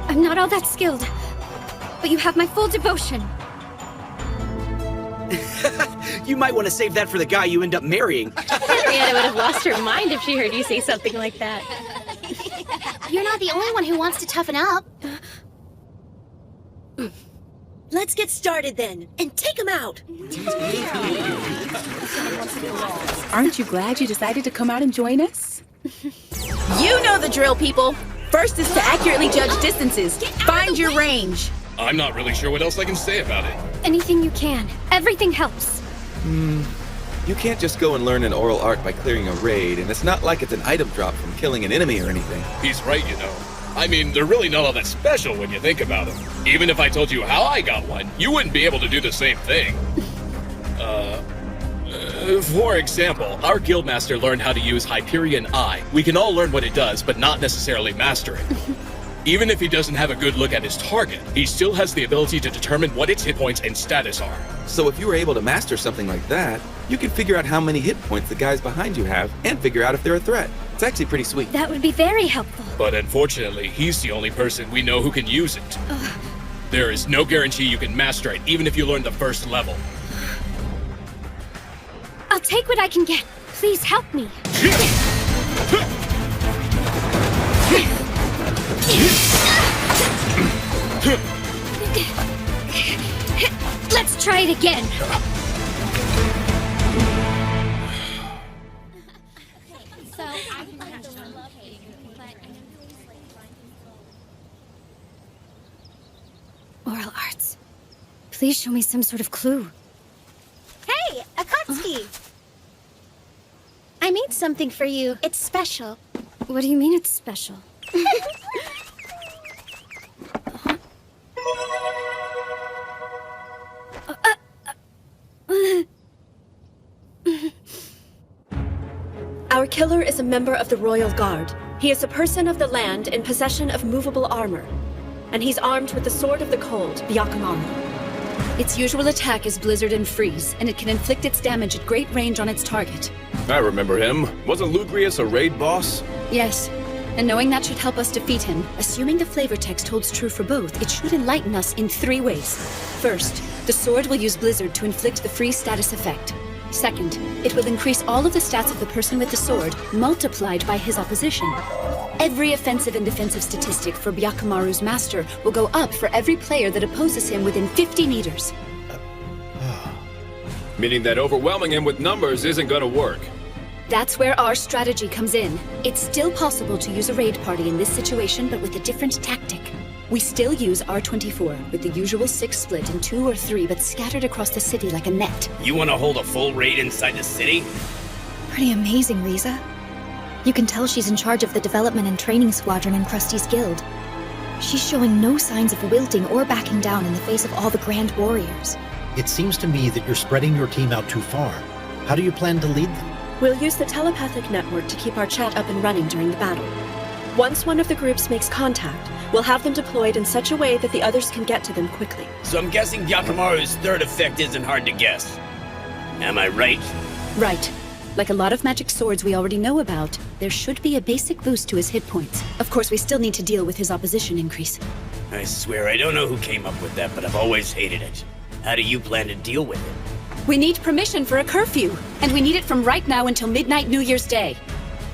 I'm not all that skilled, but you have my full devotion. You might want to save that for the guy you end up marrying. Henrietta would have lost her mind if she heard you say something like that. You're not the only one who wants to toughen up. Let's get started then, and take him out! Aren't you glad you decided to come out and join us? You know the drill, people. First is to accurately judge distances. Find your range. I'm not really sure what else I can say about it. Anything you can. Everything helps. You can't just go and learn an oral art by clearing a raid, and it's not like it's an item drop from killing an enemy or anything. He's right, you know. I mean, they're really not all that special when you think about them. Even if I told you how I got one, you wouldn't be able to do the same thing. For example, our guildmaster learned how to use Hyperion Eye. We can all learn what it does, but not necessarily master it. Even if he doesn't have a good look at his target, he still has the ability to determine what its hit points and status are. So if you were able to master something like that, you could figure out how many hit points the guys behind you have, and figure out if they're a threat. It's actually pretty sweet. That would be very helpful. But unfortunately, he's the only person we know who can use it. There is no guarantee you can master it, even if you learn the first level. I'll take what I can get. Please help me. Let's try it again. Please show me some sort of clue. Hey, Akatsuki! I made something for you. It's special. What do you mean it's special? Our killer is a member of the Royal Guard. He is a person of the land in possession of movable armor. And he's armed with the Sword of the Cold, Byakumaru. Its usual attack is Blizzard and Freeze, and it can inflict its damage at great range on its target. I remember him. Wasn't Lugrius a raid boss? Yes, and knowing that should help us defeat him, assuming the flavor text holds true for both, it should enlighten us in 3 ways. First, the sword will use Blizzard to inflict the freeze status effect. Second, it will increase all of the stats of the person with the sword, multiplied by his opposition. Every offensive and defensive statistic for Byakumaru's master will go up for every player that opposes him within 50 meters. Meaning that overwhelming him with numbers isn't gonna work. That's where our strategy comes in. It's still possible to use a raid party in this situation, but with a different tactic. We still use R24, with the usual 6 split in 2 or 3, but scattered across the city like a net. You want to hold a full raid inside the city? Pretty amazing, Riza. You can tell she's in charge of the development and training squadron in Krusty's guild. She's showing no signs of wilting or backing down in the face of all the grand warriors. It seems to me that you're spreading your team out too far. How do you plan to lead them? We'll use the telepathic network to keep our chat up and running during the battle. Once one of the groups makes contact, we'll have them deployed in such a way that the others can get to them quickly. So I'm guessing Byakumaru's third effect isn't hard to guess. Am I right? Right. Like a lot of magic swords we already know about, there should be a basic boost to his hit points. Of course, we still need to deal with his opposition increase. I swear I don't know who came up with that, but I've always hated it. How do you plan to deal with it? We need permission for a curfew, and we need it from right now until midnight New Year's Day.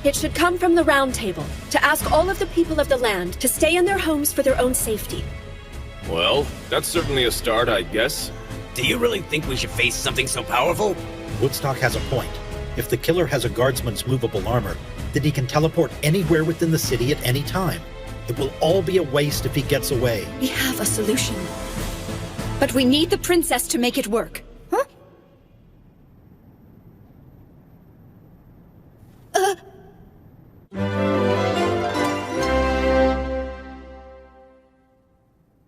It should come from the Round Table, to ask all of the people of the land to stay in their homes for their own safety. Well, that's certainly a start, I guess. Do you really think we should face something so powerful? Woodstock has a point. If the killer has a guardsman's movable armor, then he can teleport anywhere within the city at any time. It will all be a waste if he gets away. We have a solution. But we need the princess to make it work. Huh?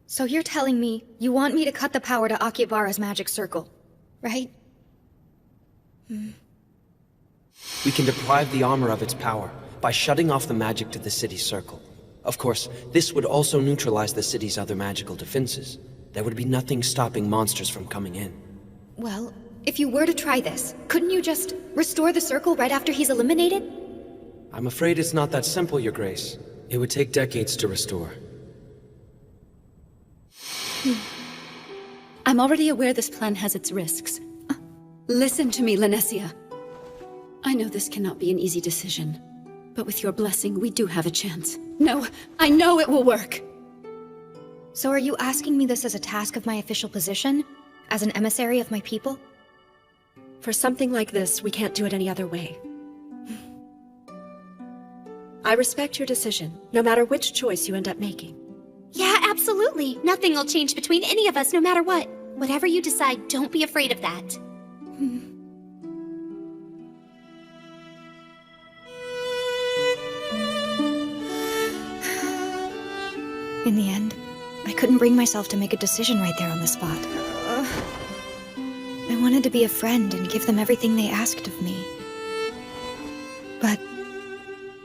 So you're telling me you want me to cut the power to Akihabara's magic circle, right? We can deprive the armor of its power by shutting off the magic to the city's circle. Of course, this would also neutralize the city's other magical defenses. There would be nothing stopping monsters from coming in. Well, if you were to try this, couldn't you just restore the circle right after he's eliminated? I'm afraid it's not that simple, Your Grace. It would take decades to restore. I'm already aware this plan has its risks. Listen to me, Linesia. I know this cannot be an easy decision, but with your blessing, we do have a chance. No, I know it will work! So are you asking me this as a task of my official position? As an emissary of my people? For something like this, we can't do it any other way. I respect your decision, no matter which choice you end up making. Yeah, absolutely. Nothing will change between any of us, no matter what. Whatever you decide, don't be afraid of that. In the end, I couldn't bring myself to make a decision right there on the spot. I wanted to be a friend and give them everything they asked of me. But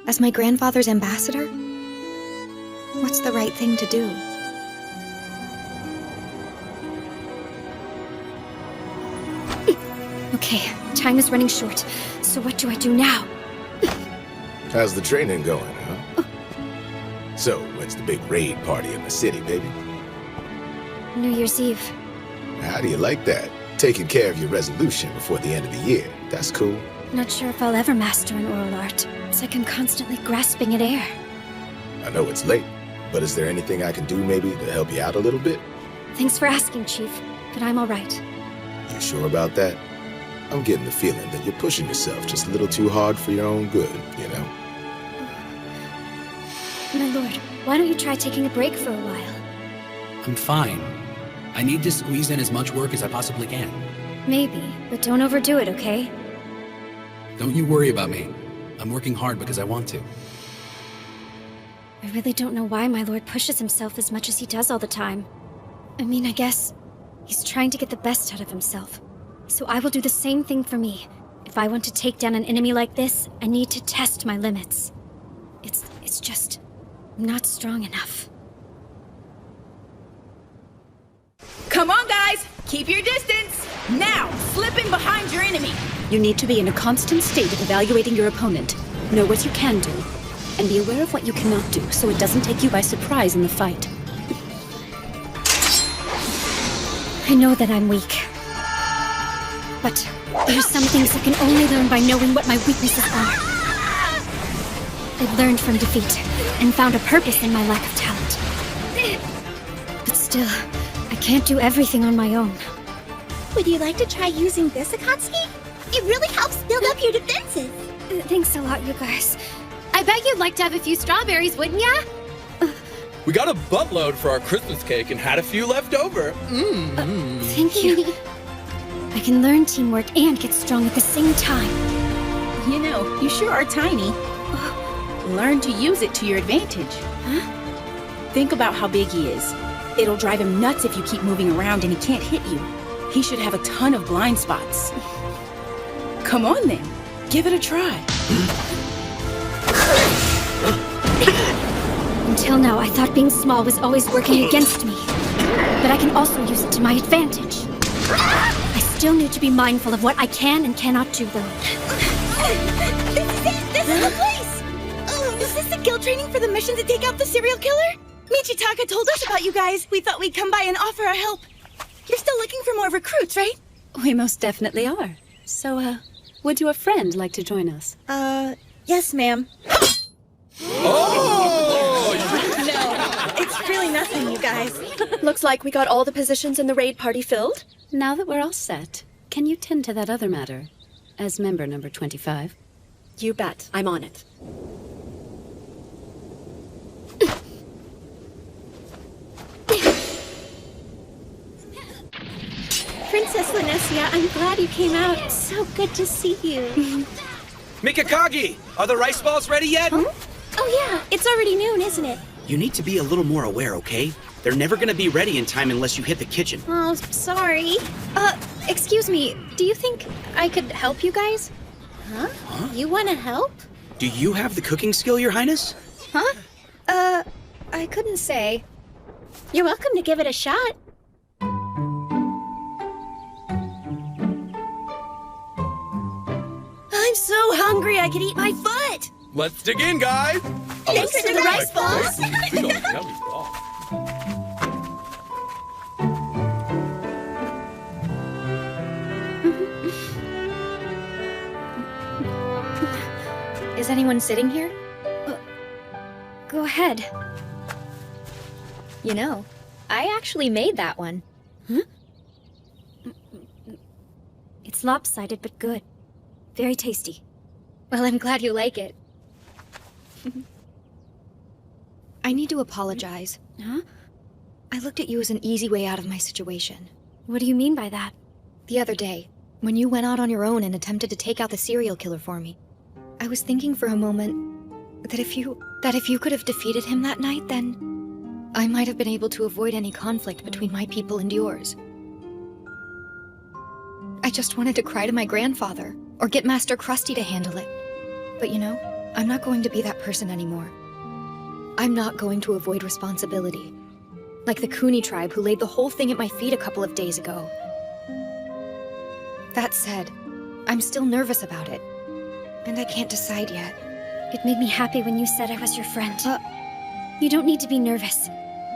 as my grandfather's ambassador, what's the right thing to do? Okay, time is running short, so what do I do now? How's the training going, huh? So, when's the big raid party in the city, baby? New Year's Eve. How do you like that? Taking care of your resolution before the end of the year. That's cool. Not sure if I'll ever master an oral art. It's like I'm constantly grasping at air. I know it's late, but is there anything I can do maybe to help you out a little bit? Thanks for asking, Chief, but I'm all right. You sure about that? I'm getting the feeling that you're pushing yourself just a little too hard for your own good, you know? My lord, why don't you try taking a break for a while? I'm fine. I need to squeeze in as much work as I possibly can. Maybe, but don't overdo it, okay? Don't you worry about me. I'm working hard because I want to. I really don't know why my lord pushes himself as much as he does all the time. I mean, I guess he's trying to get the best out of himself. So I will do the same thing for me. If I want to take down an enemy like this, I need to test my limits. It's just... I'm not strong enough. Come on, guys! Keep your distance! Now, slip in behind your enemy! You need to be in a constant state of evaluating your opponent. Know what you can do, and be aware of what you cannot do, so it doesn't take you by surprise in the fight. I know that I'm weak. But there's some things I can only learn by knowing what my weaknesses are. I've learned from defeat, and found a purpose in my lack of talent. But still, I can't do everything on my own. Would you like to try using this, Akatsuki? It really helps build up your defenses. Thanks a lot, you guys. I bet you'd like to have a few strawberries, wouldn't ya? We got a buttload for our Christmas cake and had a few left over. Thank you. I can learn teamwork and get strong at the same time. You know, you sure are tiny. Learn to use it to your advantage. Huh? Think about how big he is. It'll drive him nuts if you keep moving around and he can't hit you. He should have a ton of blind spots. Come on then, give it a try. Until now, I thought being small was always working against me. But I can also use it to my advantage. I still need to be mindful of what I can and cannot do, though. This is it! This is the place! Is this the guild training for the mission to take out the serial killer? Michitaka told us about you guys. We thought we'd come by and offer our help. You're still looking for more recruits, right? We most definitely are. So, would your friend like to join us? Yes, ma'am. Oh! No, it's really nothing, you guys. Looks like we got all the positions in the raid party filled. Now that we're all set, can you tend to that other matter? As member number 25. You bet. I'm on it. Princess Linesia, I'm glad you came out. It's so good to see you. Mikakagi, are the rice balls ready yet? Huh? Oh yeah, it's already noon, isn't it? You need to be a little more aware, okay? They're never gonna be ready in time unless you hit the kitchen. Oh, sorry. Excuse me, do you think I could help you guys? Huh? You want to help? Do you have the cooking skill, Your Highness? Huh? I couldn't say. You're welcome to give it a shot. I'm so hungry I could eat my foot! Let's dig in, guys! Thanks for the rice balls! We don't yummy balls. Is anyone sitting here? Go ahead. You know, I actually made that one. Huh? It's lopsided, but good. Very tasty. Well, I'm glad you like it. I need to apologize. Huh? I looked at you as an easy way out of my situation. What do you mean by that? The other day, when you went out on your own and attempted to take out the serial killer for me, I was thinking for a moment that if you could have defeated him that night, then I might have been able to avoid any conflict between my people and yours. I just wanted to cry to my grandfather, or get Master Krusty to handle it. But you know, I'm not going to be that person anymore. I'm not going to avoid responsibility. Like the Kuni tribe who laid the whole thing at my feet a couple of days ago. That said, I'm still nervous about it. And I can't decide yet. It made me happy when you said I was your friend. You don't need to be nervous.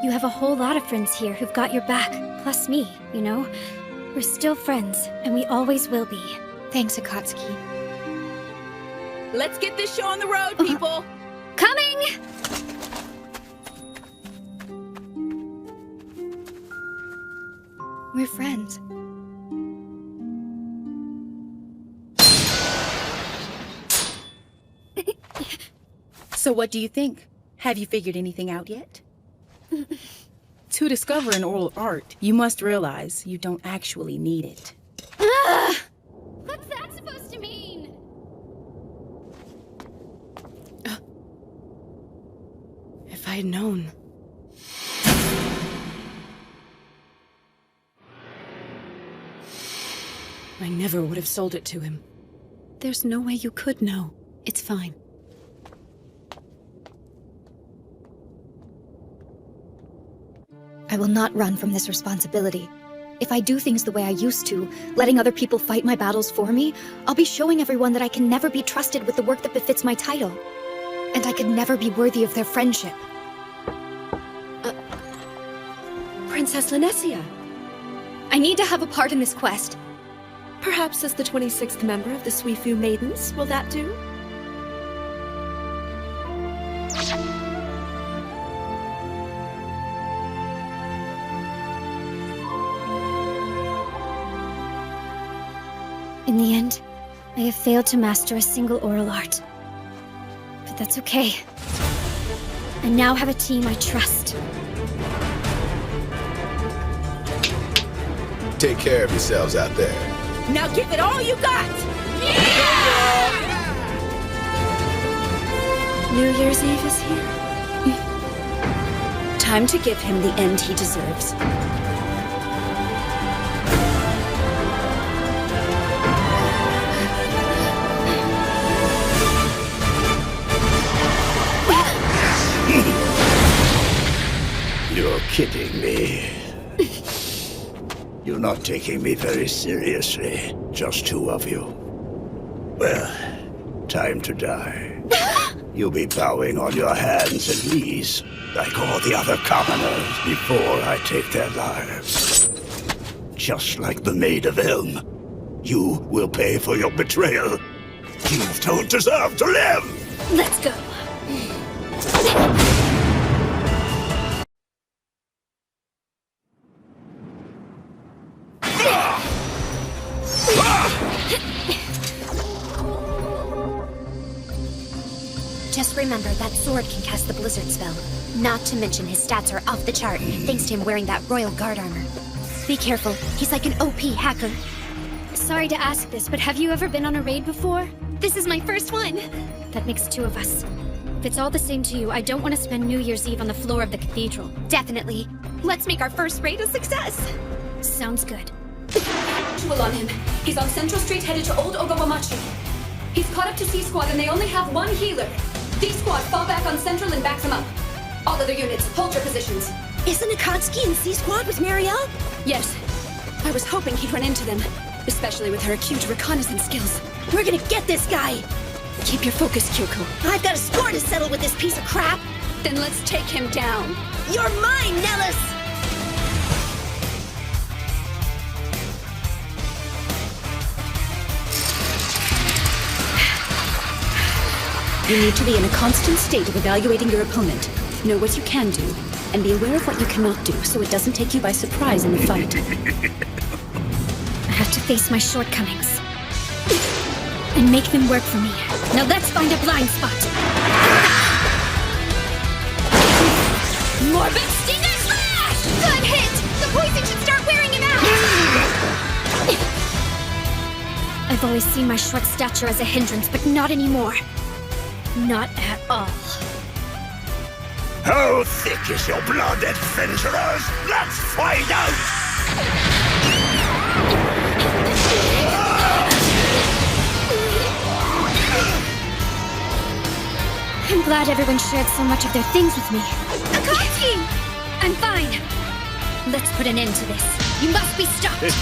You have a whole lot of friends here who've got your back, plus me, you know? We're still friends, and we always will be. Thanks, Akatsuki. Let's get this show on the road, people! Coming! We're friends. So what do you think? Have you figured anything out yet? To discover an oral art, you must realize you don't actually need it. What's that supposed to mean? If I had known. I never would have sold it to him. There's no way you could know. It's fine. I will not run from this responsibility. If I do things the way I used to, letting other people fight my battles for me, I'll be showing everyone that I can never be trusted with the work that befits my title. And I could never be worthy of their friendship. Princess Linesia. I need to have a part in this quest. Perhaps as the 26th member of the Suifu Maidens, will that do? In the end, I have failed to master a single oral art. But that's okay. I now have a team I trust. Take care of yourselves out there. Now give it all you got! New Year's Eve is here. Time to give him the end he deserves. You're kidding me. You're not taking me very seriously. Just two of you. Well, time to die. You'll be bowing on your hands and knees, like all the other commoners, before I take their lives. Just like the Maid of Elm, you will pay for your betrayal. You don't deserve to live! Let's go. Just remember, that sword can cast the blizzard spell. Not to mention his stats are off the chart, thanks to him wearing that royal guard armor. Be careful, he's like an OP hacker. Sorry to ask this, but have you ever been on a raid before? This is my first one! That makes two of us. If it's all the same to you, I don't want to spend New Year's Eve on the floor of the cathedral. Definitely. Let's make our first raid a success! Sounds good. Visual on him. He's on Central Street headed to Old Ogawamachi. He's caught up to C-Squad and they only have one healer. D-Squad, fall back on Central and backs him up. All other units, hold your positions. Isn't Akatsuki in C-Squad with Marielle? Yes. I was hoping he'd run into them, especially with her acute reconnaissance skills. We're gonna get this guy! Keep your focus, Kyoko. I've got a score to settle with this piece of crap! Then let's take him down. You're mine, Nellis! You need to be in a constant state of evaluating your opponent. Know what you can do, and be aware of what you cannot do, so it doesn't take you by surprise in the fight. I have to face my shortcomings. And make them work for me. Now let's find a blind spot. Morbid Stinger Slash! Good hit! The poison should start wearing him out! I've always seen my short stature as a hindrance, but not anymore. Not at all. How thick is your blood, adventurers? Let's find out! I'm glad everyone shared so much of their things with me. Akatsuki! I'm fine. Let's put an end to this. You must be stopped.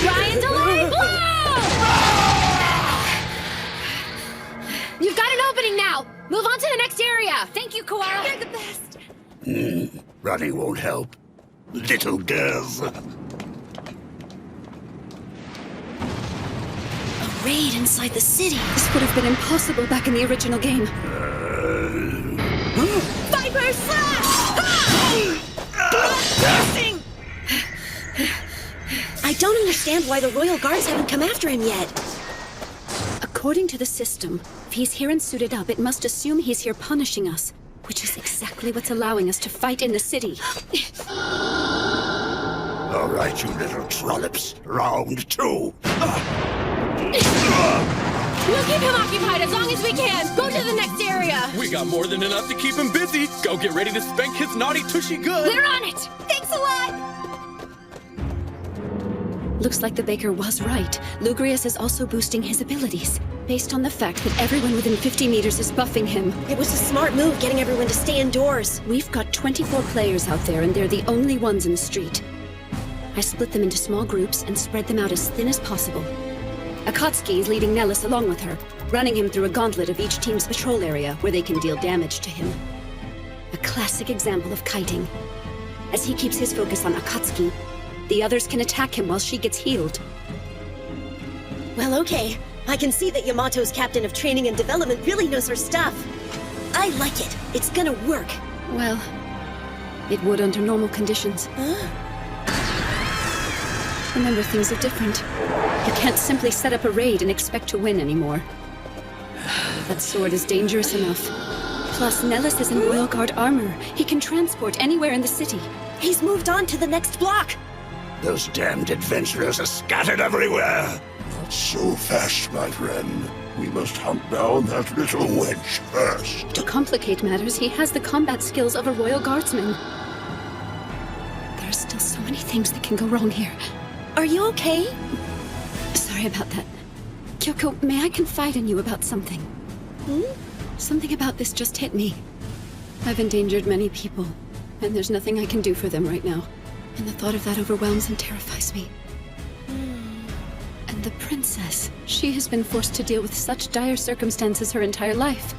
Orion's Alarm Blow! You've got an opening now! Move on to the next area! Thank you, Kawara! You're the best! Running won't help. Little girls. A raid inside the city. This would have been impossible back in the original game. Viper Slash! Blasting! I don't understand why the Royal Guards haven't come after him yet. A According to the system, if he's here and suited up, it must assume he's here punishing us, which is exactly what's allowing us to fight in the city. All right, you little trollops. Round 2. We'll keep him occupied as long as we can. Go to the next area. We got more than enough to keep him busy. Go get ready to spank his naughty tushy good. We're on it. Thanks a lot. Looks like the Baker was right. Lugrius is also boosting his abilities, based on the fact that everyone within 50 meters is buffing him. It was a smart move getting everyone to stay indoors. We've got 24 players out there, and they're the only ones in the street. I split them into small groups and spread them out as thin as possible. Akatsuki is leading Nellis along with her, running him through a gauntlet of each team's patrol area where they can deal damage to him. A classic example of kiting. As he keeps his focus on Akatsuki, the others can attack him while she gets healed. Well, okay. I can see that Yamato's captain of training and development really knows her stuff. I like it. It's gonna work. Well, it would under normal conditions. Remember, things are different. You can't simply set up a raid and expect to win anymore. That sword is dangerous enough. Plus, Nellis is in Royal Guard armor. He can transport anywhere in the city. He's moved on to the next block. Those damned adventurers are scattered everywhere. Not so fast, my friend. We must hunt down that little wench first. To complicate matters, he has the combat skills of a Royal Guardsman. There are still so many things that can go wrong here. Are you okay? Sorry about that. Kyoko, may I confide in you about something? Something about this just hit me. I've endangered many people, and there's nothing I can do for them right now. And the thought of that overwhelms and terrifies me. And the princess, she has been forced to deal with such dire circumstances her entire life.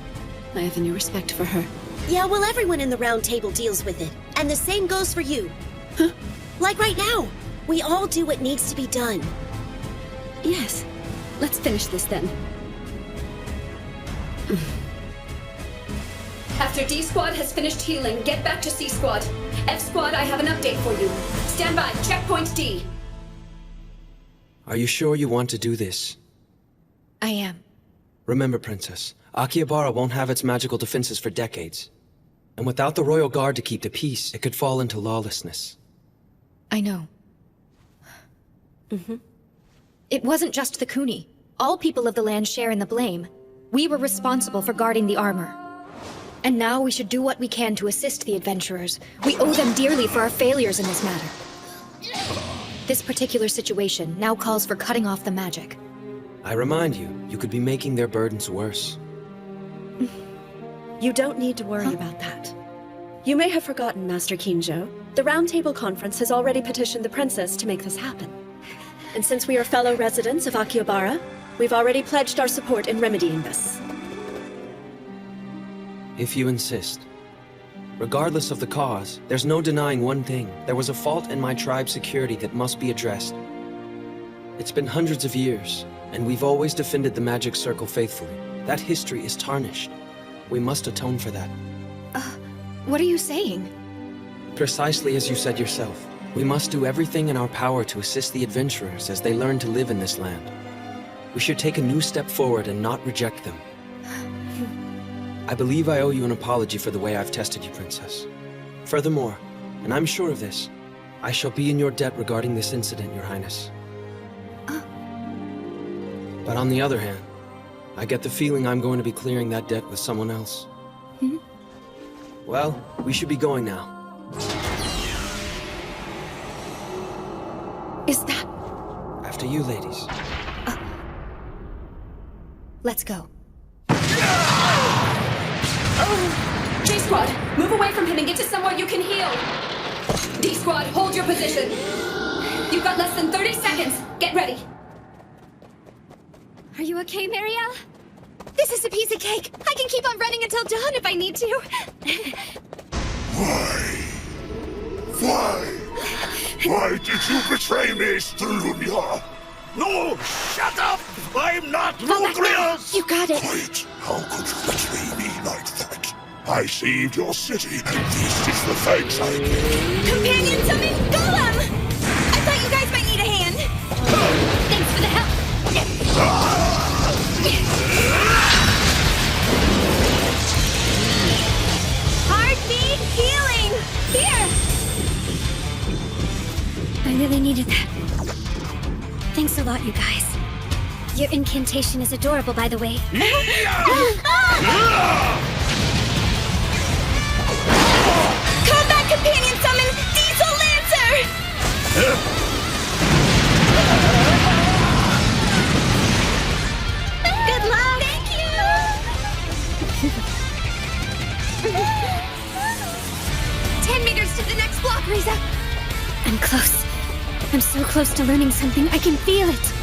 I have a new respect for her. Yeah, well, everyone in the round table deals with it. And the same goes for you. Huh? Like right now. We all do what needs to be done. Yes. Let's finish this then. After D Squad has finished healing, get back to C Squad. F Squad, I have an update for you. Stand by, checkpoint D. Are you sure you want to do this? I am. Remember, Princess, Akihabara won't have its magical defenses for decades. And without the Royal Guard to keep the peace, it could fall into lawlessness. I know. It wasn't just the Kuni. All people of the land share in the blame. We were responsible for guarding the armor. And now we should do what we can to assist the adventurers. We owe them dearly for our failures in this matter. This particular situation now calls for cutting off the magic. I remind you, you could be making their burdens worse. You don't need to worry about that. You may have forgotten, Master Kinjo. The Round Table Conference has already petitioned the princess to make this happen. And since we are fellow residents of Akihabara, we've already pledged our support in remedying this. If you insist. Regardless of the cause, there's no denying one thing. There was a fault in my tribe's security that must be addressed. It's been hundreds of years, and we've always defended the magic circle faithfully. That history is tarnished. We must atone for that. What are you saying? Precisely as you said yourself. We must do everything in our power to assist the adventurers as they learn to live in this land. We should take a new step forward and not reject them. I believe I owe you an apology for the way I've tested you, Princess. Furthermore, and I'm sure of this, I shall be in your debt regarding this incident, Your Highness. But on the other hand, I get the feeling I'm going to be clearing that debt with someone else. Well, we should be going now. Is that... After you, ladies. Let's go. J Squad, move away from him and get to somewhere you can heal. D Squad, hold your position. You've got less than 30 seconds. Get ready. Are you okay, Marielle? This is a piece of cake. I can keep on running until dawn if I need to. Why did you betray me, Strunia? No! Shut up! I'm not Lugrius! You got it. Quiet! How could you betray me like that? I saved your city, and this is the thanks I give. Companion summon Golem! I thought you guys might need a hand. Thanks for the help. you guys. Your incantation is adorable, by the way. Combat companion summon Diesel Lancer! Good luck! Thank you! 10 meters to the next block, Riza! I'm close. I'm so close to learning something, I can feel it.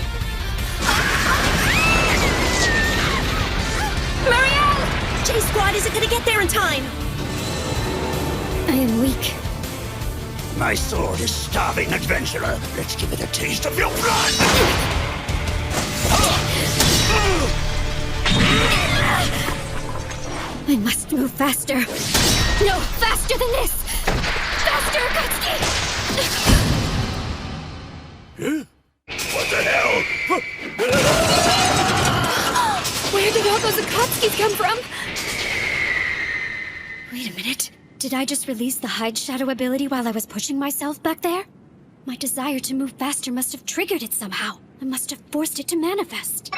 Marielle! J-Squad isn't gonna get there in time! I am weak. My sword is starving, adventurer. Let's give it a taste of your blood! I must move faster. No, faster than this! Faster, Akatsuki! What the hell? Where did all those Akatsukis come from? Wait a minute. Did I just release the hide shadow ability while I was pushing myself back there? My desire to move faster must have triggered it somehow. I must have forced it to manifest.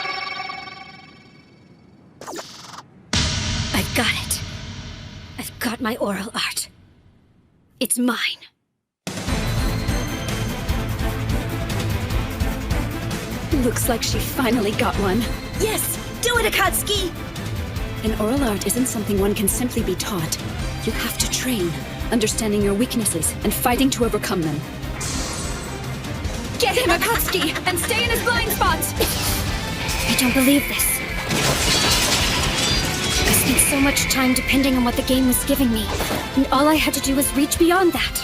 I've got it. I've got my oral art. It's mine. Looks like she finally got one. Yes! Do it, Akatsuki! An oral art isn't something one can simply be taught. You have to train, understanding your weaknesses and fighting to overcome them. Get him, Akatsuki, and stay in his blind spots! I don't believe this. I spent so much time depending on what the game was giving me, and all I had to do was reach beyond that.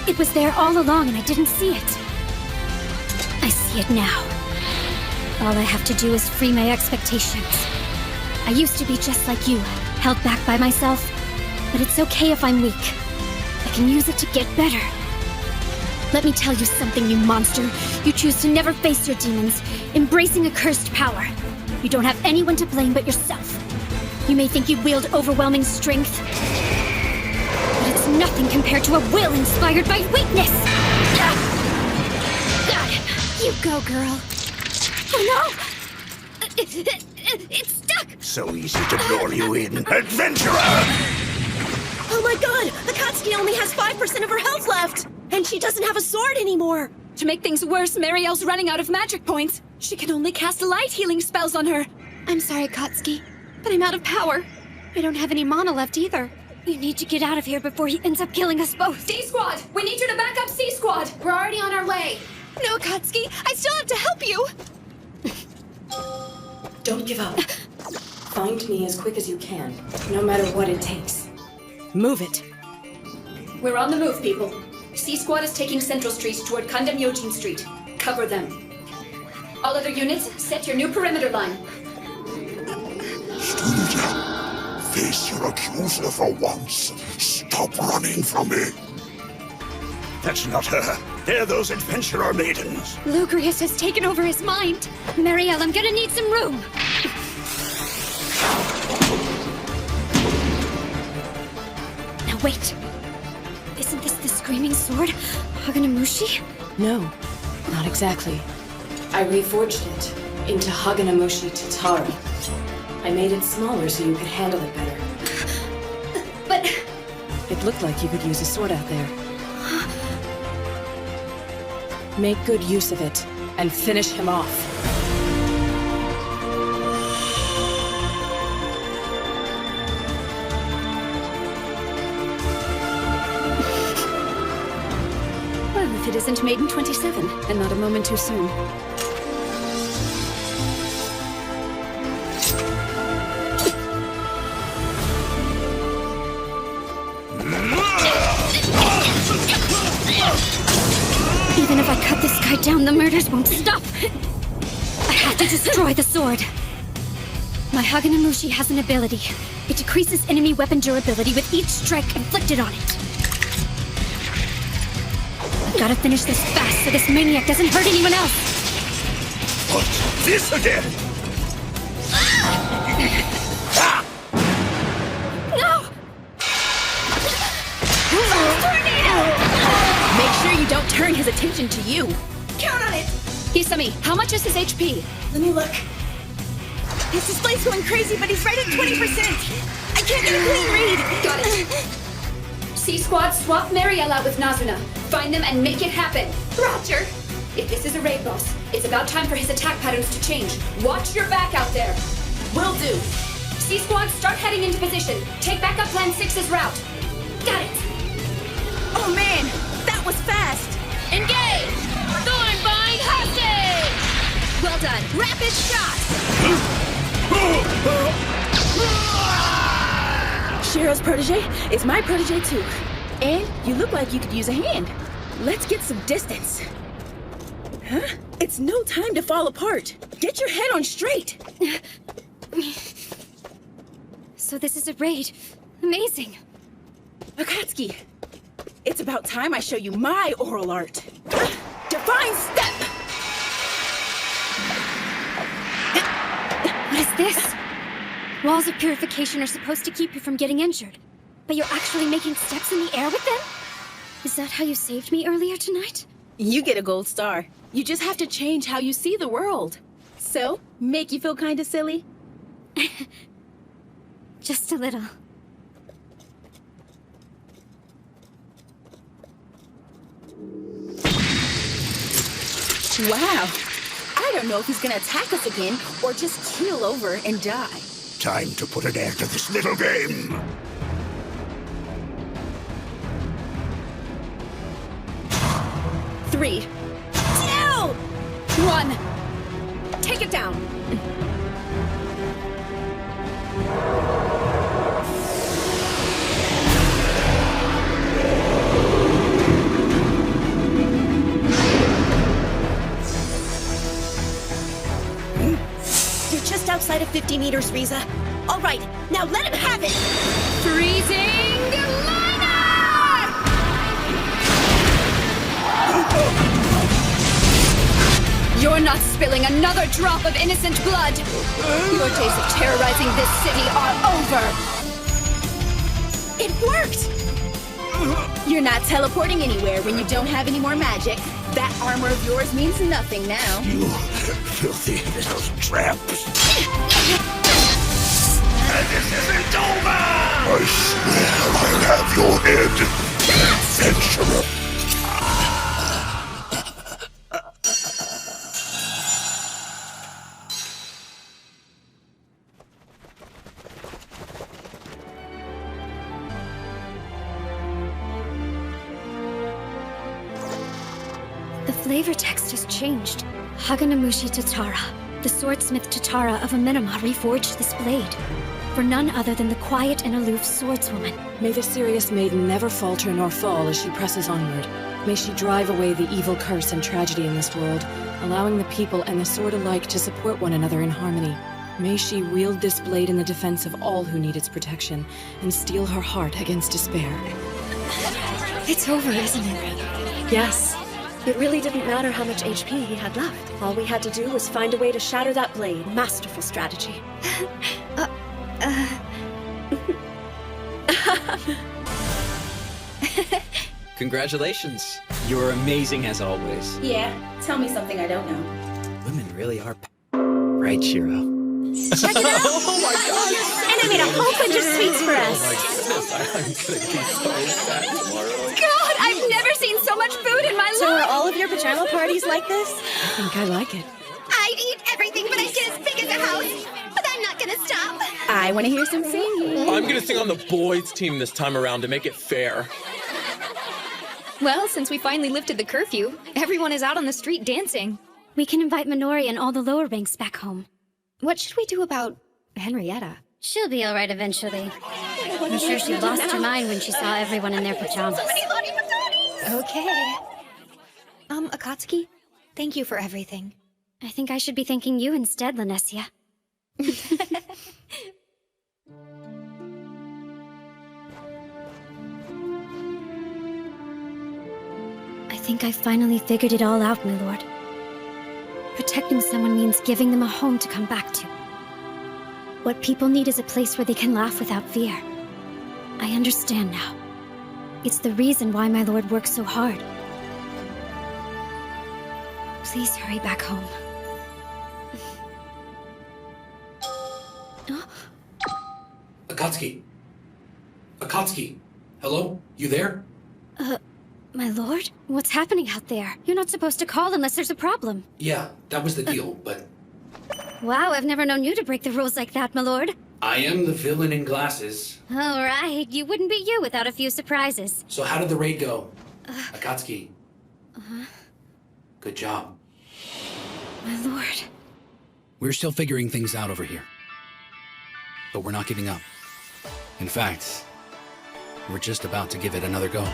It was there all along and I didn't see it. I see it now. All I have to do is free my expectations. I used to be just like you, held back by myself. But it's okay if I'm weak. I can use it to get better. Let me tell you something, you monster. You choose to never face your demons, embracing a cursed power. You don't have anyone to blame but yourself. You may think you wield overwhelming strength, but it's nothing compared to a will inspired by weakness! Got him! You go, girl. Oh no! It's stuck! So easy to lure you in, adventurer! Oh my god! Akatsuki only has 5% of her health left! And she doesn't have a sword anymore! To make things worse, Marielle's running out of magic points. She can only cast light healing spells on her. I'm sorry, Akatsuki, but I'm out of power. I don't have any mana left either. We need to get out of here before he ends up killing us both. C-Squad! We need you to back up C-Squad! We're already on our way. No, Akatsuki, I still have to help you! Don't give up. Find me as quick as you can, no matter what it takes. Move it. We're on the move, people. C-Squad is taking Central Street toward Kandam Yojin Street. Cover them. All other units, set your new perimeter line. Student, face your accuser for once. Stop running from me. That's not her. They're those adventurer maidens. Lugrius has taken over his mind. Marielle, I'm gonna need some room. Now wait. Isn't this the screaming sword? Haganamushi? No, not exactly. I reforged it into Haganamushi Tatari. I made it smaller so you could handle it better. But... It looked like you could use a sword out there. Make good use of it, and finish him off. Well, if it isn't Maiden 27, and not a moment too soon. Even if I cut this guy down, the murders won't stop. I have to destroy the sword. My Haganamushi has an ability. It decreases enemy weapon durability with each strike inflicted on it. I've got to finish this fast so this maniac doesn't hurt anyone else. What? This again? No! Make sure you don't turn his attention to you. Count on it! He's summoned me, how much is his HP? Let me look. His display's going crazy, but he's right at 20%. I can't get a clean read. Got it. C-Squad, swap Marielle out with Nazuna. Find them and make it happen. Roger. If this is a raid boss, it's about time for his attack patterns to change. Watch your back out there. Will do. C-Squad, start heading into position. Take back up Plan 6's route. Got it. Oh man, that was fast. Engage! Thornbind hostage! Well done. Rapid shot! Shiro's protege is my protege too. And you look like you could use a hand. Let's get some distance. Huh? It's no time to fall apart. Get your head on straight. So this is a raid. Amazing. Akatsuki, it's about time I show you my oral art. Divine step! What is this? Walls of purification are supposed to keep you from getting injured, but you're actually making steps in the air with them? Is that how you saved me earlier tonight? You get a gold star. You just have to change how you see the world. So, make you feel kinda silly? Just a little. Wow. I don't know if he's gonna attack us again or just keel over and die. Time to put an end to this little game. Three, 2, 1. Take it down. You're just outside of 50 meters, Riza. All right, now let him have it! Freezing You're not spilling another drop of innocent blood! Your days of terrorizing this city are over! It worked! You're not teleporting anywhere when you don't have any more magic. That armor of yours means nothing now. You filthy little tramps. And this isn't over! I swear I'll have your head, adventurer. The flavor text has changed. Haganamushi Tatara, the swordsmith Tatara of Amenama, reforged this blade. For none other than the quiet and aloof swordswoman. May the serious maiden never falter nor fall as she presses onward. May she drive away the evil curse and tragedy in this world, allowing the people and the sword alike to support one another in harmony. May she wield this blade in the defense of all who need its protection, and steel her heart against despair. It's over, isn't it? Yes. It really didn't matter how much HP he had left. All we had to do was find a way to shatter that blade. Masterful strategy. Congratulations. You're amazing as always. Yeah, tell me something I don't know. Women really are right, Shiro? Check it out! Oh my god! And I made a whole bunch of sweets for us. Oh my goodness, I'm gonna be so fat tomorrow. God, I've never seen so much food in my life! So are all of your pajama parties like this? I think I like it. I'd eat everything, but I'd get as big as a house. But I'm not gonna stop. I want to hear some singing. I'm gonna sing on the boys' team this time around to make it fair. Well, since we finally lifted the curfew, everyone is out on the street dancing. We can invite Minori and all the lower ranks back home. What should we do about Henrietta? She'll be alright eventually. I'm sure she lost her mind when she saw everyone in their pajamas. Okay. Akatsuki, thank you for everything. I think I should be thanking you instead, Lanessia. I think I finally figured it all out, my lord. Protecting someone means giving them a home to come back to. What people need is a place where they can laugh without fear. I understand now. It's the reason why my lord works so hard. Please hurry back home. Akatsuki! Akatsuki! Hello? You there? My lord? What's happening out there? You're not supposed to call unless there's a problem. Yeah, that was the deal, but Wow, I've never known you to break the rules like that, my lord. I am the villain in glasses. All right, you wouldn't be you without a few surprises. So how did the raid go? Akatsuki, Uh-huh. good job. My lord. We're still figuring things out over here. But we're not giving up. In fact, we're just about to give it another go.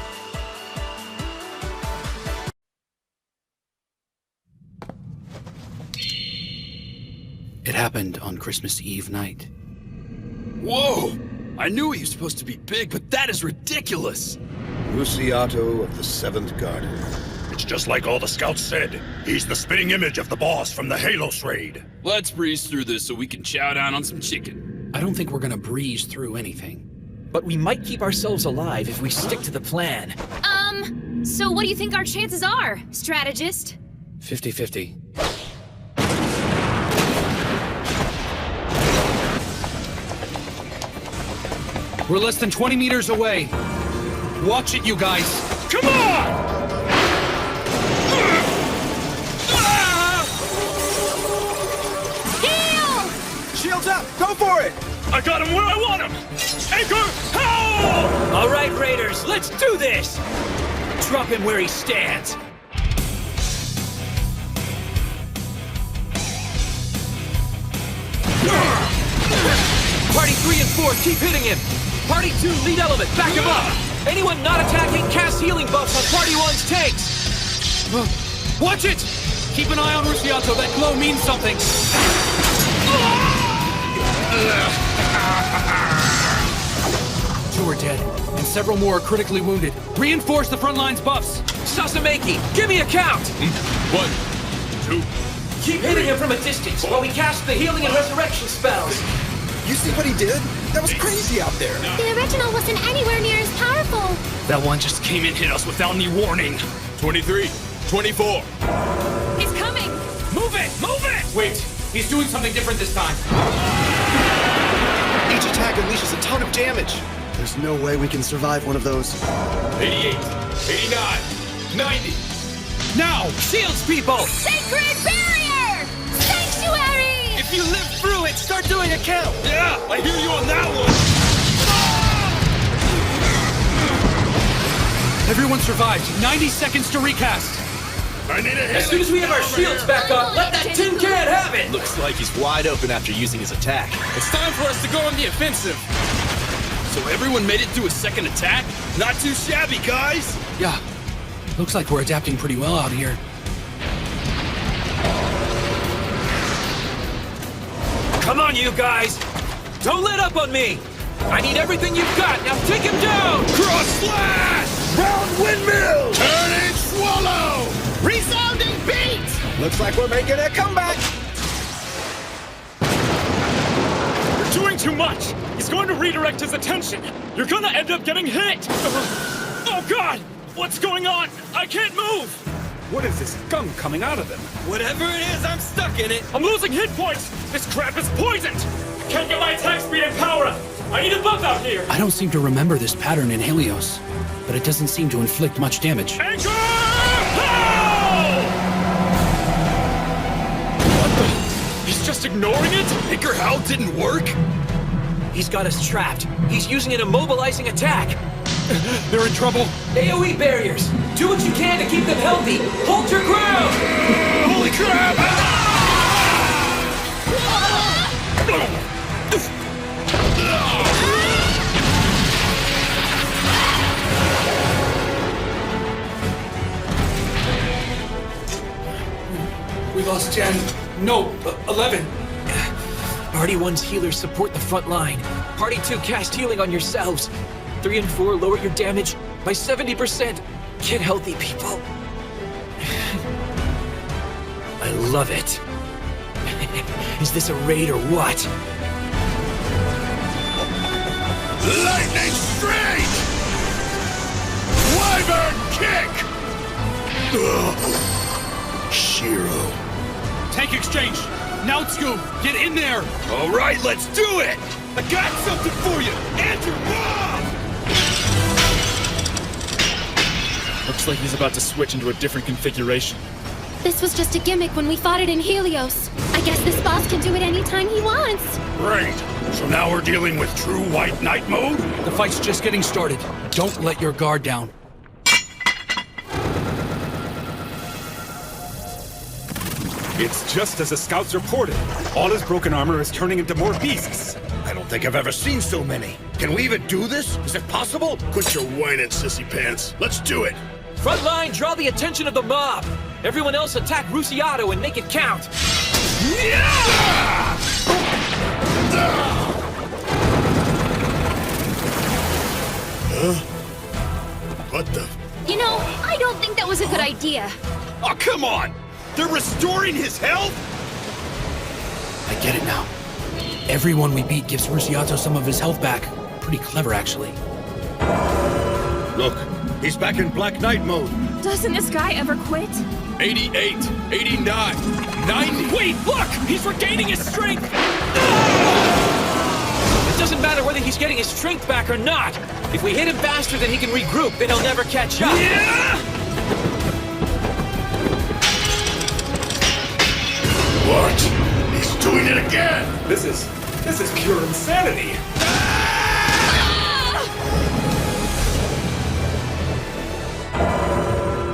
It happened on Christmas Eve night. Whoa! I knew he was supposed to be big, but that is ridiculous! Luciato of the Seventh Garden. It's just like all the scouts said. He's the spitting image of the boss from the Halos raid. Let's breeze through this so we can chow down on some chicken. I don't think we're gonna breeze through anything. But we might keep ourselves alive if we stick to the plan. So what do you think our chances are, strategist? 50-50. We're less than 20 meters away. Watch it, you guys. Come on! Shields up! Go for it! I got him where I want him! Anchor, how? All right, Raiders, let's do this! Drop him where he stands. Party 3 and 4, keep hitting him! Party 2, lead element, back him up! Anyone not attacking, cast healing buffs on Party 1's tanks! Watch it! Keep an eye on Luciato, that glow means something. Two are dead, and several more are critically wounded. Reinforce the front line's buffs! Sasameki, give me a count! 1, 2... Keep hitting him from a distance while we cast the healing and resurrection spells! You see what he did? That was crazy out there! The original wasn't anywhere near as powerful! That one just came and hit us without any warning. 23, 24. He's coming! Move it! Move it! Wait, he's doing something different this time. Each attack unleashes a ton of damage. There's no way we can survive one of those. 88, 89, 90. Now! Shields, people! Sacred barrier! Sanctuary! If you live through it, start doing a count! Yeah, I hear you on that one! Everyone survived. 90 seconds to recast. I need a As soon as we have our shields back up, let that tin can have it! Looks like he's wide open after using his attack. It's time for us to go on the offensive. So everyone made it through a second attack? Not too shabby, guys! Yeah, looks like we're adapting pretty well out here. Come on, you guys! Don't let up on me! I need everything you've got! Now take him down! Cross slash! Round windmill! Turning swallow! Resounding beat! Looks like we're making a comeback! You're doing too much! He's going to redirect his attention! You're gonna end up getting hit! Oh god! What's going on? I can't move! What is this gum coming out of him? Whatever it is, I'm stuck in it! I'm losing hit points! This crap is poisoned! Can't get my attack speed and power up! I need a buff out here! I don't seem to remember this pattern in Helios, but it doesn't seem to inflict much damage. Anchor! What the? He's just ignoring it? Anchor How didn't work? He's got us trapped. He's using an immobilizing attack. They're in trouble. AoE barriers! Do what you can to keep them healthy! Hold your ground! Holy crap! We lost 10. No, 11. Party 1's healers support the front line. Party 2 cast healing on yourselves. 3 and 4 lower your damage by 70%. Get healthy, people. I love it. Is this a raid or what? Lightning straight! Wyvern kick! Shiro. Tank exchange! Now, Scoob, get in there! All right, let's do it! I got something for you! And your mom! Looks like he's about to switch into a different configuration. This was just a gimmick when we fought it in Helios. I guess this boss can do it anytime he wants. Great. So now we're dealing with true White Knight mode? The fight's just getting started. Don't let your guard down. It's just as the scouts reported. All his broken armor is turning into more beasts. I don't think I've ever seen so many. Can we even do this? Is it possible? Quit your whining, sissy pants. Let's do it. Front line, draw the attention of the mob. Everyone else attack Rusiato and make it count. Huh? What the? You know, I don't think that was a good idea. Oh, come on! They're restoring his health? I get it now. Everyone we beat gives Rusiato some of his health back. Pretty clever, actually. Look, he's back in Black Knight mode. Doesn't this guy ever quit? 88, 89, 90. Wait, look! He's regaining his strength! It doesn't matter whether he's getting his strength back or not. If we hit him faster than he can regroup, then he'll never catch up. What? He's doing it again! This is pure insanity.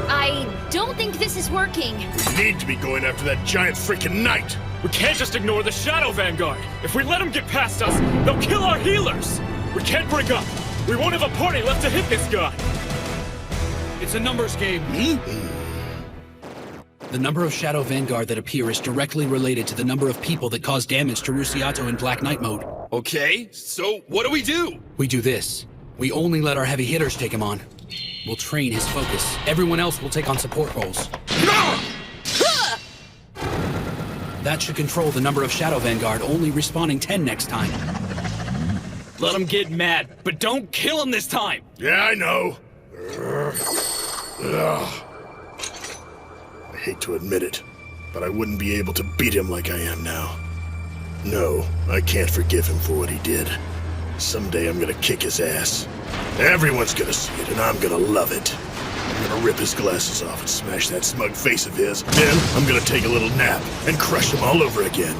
I don't think this is working. We need to be going after that giant freaking knight! We can't just ignore the Shadow Vanguard. If we let them get past us, they'll kill our healers. We can't break up. We won't have a party left to hit this guy. It's a numbers game. The number of Shadow Vanguard that appear is directly related to the number of people that cause damage to Rusiato in Black Knight mode. Okay, so what do? We do this. We only let our heavy hitters take him on. We'll train his focus. Everyone else will take on support roles. That should control the number of Shadow Vanguard, only respawning 10 next time. Let him get mad, but don't kill him this time. Yeah, I know. I hate to admit it, but I wouldn't be able to beat him like I am now. No, I can't forgive him for what he did. Someday I'm gonna kick his ass. Everyone's gonna see it, and I'm gonna love it. I'm gonna rip his glasses off and smash that smug face of his. Then I'm gonna take a little nap and crush him all over again.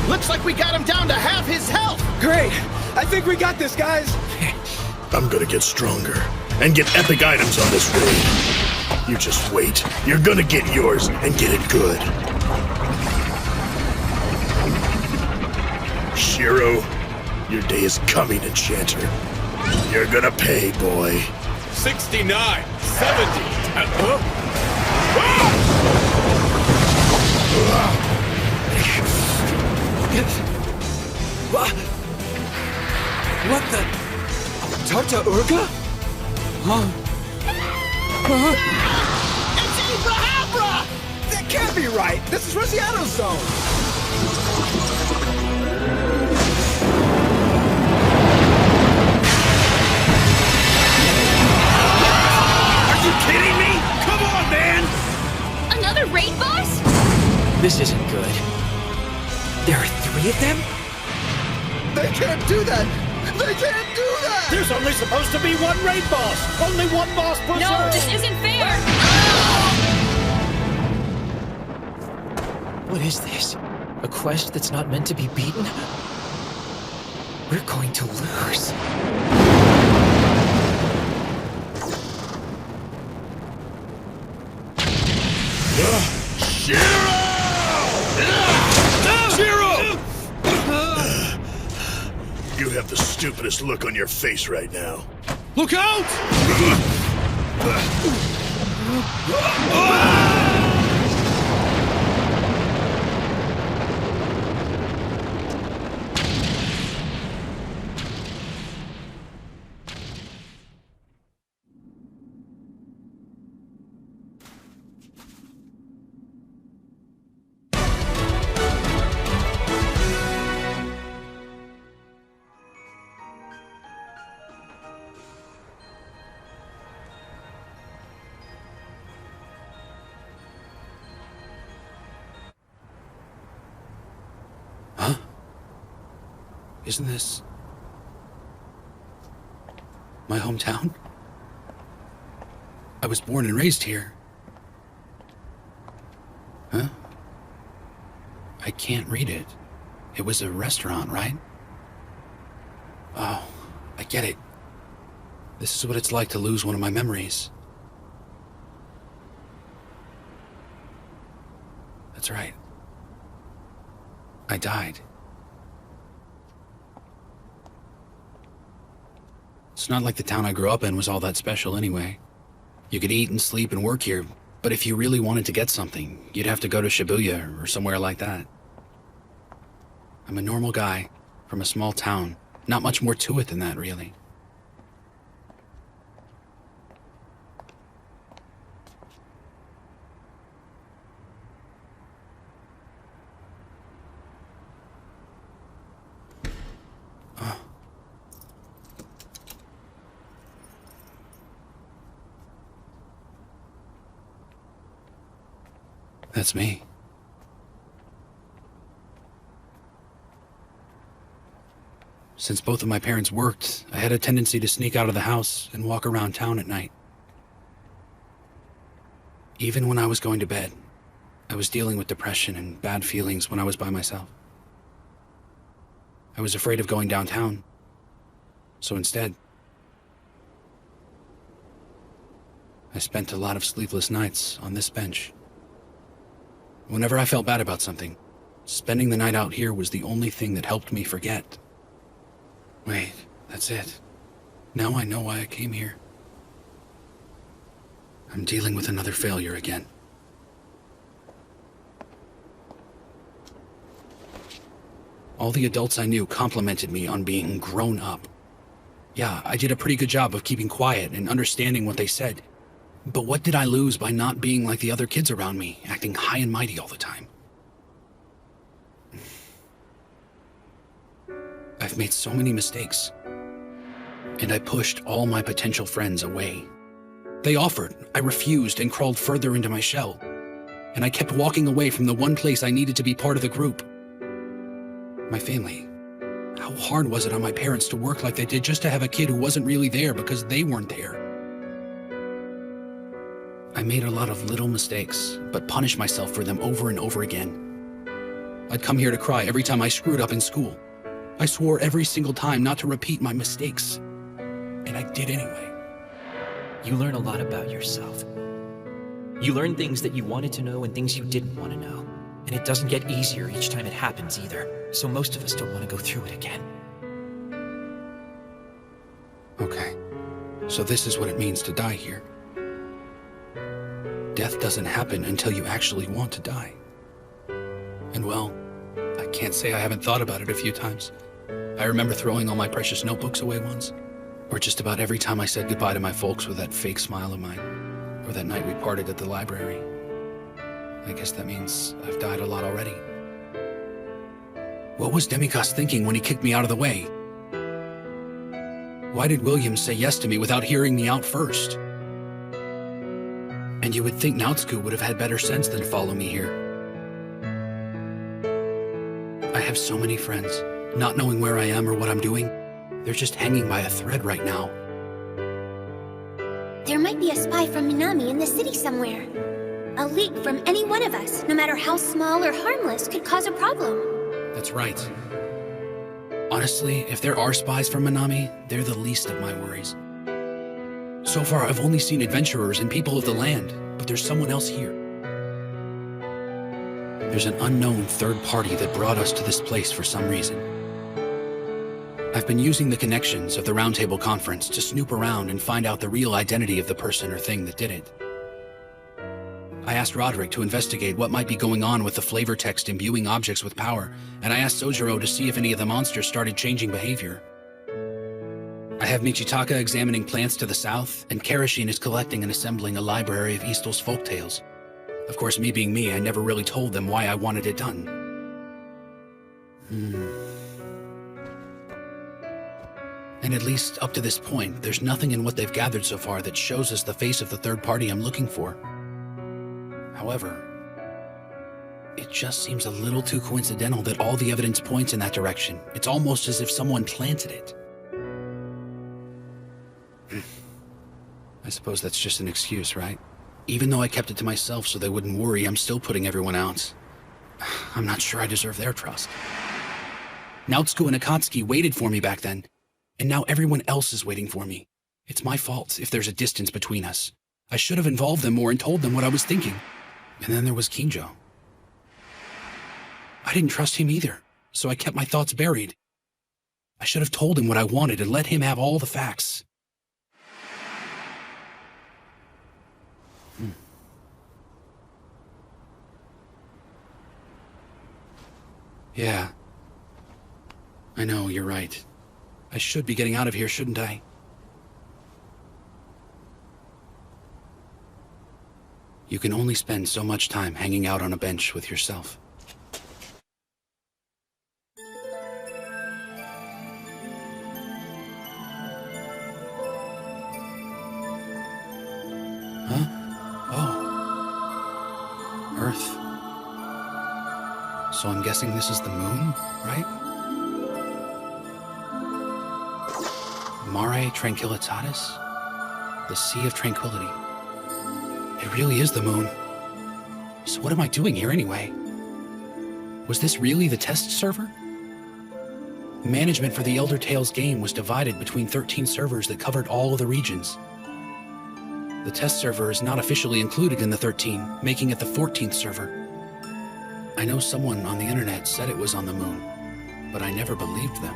Looks like we got him down to half his health. Great. I think we got this, guys. I'm gonna get stronger and get epic items on this raid. You just wait. You're gonna get yours and get it good. Shiro, your day is coming, Enchanter. You're gonna pay, boy. 69, 70. What the? Tarta Urga? Huh? It's Abrahambra! That can't be right. This is Rosiato's zone. Are you kidding me? Come on, man! Another raid boss? This isn't good. There are 3 of them? They can't do that! They can't do that! There's only supposed to be one raid boss! Only one boss per No, zone! this isn't fair! What is this? A quest that's not meant to be beaten? We're going to lose. You have the stupidest look on your face right now. Look out! Isn't this my hometown? I was born and raised here. Huh? I can't read it. It was a restaurant, right? Oh, I get it. This is what it's like to lose one of my memories. That's right. I died. It's not like the town I grew up in was all that special anyway. You could eat and sleep and work here, but if you really wanted to get something, you'd have to go to Shibuya or somewhere like that. I'm a normal guy from a small town. Not much more to it than that, really. That's me. Since both of my parents worked, I had a tendency to sneak out of the house and walk around town at night. Even when I was going to bed, I was dealing with depression and bad feelings when I was by myself. I was afraid of going downtown, so instead, I spent a lot of sleepless nights on this bench. Whenever I felt bad about something, spending the night out here was the only thing that helped me forget. Wait, that's it. Now I know why I came here. I'm dealing with another failure again. All the adults I knew complimented me on being grown up. Yeah, I did a pretty good job of keeping quiet and understanding what they said. But what did I lose by not being like the other kids around me, acting high and mighty all the time? I've made so many mistakes, and I pushed all my potential friends away. They offered, I refused, and crawled further into my shell. And I kept walking away from the one place I needed to be part of the group. My family. How hard was it on my parents to work like they did just to have a kid who wasn't really there because they weren't there? I made a lot of little mistakes, but punished myself for them over and over again. I'd come here to cry every time I screwed up in school. I swore every single time not to repeat my mistakes. And I did anyway. You learn a lot about yourself. You learn things that you wanted to know and things you didn't want to know. And it doesn't get easier each time it happens either. So most of us don't want to go through it again. Okay. So this is what it means to die here. Death doesn't happen until you actually want to die. And well, I can't say I haven't thought about it a few times. I remember throwing all my precious notebooks away once. Or just about every time I said goodbye to my folks with that fake smile of mine. Or that night we parted at the library. I guess that means I've died a lot already. What was Demikos thinking when he kicked me out of the way? Why did William say yes to me without hearing me out first? And you would think Nautsuku would have had better sense than follow me here. I have so many friends, not knowing where I am or what I'm doing. They're just hanging by a thread right now. There might be a spy from Minami in the city somewhere. A leak from any one of us, no matter how small or harmless, could cause a problem. That's right. Honestly, if there are spies from Minami, they're the least of my worries. So far, I've only seen adventurers and people of the land, but there's someone else here. There's an unknown third party that brought us to this place for some reason. I've been using the connections of the Roundtable Conference to snoop around and find out the real identity of the person or thing that did it. I asked Roderick to investigate what might be going on with the flavor text imbuing objects with power, and I asked Sojiro to see if any of the monsters started changing behavior. I have Michitaka examining plants to the south, and Karashin is collecting and assembling a library of Eastel's folktales. Of course, me being me, I never really told them why I wanted it done. And at least up to this point, there's nothing in what they've gathered so far that shows us the face of the third party I'm looking for. However, it just seems a little too coincidental that all the evidence points in that direction. It's almost as if someone planted it. I suppose that's just an excuse, right? Even though I kept it to myself so they wouldn't worry, I'm still putting everyone out. I'm not sure I deserve their trust. Naotsuko and Akatsuki waited for me back then, and now everyone else is waiting for me. It's my fault if there's a distance between us. I should have involved them more and told them what I was thinking. And then there was Kinjo. I didn't trust him either, so I kept my thoughts buried. I should have told him what I wanted and let him have all the facts. Yeah. I know, you're right. I should be getting out of here, shouldn't I? You can only spend so much time hanging out on a bench with yourself. Huh? Oh. Earth. So I'm guessing this is the moon, right? Mare Tranquillitatis? The Sea of Tranquility. It really is the moon. So what am I doing here anyway? Was this really the test server? Management for the Elder Tales game was divided between 13 servers that covered all of the regions. The test server is not officially included in the 13, making it the 14th server. I know someone on the internet said it was on the moon, but I never believed them.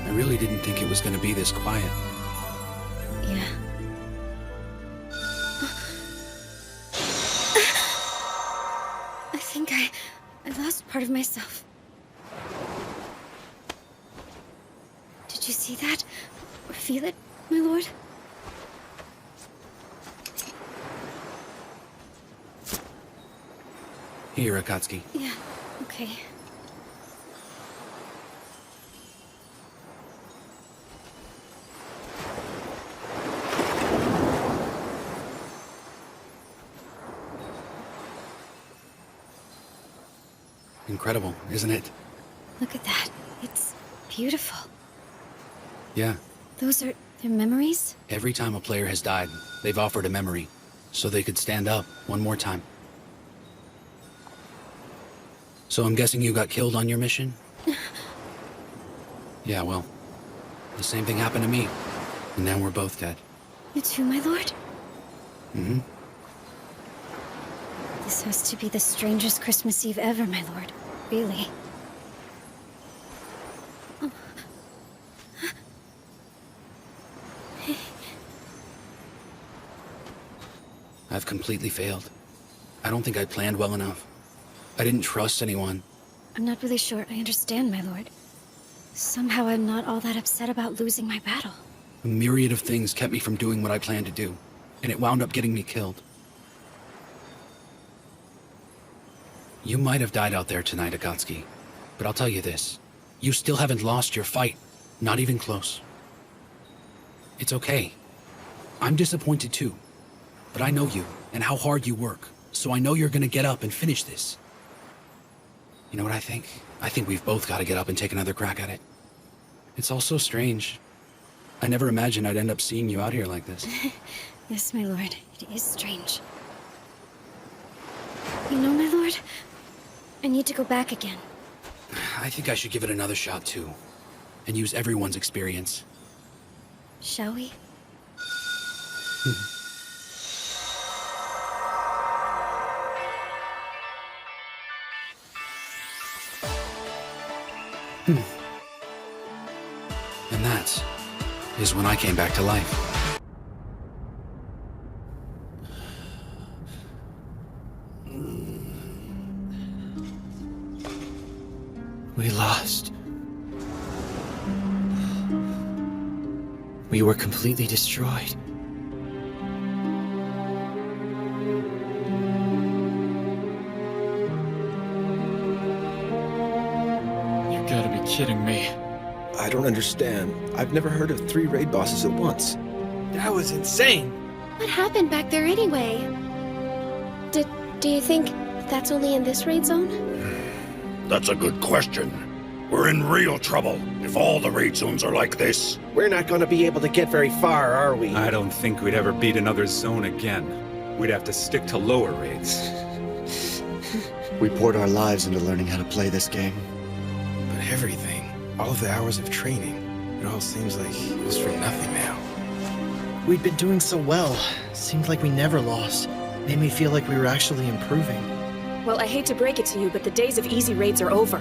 I really didn't think it was going to be this quiet. Yeah. I think I lost part of myself. Did you see that? Or feel it, my lord? Here, Akatsuki. Yeah, okay. Incredible, isn't it? Look at that. It's beautiful. Yeah. Those are their memories? Every time a player has died, they've offered a memory, so they could stand up one more time. So I'm guessing you got killed on your mission? Yeah, well, the same thing happened to me, and now we're both dead. You too, my lord? Mm-hmm. This has to be the strangest Christmas Eve ever, my lord. Really. Oh. I've completely failed. I don't think I planned well enough. I didn't trust anyone. I'm not really sure I understand, my lord. Somehow I'm not all that upset about losing my battle. A myriad of things kept me from doing what I planned to do, and it wound up getting me killed. You might have died out there tonight, Akatsuki, but I'll tell you this. You still haven't lost your fight. Not even close. It's okay. I'm disappointed too. But I know you, and how hard you work, so I know you're gonna get up and finish this. You know what I think? I think we've both got to get up and take another crack at it. It's all so strange. I never imagined I'd end up seeing you out here like this. Yes, my lord. It is strange. You know, my lord, I need to go back again. I think I should give it another shot too, and use everyone's experience. Shall we? And that is when I came back to life. We lost. We were completely destroyed. You gotta be kidding me. I don't understand. I've never heard of 3 raid bosses at once. That was insane. What happened back there anyway? Do you think that's only in this raid zone? That's a good question. We're in real trouble if all the raid zones are like this. We're not going to be able to get very far, are we? I don't think we'd ever beat another zone again. We'd have to stick to lower raids. We poured our lives into learning how to play this game. But everything, all of the hours of training, it all seems like it was for nothing now. We'd been doing so well. Seemed like we never lost. Made me feel like we were actually improving. Well, I hate to break it to you, but the days of easy raids are over.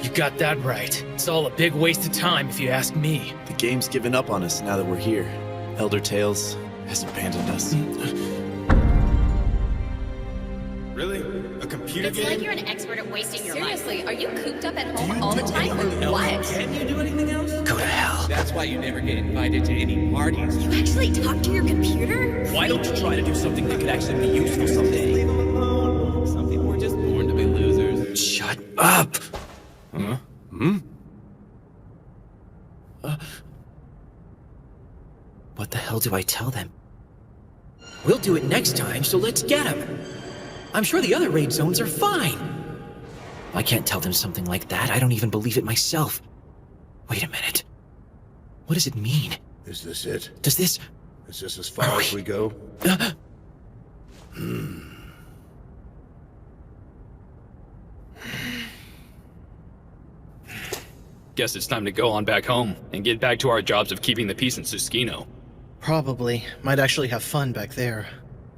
You got that right. It's all a big waste of time, if you ask me. The game's given up on us now that we're here. Elder Tales has abandoned us. Really? A computer It's like you're an expert at wasting your life. Seriously, are you cooped up at home all the time, or what? Can you do anything else? Go to hell. That's why you never get invited to any parties. You actually talk to your computer? Why don't you try to do something that could actually be useful someday? Leave them alone. Some people are just born to be losers. Shut up! Huh? What the hell do I tell them? We'll do it next time, so let's get them. I'm sure the other raid zones are fine. I can't tell them something like that. I don't even believe it myself. Wait a minute. What does it mean? Is this it? Does this... Is this as far as we go? Guess it's time to go on back home and get back to our jobs of keeping the peace in Susukino. Probably. Might actually have fun back there.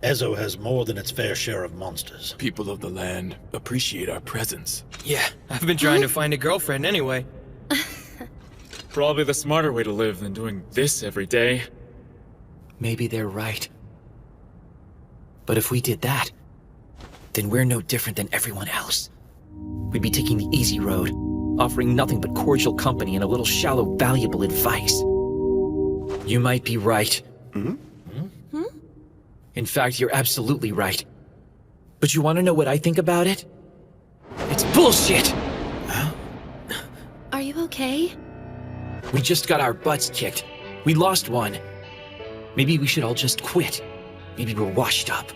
Ezo has more than its fair share of monsters. People of the land appreciate our presence. Yeah, I've been trying to find a girlfriend anyway. Probably the smarter way to live than doing this every day. Maybe they're right. But if we did that, then we're no different than everyone else. We'd be taking the easy road, offering nothing but cordial company and a little shallow, valuable advice. You might be right. In fact, you're absolutely right. But you want to know what I think about it? It's bullshit! Are you okay? We just got our butts kicked. We lost one. Maybe we should all just quit. Maybe we're washed up.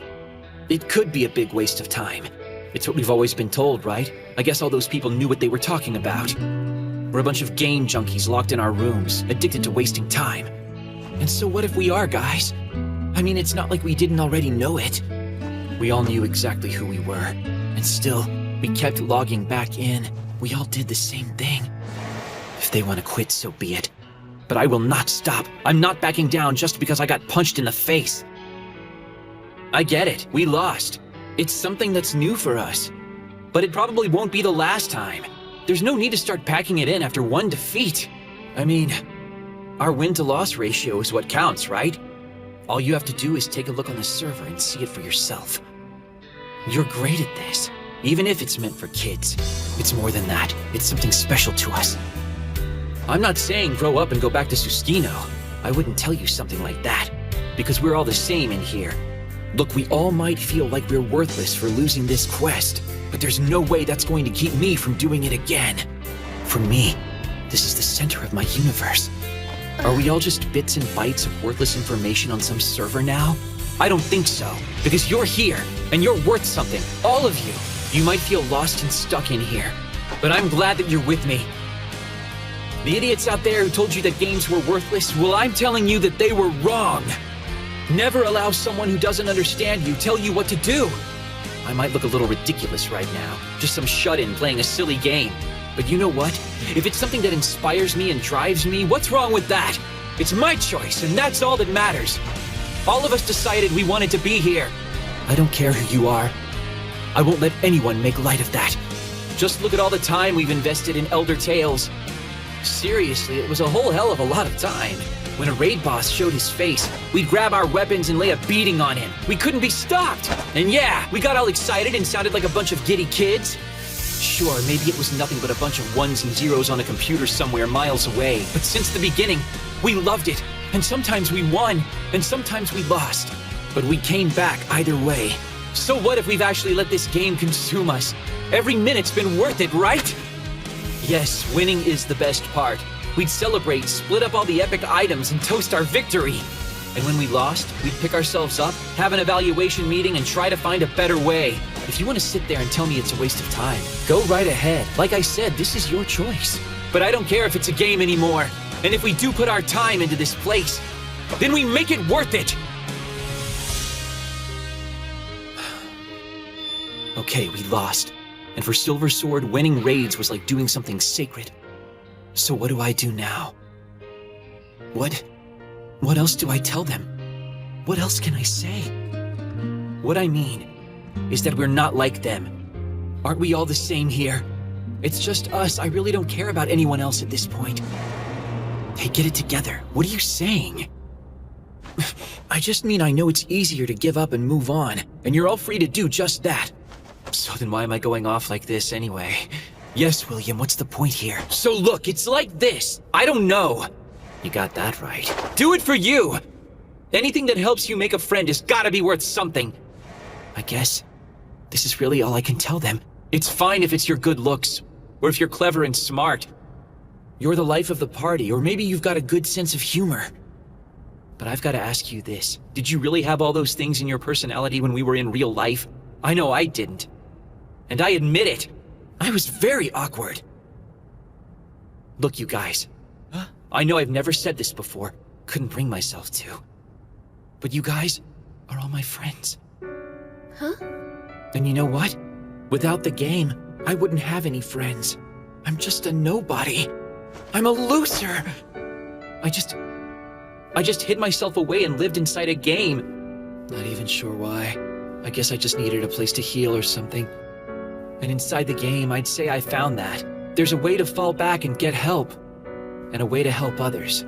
It could be a big waste of time. It's what we've always been told, right? I guess all those people knew what they were talking about. We're a bunch of game junkies locked in our rooms, addicted to wasting time. And so what if we are, guys? I mean, it's not like we didn't already know it. We all knew exactly who we were. And still, we kept logging back in. We all did the same thing. If they want to quit, so be it. But I will not stop. I'm not backing down just because I got punched in the face. I get it. We lost. It's something that's new for us. But it probably won't be the last time. There's no need to start packing it in after one defeat. I mean, our win-to-loss ratio is what counts, right? All you have to do is take a look on the server and see it for yourself. You're great at this, even if it's meant for kids. It's more than that. It's something special to us. I'm not saying grow up and go back to Susukino. I wouldn't tell you something like that, because we're all the same in here. Look, we all might feel like we're worthless for losing this quest, but there's no way that's going to keep me from doing it again. For me, this is the center of my universe. Are we all just bits and bytes of worthless information on some server now? I don't think so, because you're here, and you're worth something, all of you. You might feel lost and stuck in here, but I'm glad that you're with me. The idiots out there who told you that games were worthless, well, I'm telling you that they were wrong. Never allow someone who doesn't understand you tell you what to do. I might look a little ridiculous right now, just some shut-in playing a silly game. But you know what? If it's something that inspires me and drives me, what's wrong with that? It's my choice, and that's all that matters. All of us decided we wanted to be here. I don't care who you are. I won't let anyone make light of that. Just look at all the time we've invested in Elder Tales. Seriously, it was a whole hell of a lot of time. When a raid boss showed his face, we'd grab our weapons and lay a beating on him. We couldn't be stopped. And yeah, we got all excited and sounded like a bunch of giddy kids. Sure, maybe it was nothing but a bunch of ones and zeros on a computer somewhere miles away. But since the beginning, we loved it. And sometimes we won, and sometimes we lost. But we came back either way. So what if we've actually let this game consume us? Every minute's been worth it, right? Yes, winning is the best part. We'd celebrate, split up all the epic items, and toast our victory. And when we lost, we'd pick ourselves up, have an evaluation meeting, and try to find a better way. If you want to sit there and tell me it's a waste of time, go right ahead. Like I said, this is your choice. But I don't care if it's a game anymore. And if we do put our time into this place, then we make it worth it! Okay, we lost. And for Silver Sword, winning raids was like doing something sacred. So what do I do now? What else do I tell them? What else can I say? What I mean is that we're not like them. Aren't we all the same here? It's just us. I really don't care about anyone else at this point. Hey, get it together. What are you saying? I just mean I know it's easier to give up and move on, and you're all free to do just that. So then why am I going off like this anyway? Yes, William, what's the point here? So look, it's like this. I don't know. You got that right. Do it for you! Anything that helps you make a friend has gotta be worth something. I guess this is really all I can tell them. It's fine if it's your good looks, or if you're clever and smart. You're the life of the party, or maybe you've got a good sense of humor. But I've gotta ask you this. Did you really have all those things in your personality when we were in real life? I know I didn't. And I admit it. I was very awkward. Look, you guys. I know I've never said this before. Couldn't bring myself to. But you guys are all my friends. Huh? And you know what? Without the game, I wouldn't have any friends. I'm just a nobody. I'm a loser. I just hid myself away and lived inside a game. Not even sure why. I guess I just needed a place to heal or something. And inside the game, I'd say I found that. There's a way to fall back and get help. And a way to help others.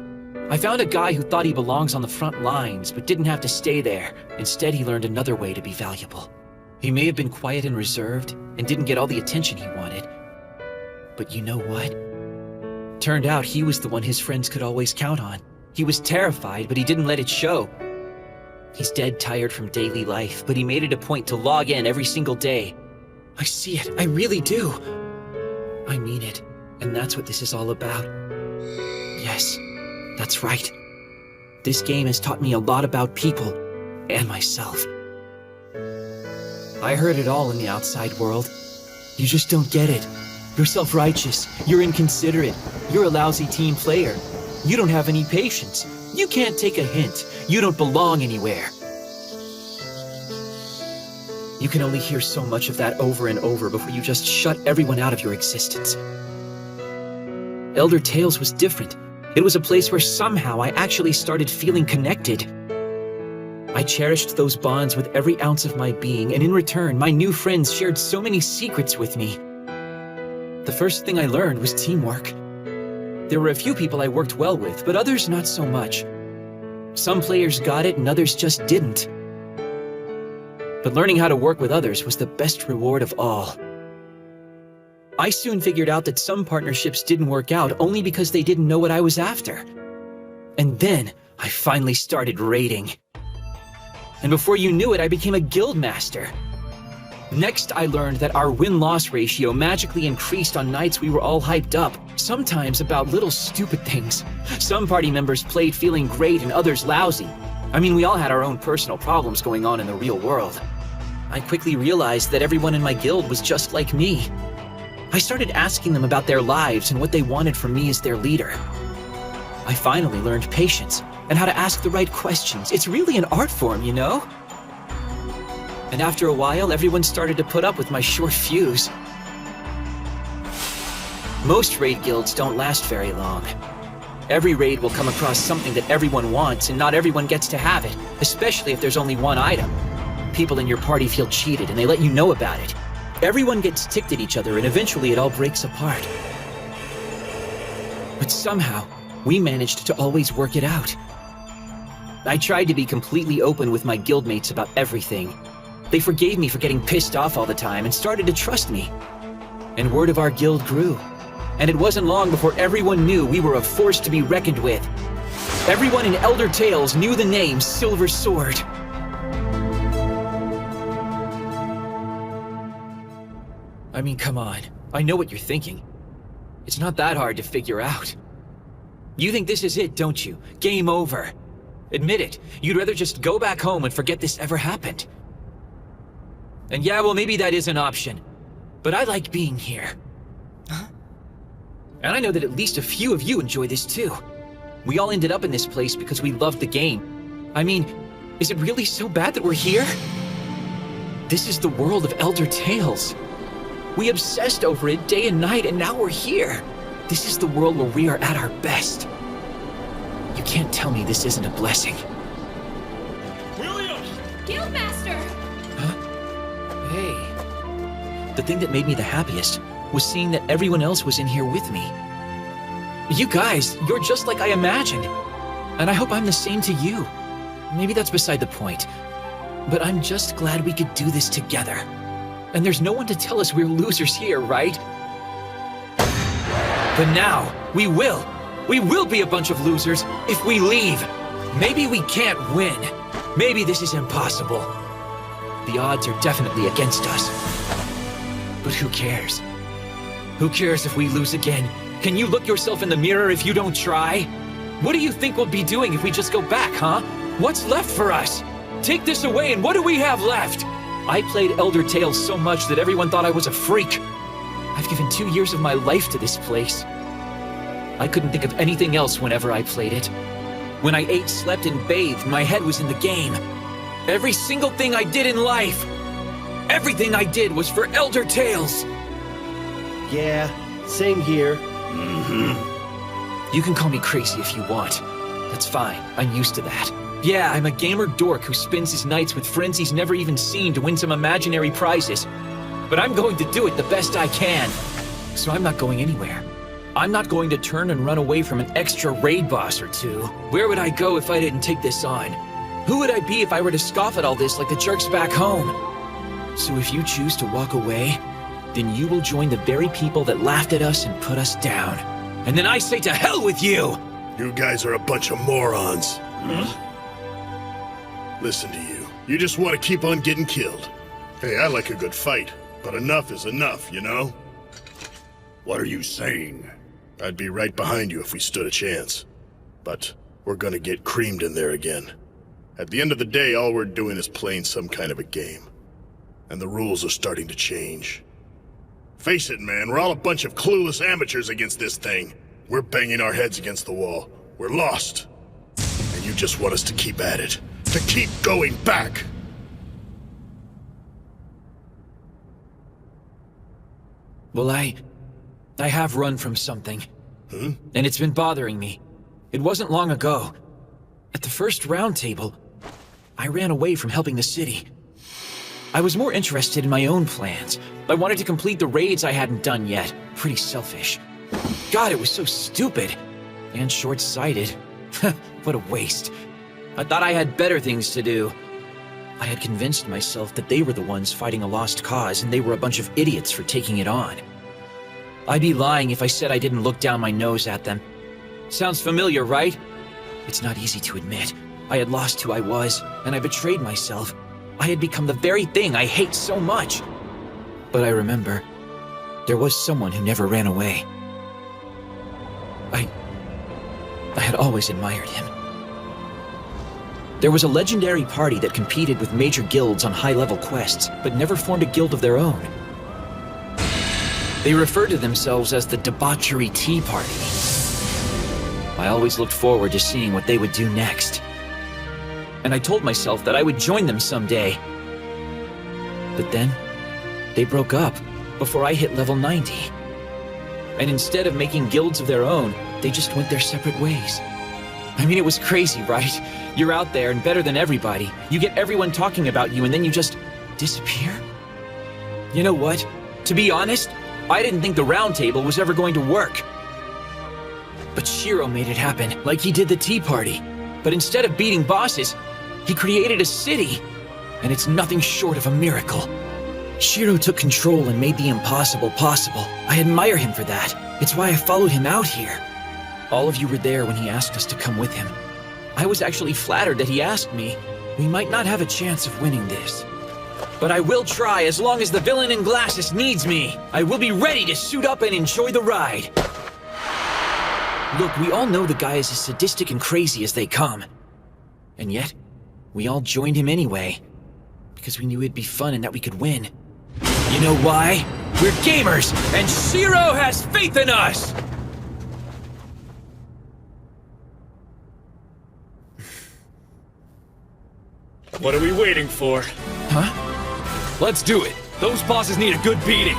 I found a guy who thought he belongs on the front lines, but didn't have to stay there. Instead, he learned another way to be valuable. He may have been quiet and reserved, and didn't get all the attention he wanted. But you know what? Turned out he was the one his friends could always count on. He was terrified, but he didn't let it show. He's dead tired from daily life, but he made it a point to log in every single day. I see it, I really do. I mean it, and that's what this is all about. Yes, that's right. This game has taught me a lot about people, and myself. I heard it all in the outside world. You just don't get it. You're self-righteous, you're inconsiderate, you're a lousy team player. You don't have any patience. You can't take a hint. You don't belong anywhere. You can only hear so much of that over and over before you just shut everyone out of your existence. Elder Tales was different. It was a place where somehow I actually started feeling connected. I cherished those bonds with every ounce of my being, and in return, my new friends shared so many secrets with me. The first thing I learned was teamwork. There were a few people I worked well with, but others not so much. Some players got it and others just didn't. But learning how to work with others was the best reward of all. I soon figured out that some partnerships didn't work out only because they didn't know what I was after. And then I finally started raiding. And before you knew it, I became a guild master. Next, I learned that our win-loss ratio magically increased on nights we were all hyped up, sometimes about little stupid things. Some party members played feeling great and others lousy. I mean, we all had our own personal problems going on in the real world. I quickly realized that everyone in my guild was just like me. I started asking them about their lives and what they wanted from me as their leader. I finally learned patience and how to ask the right questions. It's really an art form, you know? And after a while, everyone started to put up with my short fuse. Most raid guilds don't last very long. Every raid will come across something that everyone wants, and not everyone gets to have it, especially if there's only one item. People in your party feel cheated, and they let you know about it. Everyone gets ticked at each other and eventually it all breaks apart. But somehow, we managed to always work it out. I tried to be completely open with my guildmates about everything. They forgave me for getting pissed off all the time and started to trust me. And word of our guild grew. And it wasn't long before everyone knew we were a force to be reckoned with. Everyone in Elder Tales knew the name Silver Sword. I mean, come on. I know what you're thinking. It's not that hard to figure out. You think this is it, don't you? Game over. Admit it. You'd rather just go back home and forget this ever happened. And yeah, well, maybe that is an option. But I like being here. Huh? And I know that at least a few of you enjoy this too. We all ended up in this place because we loved the game. I mean, is it really so bad that we're here? This is the world of Elder Tales. We obsessed over it day and night, and now we're here. This is the world where we are at our best. You can't tell me this isn't a blessing. William! Guildmaster! Hey. The thing that made me the happiest was seeing that everyone else was in here with me. You guys, you're just like I imagined. And I hope I'm the same to you. Maybe that's beside the point. But I'm just glad we could do this together. And there's no one to tell us we're losers here, right? But now, we will. We will be a bunch of losers if we leave. Maybe we can't win. Maybe this is impossible. The odds are definitely against us. But who cares? Who cares if we lose again? Can you look yourself in the mirror if you don't try? What do you think we'll be doing if we just go back, huh? What's left for us? Take this away and what do we have left? I played Elder Tales so much that everyone thought I was a freak. I've given 2 years of my life to this place. I couldn't think of anything else whenever I played it. When I ate, slept, and bathed, my head was in the game. Every single thing I did in life, everything I did was for Elder Tales. Yeah, same here. You can call me crazy if you want. That's fine, I'm used to that. Yeah, I'm a gamer dork who spends his nights with friends he's never even seen to win some imaginary prizes. But I'm going to do it the best I can. So I'm not going anywhere. I'm not going to turn and run away from an extra raid boss or two. Where would I go if I didn't take this on? Who would I be if I were to scoff at all this like the jerks back home? So if you choose to walk away, then you will join the very people that laughed at us and put us down. And then I say to hell with you! You guys are a bunch of morons. Listen to you. You just want to keep on getting killed. Hey, I like a good fight, but enough is enough, you know? What are you saying? I'd be right behind you if we stood a chance. But we're gonna get creamed in there again. At the end of the day, all we're doing is playing some kind of a game. And the rules are starting to change. Face it, man, we're all a bunch of clueless amateurs against this thing. We're banging our heads against the wall. We're lost. And you just want us to keep at it. To keep going back! Well, I have run from something. And it's been bothering me. It wasn't long ago. At the first round table, I ran away from helping the city. I was more interested in my own plans. I wanted to complete the raids I hadn't done yet. Pretty selfish. God, it was so stupid. And short-sighted. What a waste. I thought I had better things to do. I had convinced myself that they were the ones fighting a lost cause and they were a bunch of idiots for taking it on. I'd be lying if I said I didn't look down my nose at them. Sounds familiar, right? It's not easy to admit. I had lost who I was, and I betrayed myself. I had become the very thing I hate so much. But I remember, there was someone who never ran away. I had always admired him. There was a legendary party that competed with major guilds on high-level quests, but never formed a guild of their own. They referred to themselves as the Debauchery Tea Party. I always looked forward to seeing what they would do next. And I told myself that I would join them someday. But then, they broke up before I hit level 90. And instead of making guilds of their own, they just went their separate ways. I mean, it was crazy, right? You're out there and better than everybody. You get everyone talking about you and then you just disappear? You know what? To be honest, I didn't think the round table was ever going to work. But Shiro made it happen, like he did the Tea Party. But instead of beating bosses, he created a city. And it's nothing short of a miracle. Shiro took control and made the impossible possible. I admire him for that. It's why I followed him out here. All of you were there when he asked us to come with him. I was actually flattered that he asked me. We might not have a chance of winning this. But I will try as long as the villain in glasses needs me. I will be ready to suit up and enjoy the ride. Look, we all know the guy is as sadistic and crazy as they come. And yet, we all joined him anyway. Because we knew it'd be fun and that we could win. You know why? We're gamers, and Shiro has faith in us! What are we waiting for? Huh? Let's do it. Those bosses need a good beating.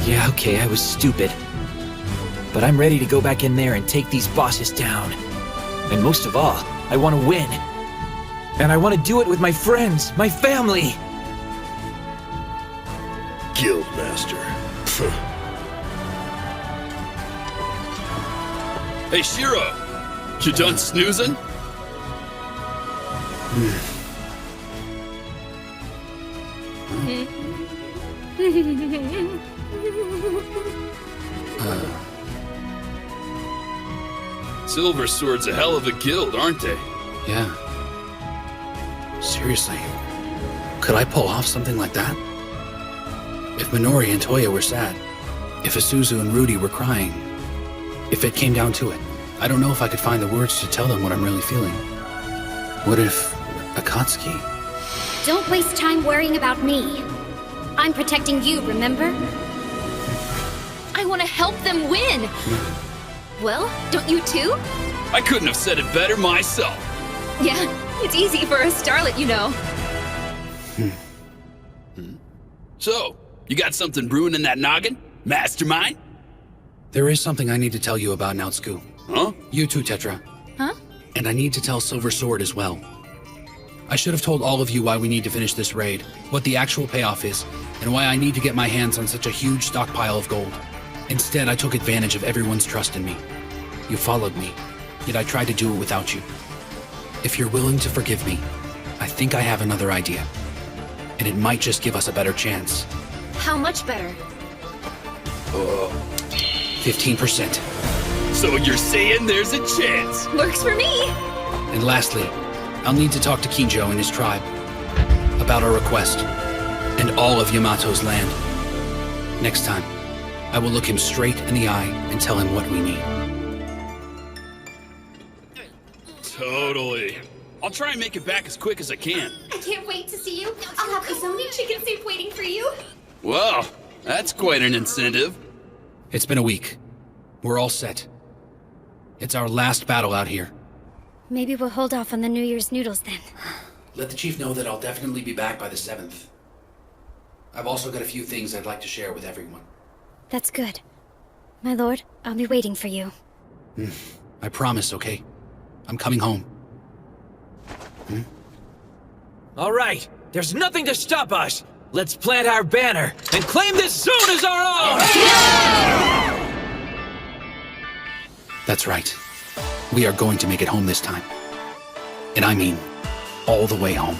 Yeah, okay, I was stupid. But I'm ready to go back in there and take these bosses down. And most of all, I want to win. And I want to do it with my friends, my family. Guildmaster. Hey, Shiro! You done snoozing? Silver Sword's a hell of a guild, aren't they? Yeah. Seriously. Could I pull off something like that? If Minori and Toya were sad, if Isuzu and Rudy were crying, if it came down to it, I don't know if I could find the words to tell them what I'm really feeling. What if Akatsuki? Don't waste time worrying about me. I'm protecting you, remember? I want to help them win. Well, don't you too? I couldn't have said it better myself. Yeah, it's easy for a starlet, you know. So, you got something brewing in that noggin? Mastermind? There is something I need to tell you about Naotsuku. Huh? You too, Tetra. Huh? And I need to tell Silver Sword as well. I should have told all of you why we need to finish this raid, what the actual payoff is, and why I need to get my hands on such a huge stockpile of gold. Instead, I took advantage of everyone's trust in me. You followed me, yet I tried to do it without you. If you're willing to forgive me, I think I have another idea. And it might just give us a better chance. How much better? 15%. So you're saying there's a chance? Works for me! And lastly, I'll need to talk to Kinjo and his tribe about our request and all of Yamato's land. Next time, I will look him straight in the eye and tell him what we need. Totally. I'll try and make it back as quick as I can. I can't wait to see you. I'll have Izoni chicken soup waiting for you. Well, that's quite an incentive. It's been a week. We're all set. It's our last battle out here. Maybe we'll hold off on the New Year's noodles then. Let the chief know that I'll definitely be back by the 7th. I've also got a few things I'd like to share with everyone. That's good. My lord, I'll be waiting for you. I promise, okay? I'm coming home. All right, there's nothing to stop us. Let's plant our banner and claim this zone as our own! That's right. We are going to make it home this time. And I mean, all the way home.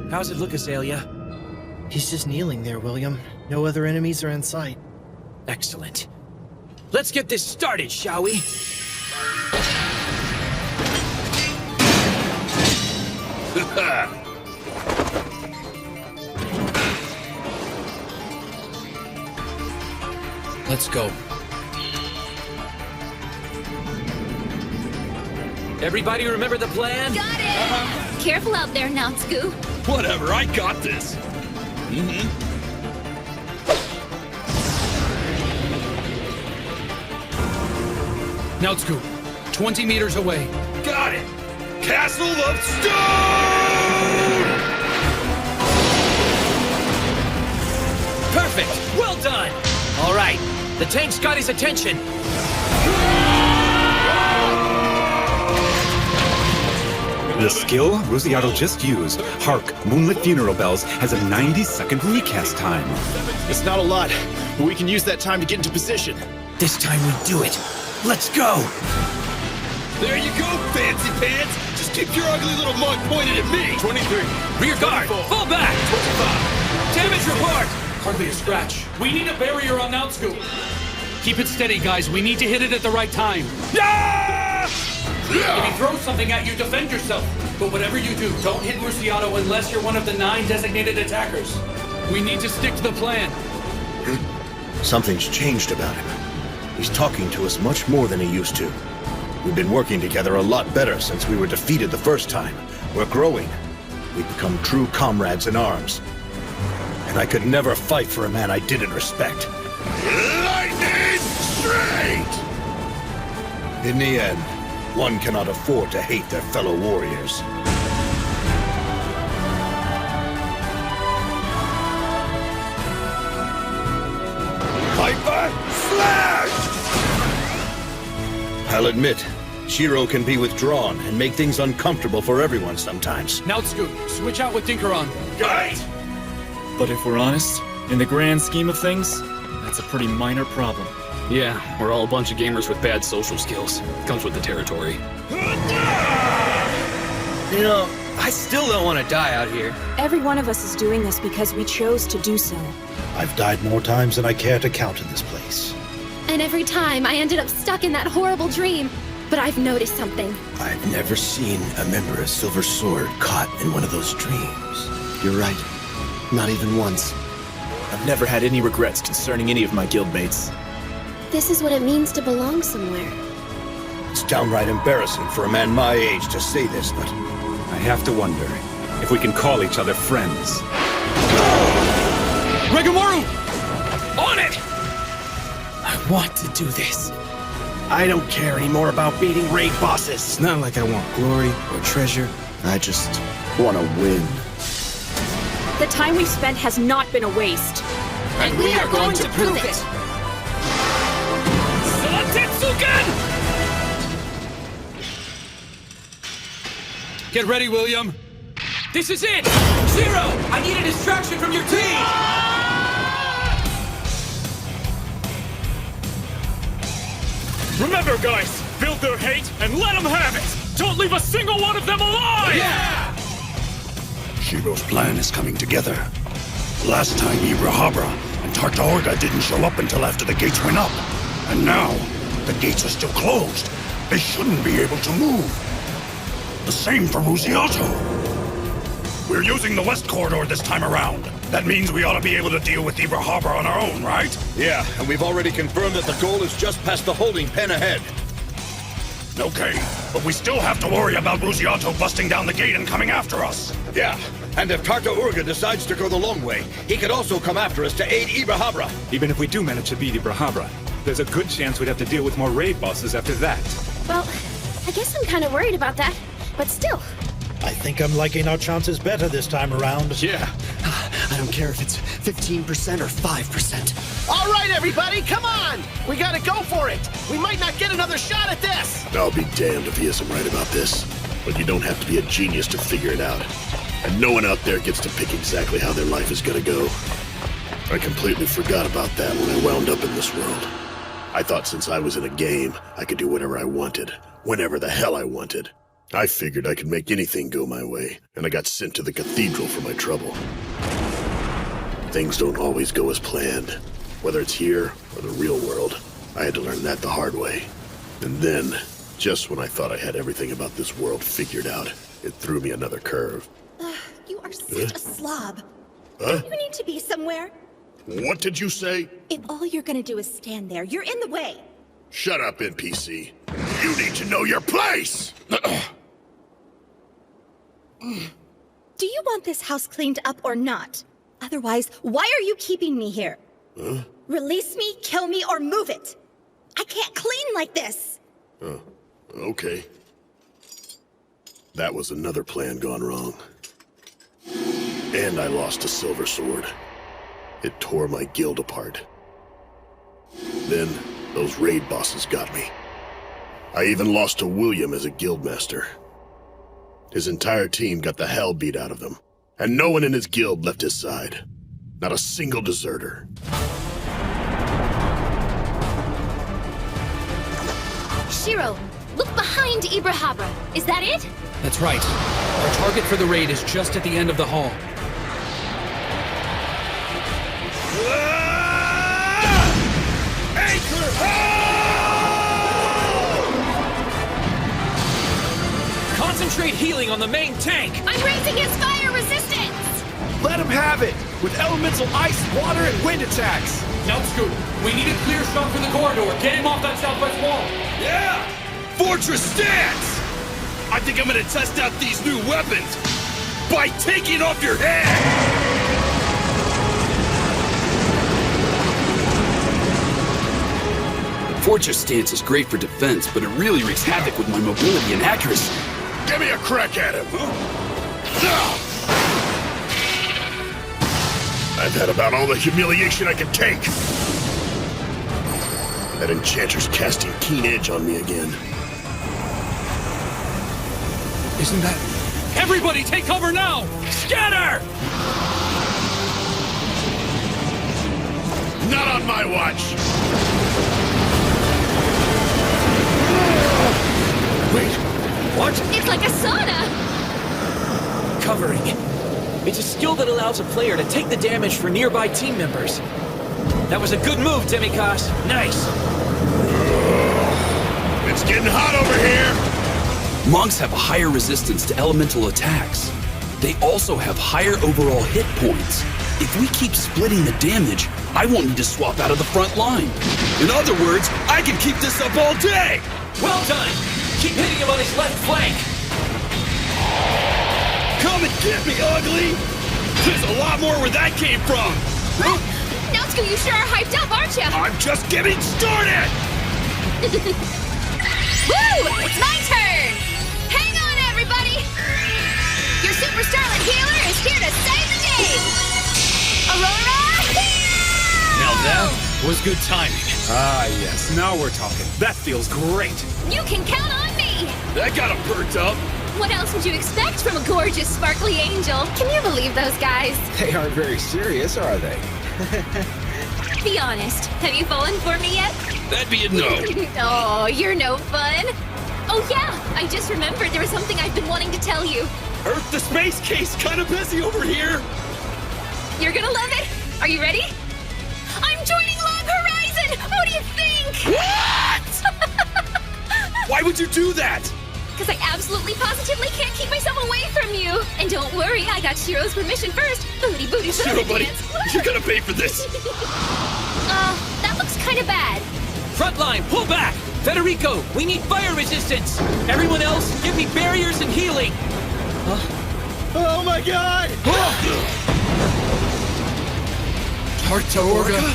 How's it look, Azalea? He's just kneeling there, William. No other enemies are in sight. Excellent. Let's get this started, shall we? Let's go. Everybody remember the plan? Got it! Careful out there, Nautsuku. Whatever, I got this. Nautsuku, 20 meters away. Got it! Castle of Stone! Perfect! Well done! All right, the tank's got his attention. The skill Rosciato just used, Hark, Moonlit Funeral Bells, has a 90-second recast time. It's not a lot, but we can use that time to get into position. This time we do it. Let's go! There you go, fancy pants! Just keep your ugly little mug pointed at me! 23. Rear guard! Fall back! 25. Damage report! Hardly a scratch. We need a barrier on Nautsuku. Keep it steady, guys. We need to hit it at the right time. If he throws something at you, defend yourself. But whatever you do, don't hit Rosciato unless you're one of the 9 designated attackers. We need to stick to the plan. Something's changed about him. He's talking to us much more than he used to. We've been working together a lot better since we were defeated the first time. We're growing. We've become true comrades in arms. And I could never fight for a man I didn't respect. Lightning straight! In the end, one cannot afford to hate their fellow warriors. Hyper Slash! I'll admit, Shiro can be withdrawn and make things uncomfortable for everyone sometimes. Nautsuku, switch out with Dinkaron. Right! But if we're honest, in the grand scheme of things, that's a pretty minor problem. Yeah, we're all a bunch of gamers with bad social skills. Comes with the territory. You know, I still don't want to die out here. Every one of us is doing this because we chose to do so. I've died more times than I care to count in this place. And every time I ended up stuck in that horrible dream. But I've noticed something. I've never seen a member of Silver Sword caught in one of those dreams. You're right. Not even once. I've never had any regrets concerning any of my guildmates. This is what it means to belong somewhere. It's downright embarrassing for a man my age to say this, but I have to wonder if we can call each other friends. Regimaru! On it! I want to do this. I don't care anymore about beating raid bosses. It's not like I want glory or treasure. I just want to win. The time we've spent has not been a waste. And we are going to prove it! Get ready, William. This is it! Zero! I need a distraction from your team! Remember, guys, build their hate and let them have it! Don't leave a single one of them alive! Yeah! Shiro's plan is coming together. Last time, Ibrahabra and Tartaorga didn't show up until after the gates went up. And now, the gates are still closed. They shouldn't be able to move. The same for Rosciato. We're using the west corridor this time around. That means we ought to be able to deal with Ibrahabra on our own, right? yeah, and we've already confirmed that the goal is just past the holding pen ahead. Okay, but we still have to worry about Rosciato busting down the gate and coming after us. Yeah, and if Tartaorga decides to go the long way, he could also come after us to aid Ibrahabra. Even if we do manage to beat Ibrahabra, there's a good chance we'd have to deal with more raid bosses after that. Well, I guess I'm kind of worried about that. But still. I think I'm liking our chances better this time around. Yeah. I don't care if it's 15% or 5%. All right, everybody, come on! We gotta go for it! We might not get another shot at this! I'll be damned if he isn't right about this. But you don't have to be a genius to figure it out. And no one out there gets to pick exactly how their life is gonna go. I completely forgot about that when I wound up in this world. I thought since I was in a game, I could do whatever I wanted, whenever the hell I wanted. I figured I could make anything go my way, and I got sent to the cathedral for my trouble. Things don't always go as planned, whether it's here or the real world. I had to learn that the hard way. And then, just when I thought I had everything about this world figured out, it threw me another curve. You are such a slob. Huh? You need to be somewhere. What did you say? If all you're gonna do is stand there, you're in the way. Shut up, NPC. You need to know your place! Do you want this house cleaned up or not? Otherwise, why are you keeping me here? Huh? Release me, kill me, or move it! I can't clean like this! Oh, okay. That was another plan gone wrong. And I lost a silver sword. It tore my guild apart. Then, those raid bosses got me. I even lost to William as a guildmaster. His entire team got the hell beat out of them, and no one in his guild left his side. Not a single deserter. Shiro, look behind Ibrahaba. Is that it? That's right. Our target for the raid is just at the end of the hall. Anchor! Concentrate healing on the main tank! I'm raising his fire resistance! Let him have it! With elemental ice, water, and wind attacks! Now, Scoop, we need a clear shot for the corridor. Get him off that southwest wall. Yeah! Fortress stance! I think I'm gonna test out these new weapons by taking off your head! Fortress stance is great for defense, but it really wreaks havoc with my mobility and accuracy. Give me a crack at him! I've had about all the humiliation I can take. That enchanter's casting keen edge on me again. Isn't that... Everybody take cover now! Scatter! Not on my watch! Wait, what? It's like a sauna! Covering. It's a skill that allows a player to take the damage for nearby team members. That was a good move, Demikos. Nice. It's getting hot over here! Monks have a higher resistance to elemental attacks. They also have higher overall hit points. If we keep splitting the damage, I won't need to swap out of the front line. In other words, I can keep this up all day! Well done! Keep hitting him on his left flank! Come and get me, ugly! There's a lot more where that came from! Natsuko, you sure are hyped up, aren't you? I'm just getting started! Woo! It's my turn! Hang on, everybody! Your super starlet healer is here to save the day! Aurora, heal! Now that was good timing. Ah, yes. Now we're talking. That feels great. You can count on me! That got him perked up! What else would you expect from a gorgeous, sparkly angel? Can you believe those guys? They aren't very serious, are they? Be honest, have you fallen for me yet? That'd be a no. Oh, you're no fun. Oh yeah, I just remembered there was something I've been wanting to tell you. Earth to space case kinda busy over here! You're gonna love it. Are you ready? I'm joining Log Horizon! What do you think? What? Why would you do that? Because I absolutely positively can't keep myself away from you. And don't worry, I got Shiro's permission first. Booty, booty, Shiro, buddy, you're gonna pay for this. That looks kind of bad. Frontline, pull back! Federico, we need fire resistance! Everyone else, give me barriers and healing! Oh my god! Tartaorga?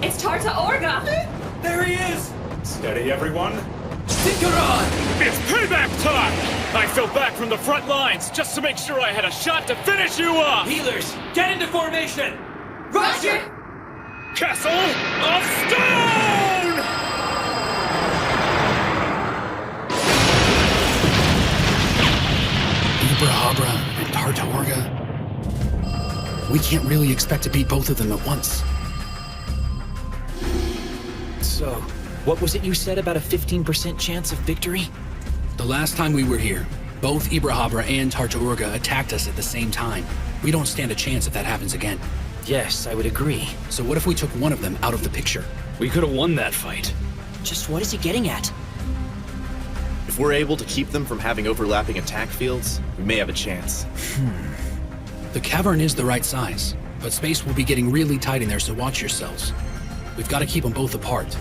It's Tartaorga! There he is! Steady, everyone. Synchron! It's payback time! I fell back from the front lines just to make sure I had a shot to finish you off! Healers, get into formation! Roger! Castle of Stone! Ibrahaba and Tartaorga. We can't really expect to beat both of them at once. So, what was it you said about a 15% chance of victory? The last time we were here, both Ibrahaba and Tartaorga attacked us at the same time. We don't stand a chance if that happens again. Yes, I would agree. So what if we took one of them out of the picture? We could have won that fight. Just what is he getting at? If we're able to keep them from having overlapping attack fields, we may have a chance. The cavern is the right size, but space will be getting really tight in there, so watch yourselves. We've got to keep them both apart.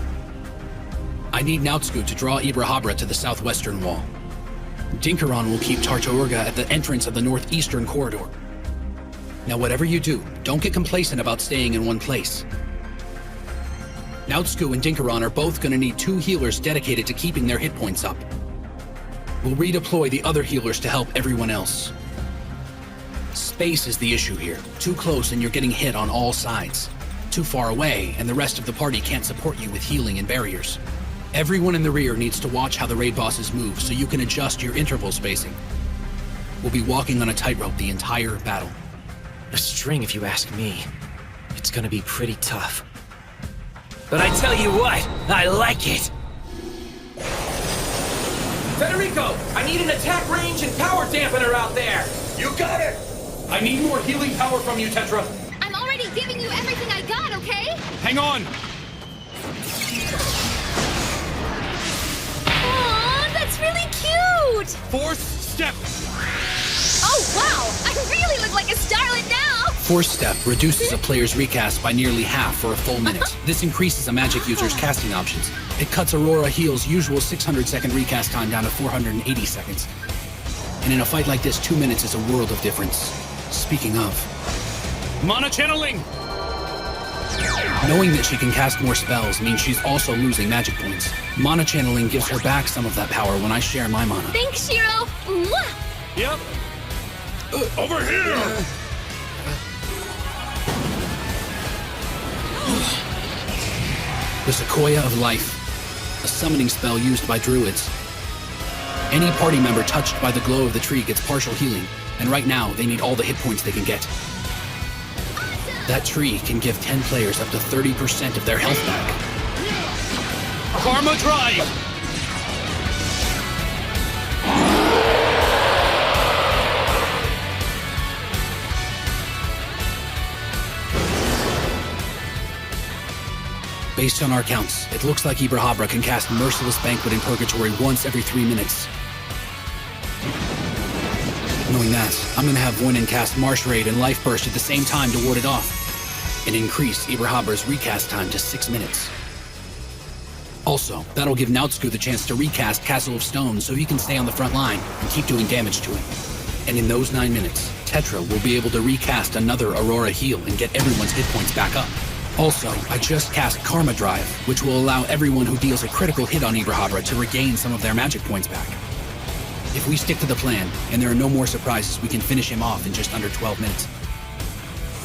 I need Nautsu to draw Ibrahabra to the southwestern wall. Dinkaron will keep Tartaorga at the entrance of the northeastern corridor. Now whatever you do, don't get complacent about staying in one place. Nautsu and Dinkaron are both going to need 2 healers dedicated to keeping their hit points up. We'll redeploy the other healers to help everyone else. Space is the issue here. Too close and you're getting hit on all sides. Too far away and the rest of the party can't support you with healing and barriers. Everyone in the rear needs to watch how the raid bosses move so you can adjust your interval spacing. We'll be walking on a tightrope the entire battle. A string, if you ask me. It's gonna be pretty tough. But I tell you what, I like it! Federico, I need an attack range and power dampener out there! You got it! I need more healing power from you, Tetra. I'm already giving you everything I got, okay? Hang on! Aw, that's really cute! Fourth step! Oh, wow! I really look like a starlet now! Force Step reduces a player's recast by nearly half for a full minute. This increases a magic user's casting options. It cuts Aurora Heal's usual 600-second recast time down to 480 seconds. And in a fight like this, 2 minutes is a world of difference. Speaking of... Mana channeling! Knowing that she can cast more spells means she's also losing magic points. Mana channeling gives her back some of that power when I share my mana. Thanks, Shiro! Mwah! Yep. Over here! The Sequoia of Life, a summoning spell used by druids. Any party member touched by the glow of the tree gets partial healing, and right now they need all the hit points they can get. That tree can give 10 players up to 30% of their health back. Karma Drive! Based on our counts, it looks like Ibrahabra can cast Merciless Banquet in Purgatory once every 3 minutes. Knowing that, I'm gonna have Voinen cast Marsh Raid and Life Burst at the same time to ward it off, and increase Ibrahabra's recast time to 6 minutes. Also, that'll give Nautsu the chance to recast Castle of Stone so he can stay on the front line and keep doing damage to him. And in those 9 minutes, Tetra will be able to recast another Aurora Heal and get everyone's hit points back up. Also, I just cast Karma Drive, which will allow everyone who deals a critical hit on Ibrahabra to regain some of their magic points back. If we stick to the plan, and there are no more surprises, we can finish him off in just under 12 minutes.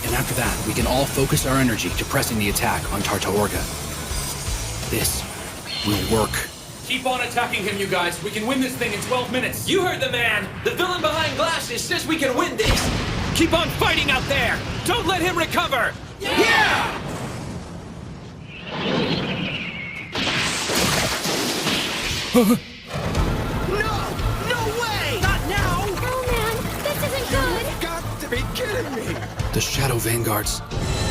And after that, we can all focus our energy to pressing the attack on Tartaorga. This will work. Keep on attacking him, you guys. We can win this thing in 12 minutes. You heard the man! The villain behind glasses says we can win this! Keep on fighting out there! Don't let him recover! Yeah! No! No way! Not now! Oh man, this isn't good! You've got to be kidding me! The Shadow Vanguards.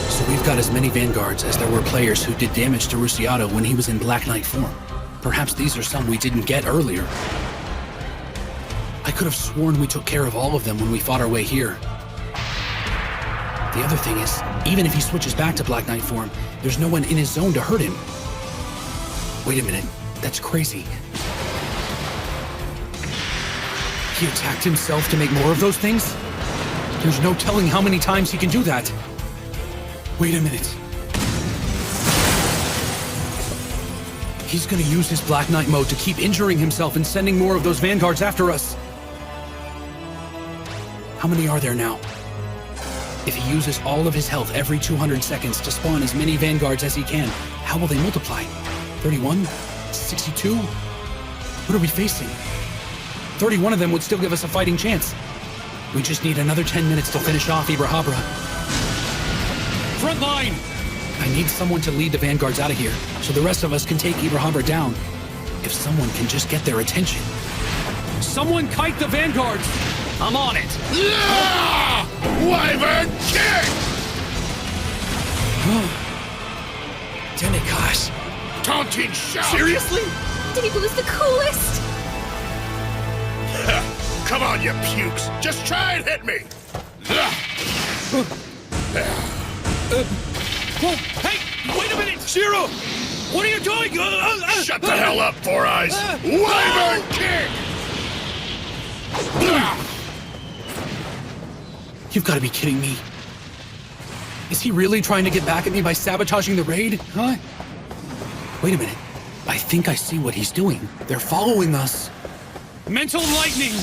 So we've got as many Vanguards as there were players who did damage to Rusiato when he was in Black Knight form. Perhaps these are some we didn't get earlier. I could have sworn we took care of all of them when we fought our way here. The other thing is, even if he switches back to Black Knight form, there's no one in his zone to hurt him. Wait a minute, that's crazy. He attacked himself to make more of those things? There's no telling how many times he can do that. Wait a minute. He's gonna use his Black Knight mode to keep injuring himself and sending more of those Vanguards after us. How many are there now? If he uses all of his health every 200 seconds to spawn as many Vanguards as he can, how will they multiply? 31? 62? What are we facing? 31 of them would still give us a fighting chance. We just need another 10 minutes to finish off Ibrahabra. Front line! I need someone to lead the Vanguards out of here, so the rest of us can take Ibrahabra down. If someone can just get their attention. Someone kite the Vanguards! I'm on it! Yeah! Wyvern kick! Demigosh. Taunting shout! Seriously? Debu's the coolest! Come on, you pukes! Just try and hit me! Hey! Wait a minute! Shiro! What are you doing? Shut the hell up, Four Eyes! Wyvern kick! You've got to be kidding me. Is he really trying to get back at me by sabotaging the raid? Huh? Wait a minute. I think I see what he's doing. They're following us. Mental lightning!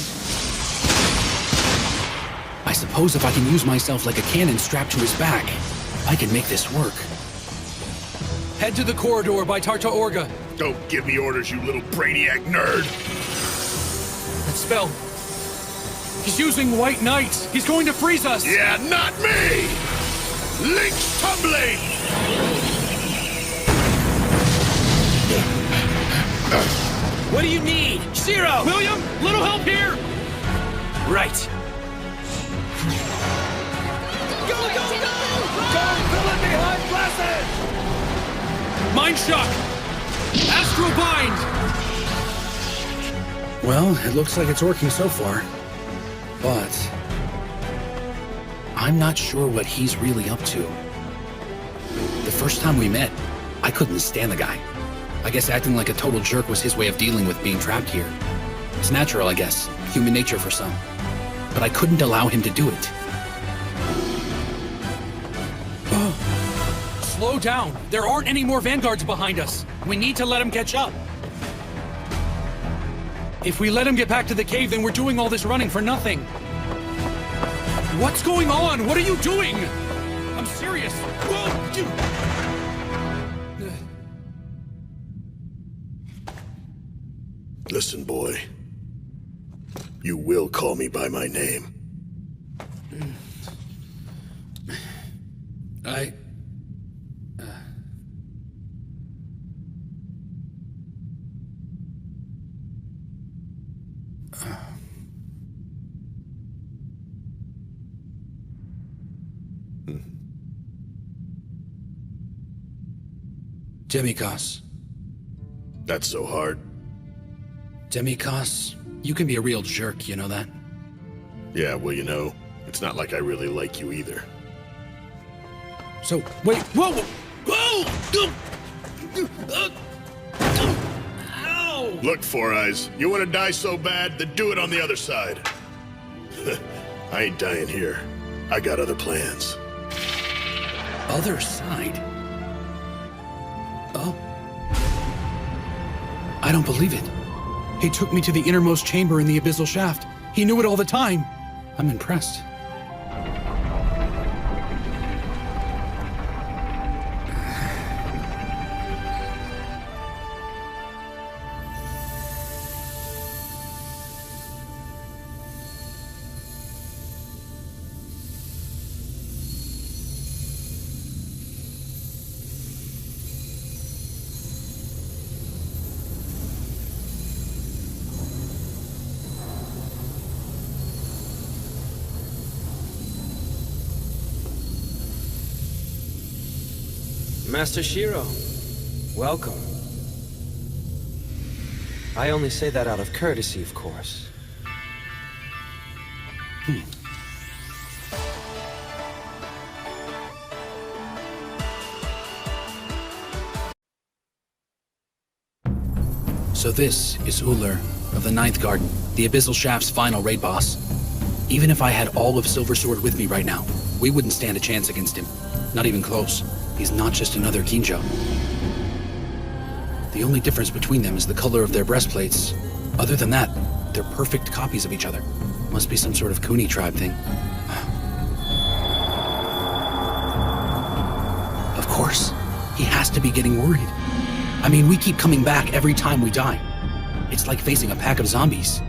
I suppose if I can use myself like a cannon strapped to his back, I can make this work. Head to the corridor by Tarta Orga. Don't give me orders, you little brainiac nerd! That spell. He's using White Knight. He's going to freeze us. Yeah, not me! Link's tumbling! What do you need? Shiro! William, little help here! Right. Go, go, go! Go, villain behind glasses! Mind shock! Astral bind! Well, it looks like it's working so far. But I'm not sure what he's really up to. The first time we met, I couldn't stand the guy. I guess acting like a total jerk was his way of dealing with being trapped here. It's natural, I guess. Human nature for some. But I couldn't allow him to do it. Slow down. There aren't any more vanguards behind us. We need to let him catch up. If we let him get back to the cave, then we're doing all this running for nothing. What's going on? What are you doing? I'm serious. Listen, boy. You will call me by my name. Demikos. That's so hard. Demikos, you can be a real jerk, you know that? Yeah, well, you know, it's not like I really like you either. So, wait, whoa! Whoa! Ow! Look, Four Eyes, you want to die so bad, then do it on the other side. I ain't dying here. I got other plans. Other side? Oh. I don't believe it. He took me to the innermost chamber in the abyssal shaft. He knew it all the time. I'm impressed. Master Shiro, welcome. I only say that out of courtesy, of course. So this is Uller of the Ninth Garden, the Abyssal Shaft's final raid boss. Even if I had all of Silver Sword with me right now, we wouldn't stand a chance against him. Not even close. He's not just another Kinjo. The only difference between them is the color of their breastplates. Other than that, they're perfect copies of each other. Must be some sort of Kuni tribe thing. Of course. He has to be getting worried. I mean, we keep coming back every time we die. It's like facing a pack of zombies.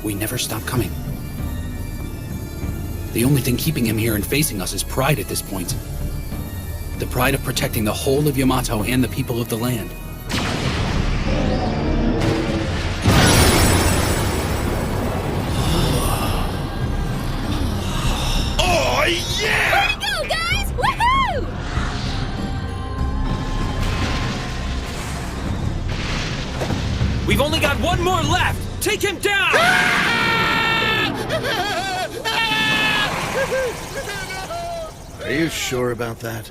We never stop coming. The only thing keeping him here and facing us is pride at this point. The pride of protecting the whole of Yamato and the people of the land. Oh, yeah! Way to go, guys! Woohoo! We've only got one more left! Take him down! Are you sure about that?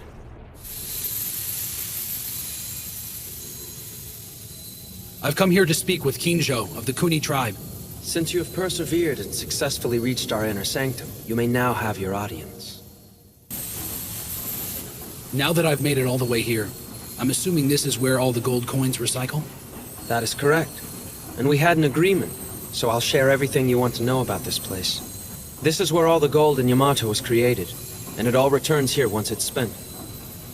I've come here to speak with Kinjo of the Kuni tribe. Since you have persevered and successfully reached our inner sanctum, you may now have your audience. Now that I've made it all the way here, I'm assuming this is where all the gold coins recycle? That is correct. And we had an agreement, so I'll share everything you want to know about this place. This is where all the gold in Yamato was created, and it all returns here once it's spent.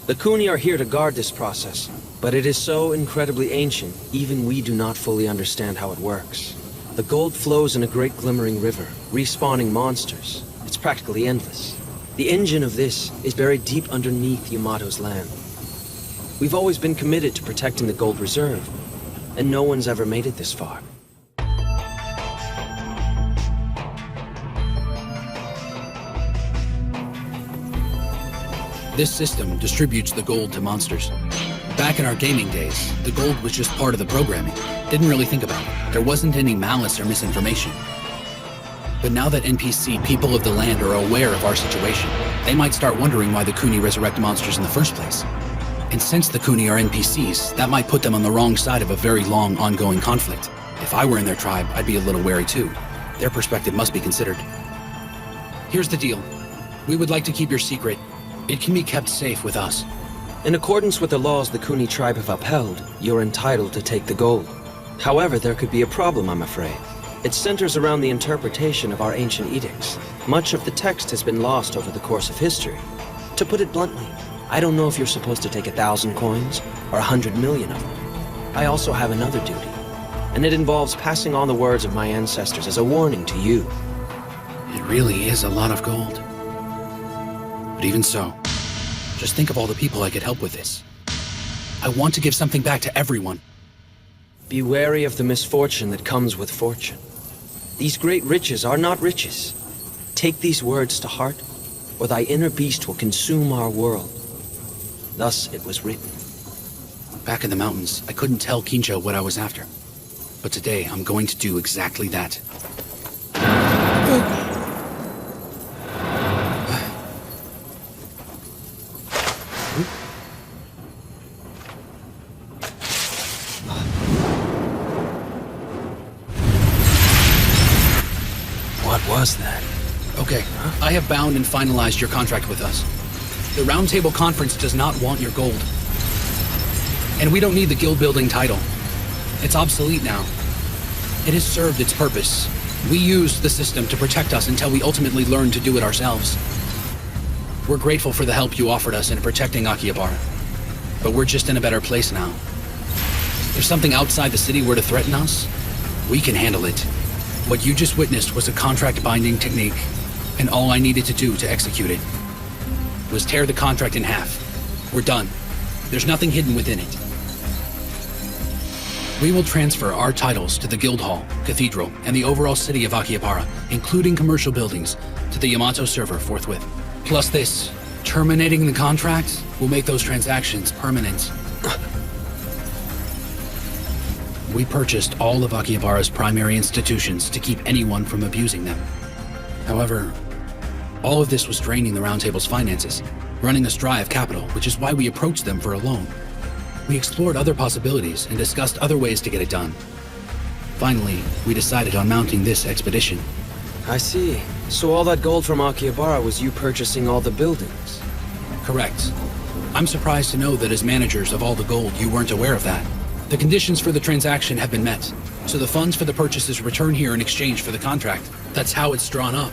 The Kuni are here to guard this process, but it is so incredibly ancient, even we do not fully understand how it works. The gold flows in a great glimmering river, respawning monsters. It's practically endless. The engine of this is buried deep underneath Yamato's land. We've always been committed to protecting the gold reserve, and no one's ever made it this far. This system distributes the gold to monsters. Back in our gaming days, the gold was just part of the programming. Didn't really think about it. There wasn't any malice or misinformation. But now that NPC people of the land are aware of our situation, they might start wondering why the Kuni resurrect monsters in the first place. And since the Kuni are NPCs, that might put them on the wrong side of a very long, ongoing conflict. If I were in their tribe, I'd be a little wary too. Their perspective must be considered. Here's the deal. We would like to keep your secret. It can be kept safe with us. In accordance with the laws the Kuni tribe have upheld, you're entitled to take the gold. However, there could be a problem, I'm afraid. It centers around the interpretation of our ancient edicts. Much of the text has been lost over the course of history. To put it bluntly, I don't know if you're supposed to take 1,000 coins or 100 million of them. I also have another duty, and it involves passing on the words of my ancestors as a warning to you. It really is a lot of gold. But even so, just think of all the people I could help with this. I want to give something back to everyone. Be wary of the misfortune that comes with fortune. These great riches are not riches. Take these words to heart, or thy inner beast will consume our world. Thus it was written. Back in the mountains, I couldn't tell Kinjo what I was after. But today, I'm going to do exactly that. What was that? Okay, I have bound and finalized your contract with us. The Roundtable Conference does not want your gold. And we don't need the guild building title. It's obsolete now. It has served its purpose. We used the system to protect us until we ultimately learned to do it ourselves. We're grateful for the help you offered us in protecting Akihabara. But we're just in a better place now. If something outside the city were to threaten us, we can handle it. What you just witnessed was a contract-binding technique, and all I needed to do to execute it was tear the contract in half. We're done. There's nothing hidden within it. We will transfer our titles to the Guild Hall, Cathedral, and the overall city of Akihabara, including commercial buildings, to the Yamato server forthwith. Plus this, terminating the contract will make those transactions permanent. We purchased all of Akihabara's primary institutions to keep anyone from abusing them. However, all of this was draining the Roundtable's finances, running us dry of capital, which is why we approached them for a loan. We explored other possibilities and discussed other ways to get it done. Finally, we decided on mounting this expedition. I see. So all that gold from Akihabara was you purchasing all the buildings? Correct. I'm surprised to know that as managers of all the gold, you weren't aware of that. The conditions for the transaction have been met, so the funds for the purchases return here in exchange for the contract. That's how it's drawn up.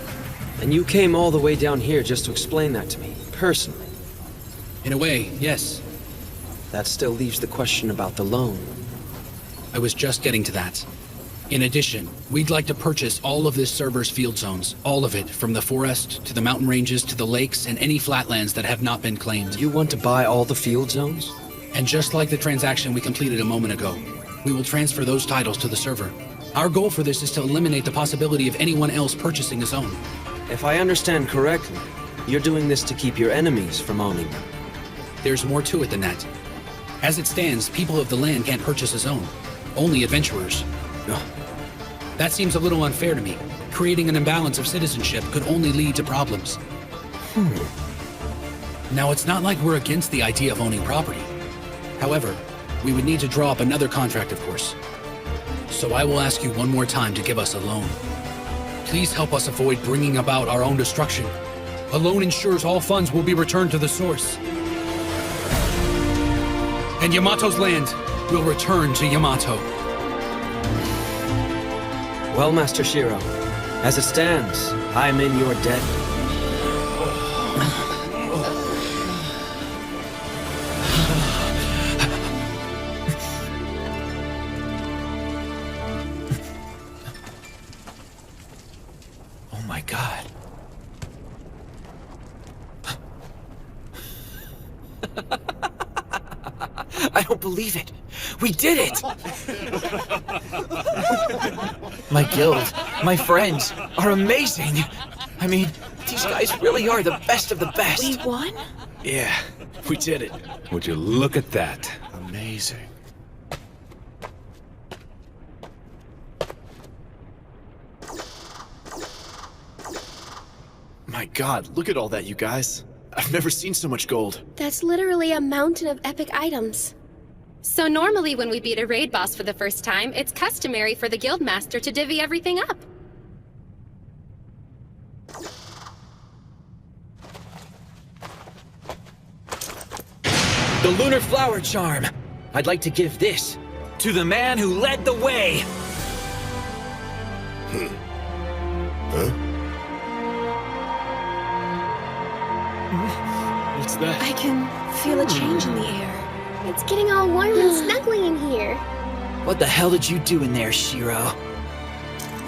And you came all the way down here just to explain that to me, personally? In a way, yes. That still leaves the question about the loan. I was just getting to that. In addition, we'd like to purchase all of this server's field zones. All of it, from the forest, to the mountain ranges, to the lakes, and any flatlands that have not been claimed. You want to buy all the field zones? And just like the transaction we completed a moment ago, we will transfer those titles to the server. Our goal for this is to eliminate the possibility of anyone else purchasing a zone. If I understand correctly, you're doing this to keep your enemies from owning them. There's more to it than that. As it stands, people of the land can't purchase a zone. Only adventurers. That seems a little unfair to me. Creating an imbalance of citizenship could only lead to problems. Now, it's not like we're against the idea of owning property. However, we would need to draw up another contract, of course. So I will ask you one more time to give us a loan. Please help us avoid bringing about our own destruction. A loan ensures all funds will be returned to the source. And Yamato's land will return to Yamato. Well, Master Shiro, as it stands, I am in your debt. Oh my god. I don't believe it. We did it! My guild, my friends, are amazing. I mean, these guys really are the best of the best. We won? Yeah, we did it. Would you look at that? Amazing. My god, look at all that, you guys. I've never seen so much gold. That's literally a mountain of epic items. So normally when we beat a raid boss for the first time, it's customary for the guildmaster to divvy everything up. The Lunar Flower Charm. I'd like to give this to the man who led the way. Huh? What's that? I can feel a change in the air. It's getting all warm and snuggly in here. What the hell did you do in there, Shiro?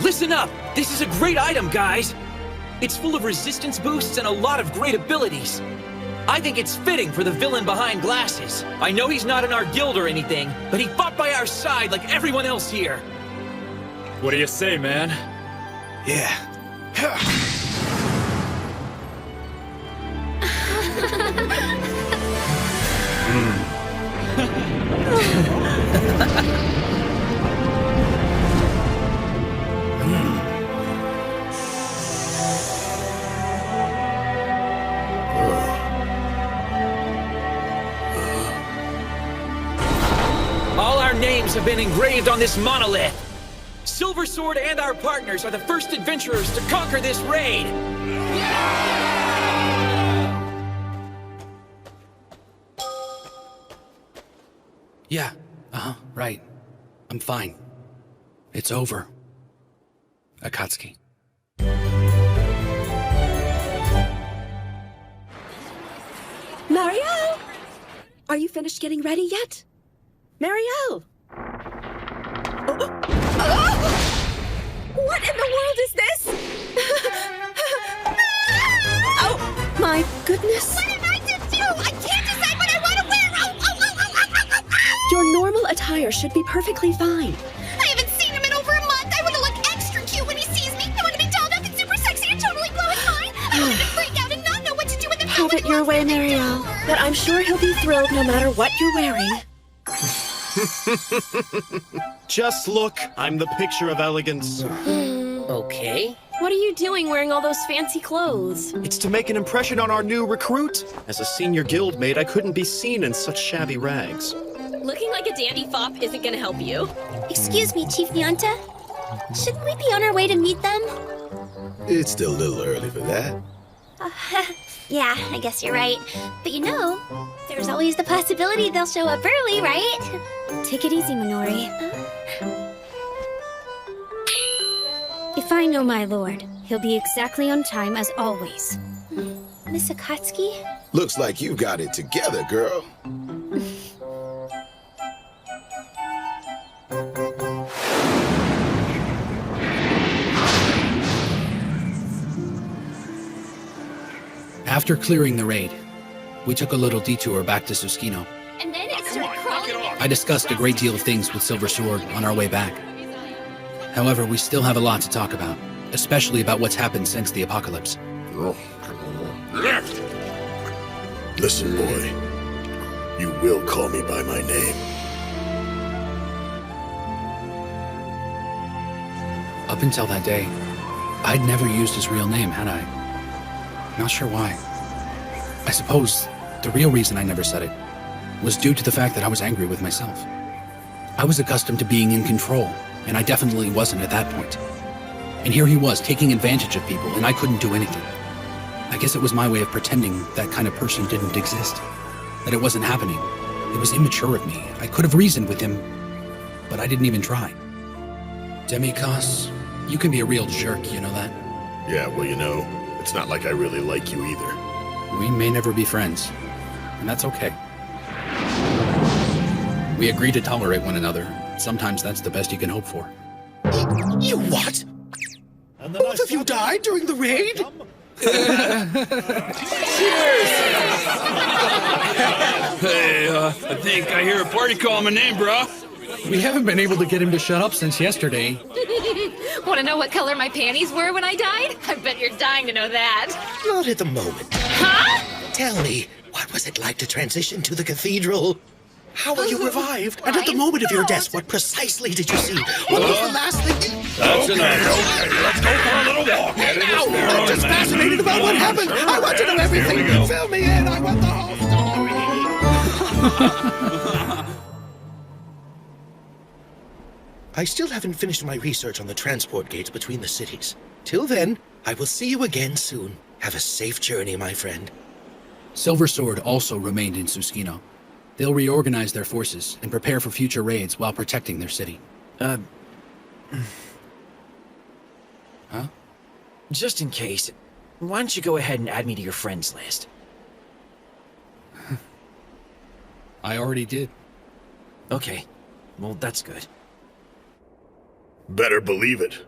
Listen up! This is a great item, guys! It's full of resistance boosts and a lot of great abilities. I think it's fitting for the villain behind glasses. I know he's not in our guild or anything, but he fought by our side like everyone else here. What do you say, man? Yeah. All our names have been engraved on this monolith. Silver Sword and our partners are the first adventurers to conquer this raid. Yeah, right. I'm fine. It's over. Akatsuki. Marielle! Are you finished getting ready yet? Marielle! What in the world is this? Oh, my goodness. What am I to do? I can't decide what I want to wear! Your normal attire should be perfectly fine. I haven't seen him in over a month! I want to look extra cute when he sees me! I want to be dolled up and super sexy and totally blow his mind! I want him to freak out and not know what to do with the Have it your way, Marielle. But I'm sure he'll be thrilled no matter what you're wearing. Just look, I'm the picture of elegance. Okay. What are you doing wearing all those fancy clothes? It's to make an impression on our new recruit. As a senior guildmate, I couldn't be seen in such shabby rags. Looking like a dandy fop isn't gonna help you. Excuse me, Chief Nyanta. Shouldn't we be on our way to meet them? It's still a little early for that. Yeah, I guess you're right. But you know, there's always the possibility they'll show up early, right? Take it easy, Minori. If I know my lord, he'll be exactly on time as always. Miss Akatsuki? Looks like you got it together, girl. After clearing the raid, we took a little detour back to Susukino. And then it started crawling. I discussed a great deal of things with Silver Sword on our way back. However, we still have a lot to talk about, especially about what's happened since the apocalypse. Listen, boy. You will call me by my name. Up until that day, I'd never used his real name, had I? Not sure why. I suppose the real reason I never said it was due to the fact that I was angry with myself. I was accustomed to being in control, and I definitely wasn't at that point. And here he was, taking advantage of people, and I couldn't do anything. I guess it was my way of pretending that kind of person didn't exist, that it wasn't happening. It was immature of me. I could have reasoned with him, but I didn't even try. Demi-Cos, you can be a real jerk, you know that? Yeah, well, you know, it's not like I really like you either. We may never be friends, and that's okay. We agree to tolerate one another. Sometimes that's the best you can hope for. You what? Both of you died during the raid? Hey, I think I hear a party calling my name, bro. We haven't been able to get him to shut up since yesterday. Want to know what color my panties were when I died? I bet you're dying to know that. Not at the moment. Huh? Tell me, what was it like to transition to the cathedral? How were you revived? And at the moment of your death, what precisely did you see? What was the last thing? That's enough. Okay, let's go for a little walk. I'm just fascinated about what happened. I want to know everything. Fill me in. I want the whole story. I still haven't finished my research on the transport gates between the cities. Till then, I will see you again soon. Have a safe journey, my friend. Silver Sword also remained in Susukino. They'll reorganize their forces and prepare for future raids while protecting their city. Huh? Just in case, why don't you go ahead and add me to your friends list? I already did. Okay, well, that's good. Better believe it.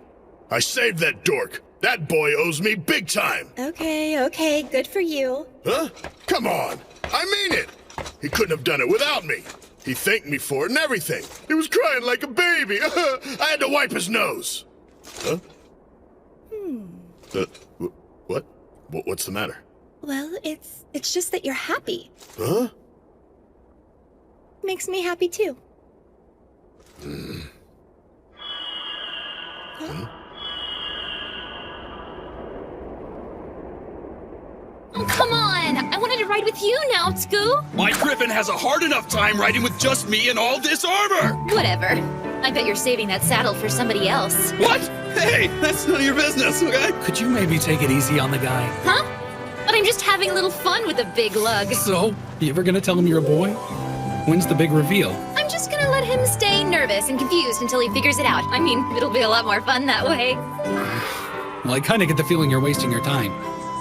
I saved that dork. That boy owes me big time. Okay, good for you. Huh? Come on. I mean it. He couldn't have done it without me. He thanked me for it and everything. He was crying like a baby. I had to wipe his nose. Huh? What? What's the matter? Well, it's just that you're happy. Huh? Makes me happy too. Oh, come on! I wanted to ride with you now, Tsuku! My griffin has a hard enough time riding with just me and all this armor! Whatever. I bet you're saving that saddle for somebody else. What? Hey, that's none of your business, okay? Could you maybe take it easy on the guy? Huh? But I'm just having a little fun with a big lug. So, you ever gonna tell him you're a boy? When's the big reveal? I'm just gonna let him stay nervous and confused until he figures it out. I mean, it'll be a lot more fun that way. Well, I kinda get the feeling you're wasting your time.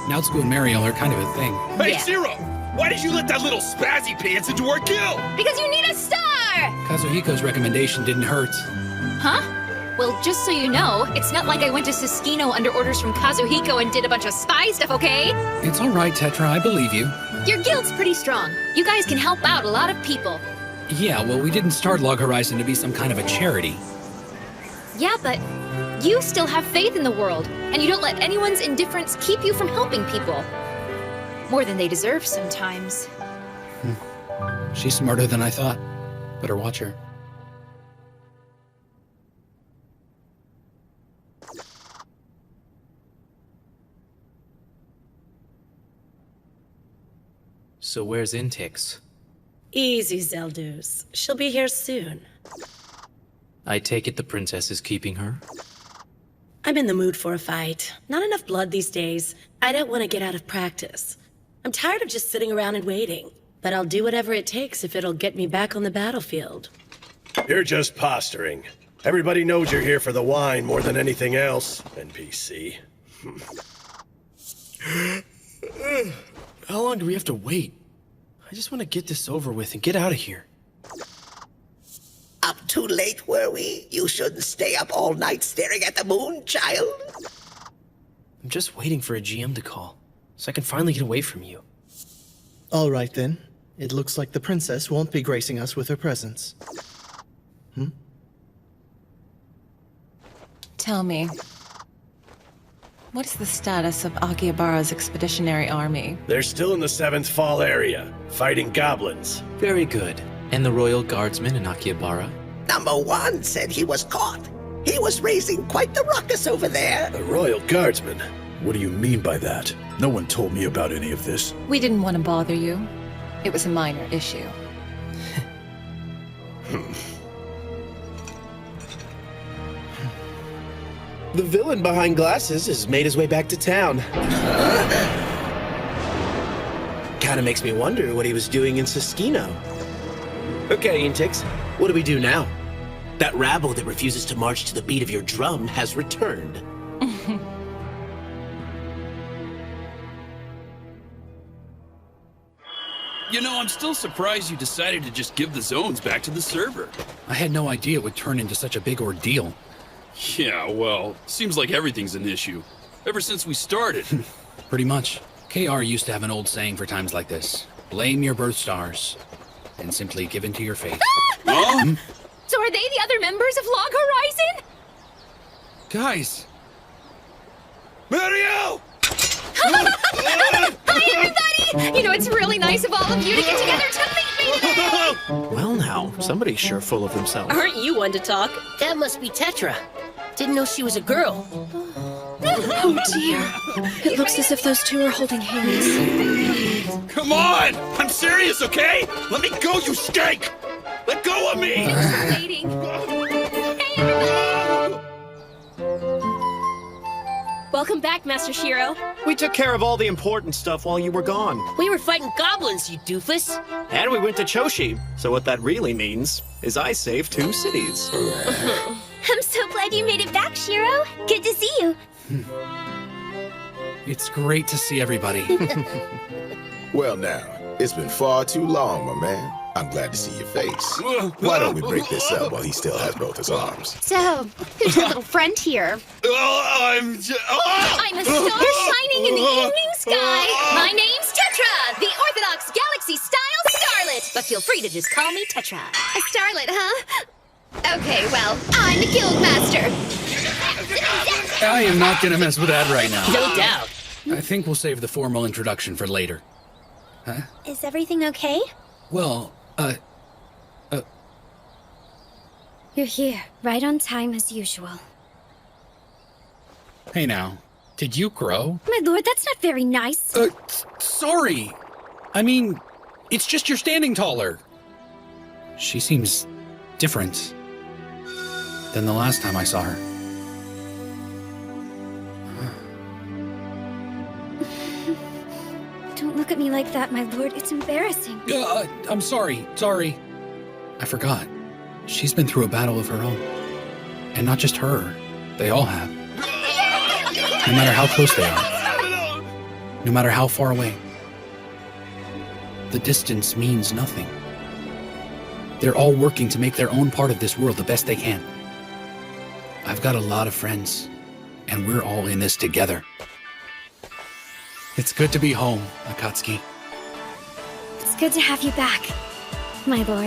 Naotsuku and Mariel are kind of a thing. Hey, Yeah. Zero! Why did you let that little spazzy pants into our kill? Because you need a star! Kazuhiko's recommendation didn't hurt. Huh? Well, just so you know, it's not like I went to Susukino under orders from Kazuhiko and did a bunch of spy stuff, okay? It's alright, Tetra, I believe you. Your guild's pretty strong. You guys can help out a lot of people. Yeah, well, we didn't start Log Horizon to be some kind of a charity. Yeah, but you still have faith in the world, and you don't let anyone's indifference keep you from helping people. More than they deserve sometimes. She's smarter than I thought. Better watch her. So where's Intix? Easy, Zeldus. She'll be here soon. I take it the princess is keeping her? I'm in the mood for a fight. Not enough blood these days. I don't want to get out of practice. I'm tired of just sitting around and waiting. But I'll do whatever it takes if it'll get me back on the battlefield. You're just posturing. Everybody knows you're here for the wine more than anything else, NPC. How long do we have to wait? I just want to get this over with and get out of here. Up too late, were we? You shouldn't stay up all night staring at the moon, child. I'm just waiting for a GM to call, so I can finally get away from you. All right, then. It looks like the princess won't be gracing us with her presence. Tell me, what is the status of Akihabara's expeditionary army? They're still in the 7th Fall area, fighting goblins. Very good. And the royal guardsmen in Akihabara? Number 1 said he was caught. He was raising quite the ruckus over there. The royal guardsmen? What do you mean by that? No one told me about any of this. We didn't want to bother you. It was a minor issue. The villain behind glasses has made his way back to town. Kinda makes me wonder what he was doing in Siskino. Okay, Intix, what do we do now? That rabble that refuses to march to the beat of your drum has returned. You know, I'm still surprised you decided to just give the zones back to the server. I had no idea it would turn into such a big ordeal. Yeah, well, seems like everything's an issue. Ever since we started. Pretty much. KR used to have an old saying for times like this. Blame your birth stars, and simply give in to your fate. Huh? So are they the other members of Log Horizon? Guys! Mario! Hi, everybody! You know, it's really nice of all of you to get together to meet me today! Well now, somebody's sure full of themselves. Aren't you one to talk? That must be Tetra. Didn't know she was a girl. Oh dear. It looks as if those two are holding hands. Come on! I'm serious, okay? Let me go, you skank! Let go of me! Waiting. Hey, everybody! Welcome back, Master Shiro. We took care of all the important stuff while you were gone. We were fighting goblins, you doofus. And we went to Choshi. So what that really means is I saved 2 cities. I'm so glad you made it back, Shiro. Good to see you. It's great to see everybody. Well now, it's been far too long, my man. I'm glad to see your face. Why don't we break this up while he still has both his arms? So, who's your little friend here? I'm a star shining in the evening sky. My name's Tetra, the Orthodox Galaxy-style starlet. But feel free to just call me Tetra. A starlet, huh? Okay, well, I'm the guild master. I am not gonna mess with that right now. No doubt. I think we'll save the formal introduction for later. Huh? Is everything okay? Well, You're here, right on time as usual. Hey now, did you grow? My lord, that's not very nice. Sorry. I mean, it's just you're standing taller. She seems different than the last time I saw her. Don't look at me like that, my lord. It's embarrassing. I'm sorry. I forgot. She's been through a battle of her own. And not just her. They all have. No matter how close they are. No matter how far away. The distance means nothing. They're all working to make their own part of this world the best they can. I've got a lot of friends, and we're all in this together. It's good to be home, Akatsuki. It's good to have you back, my lord.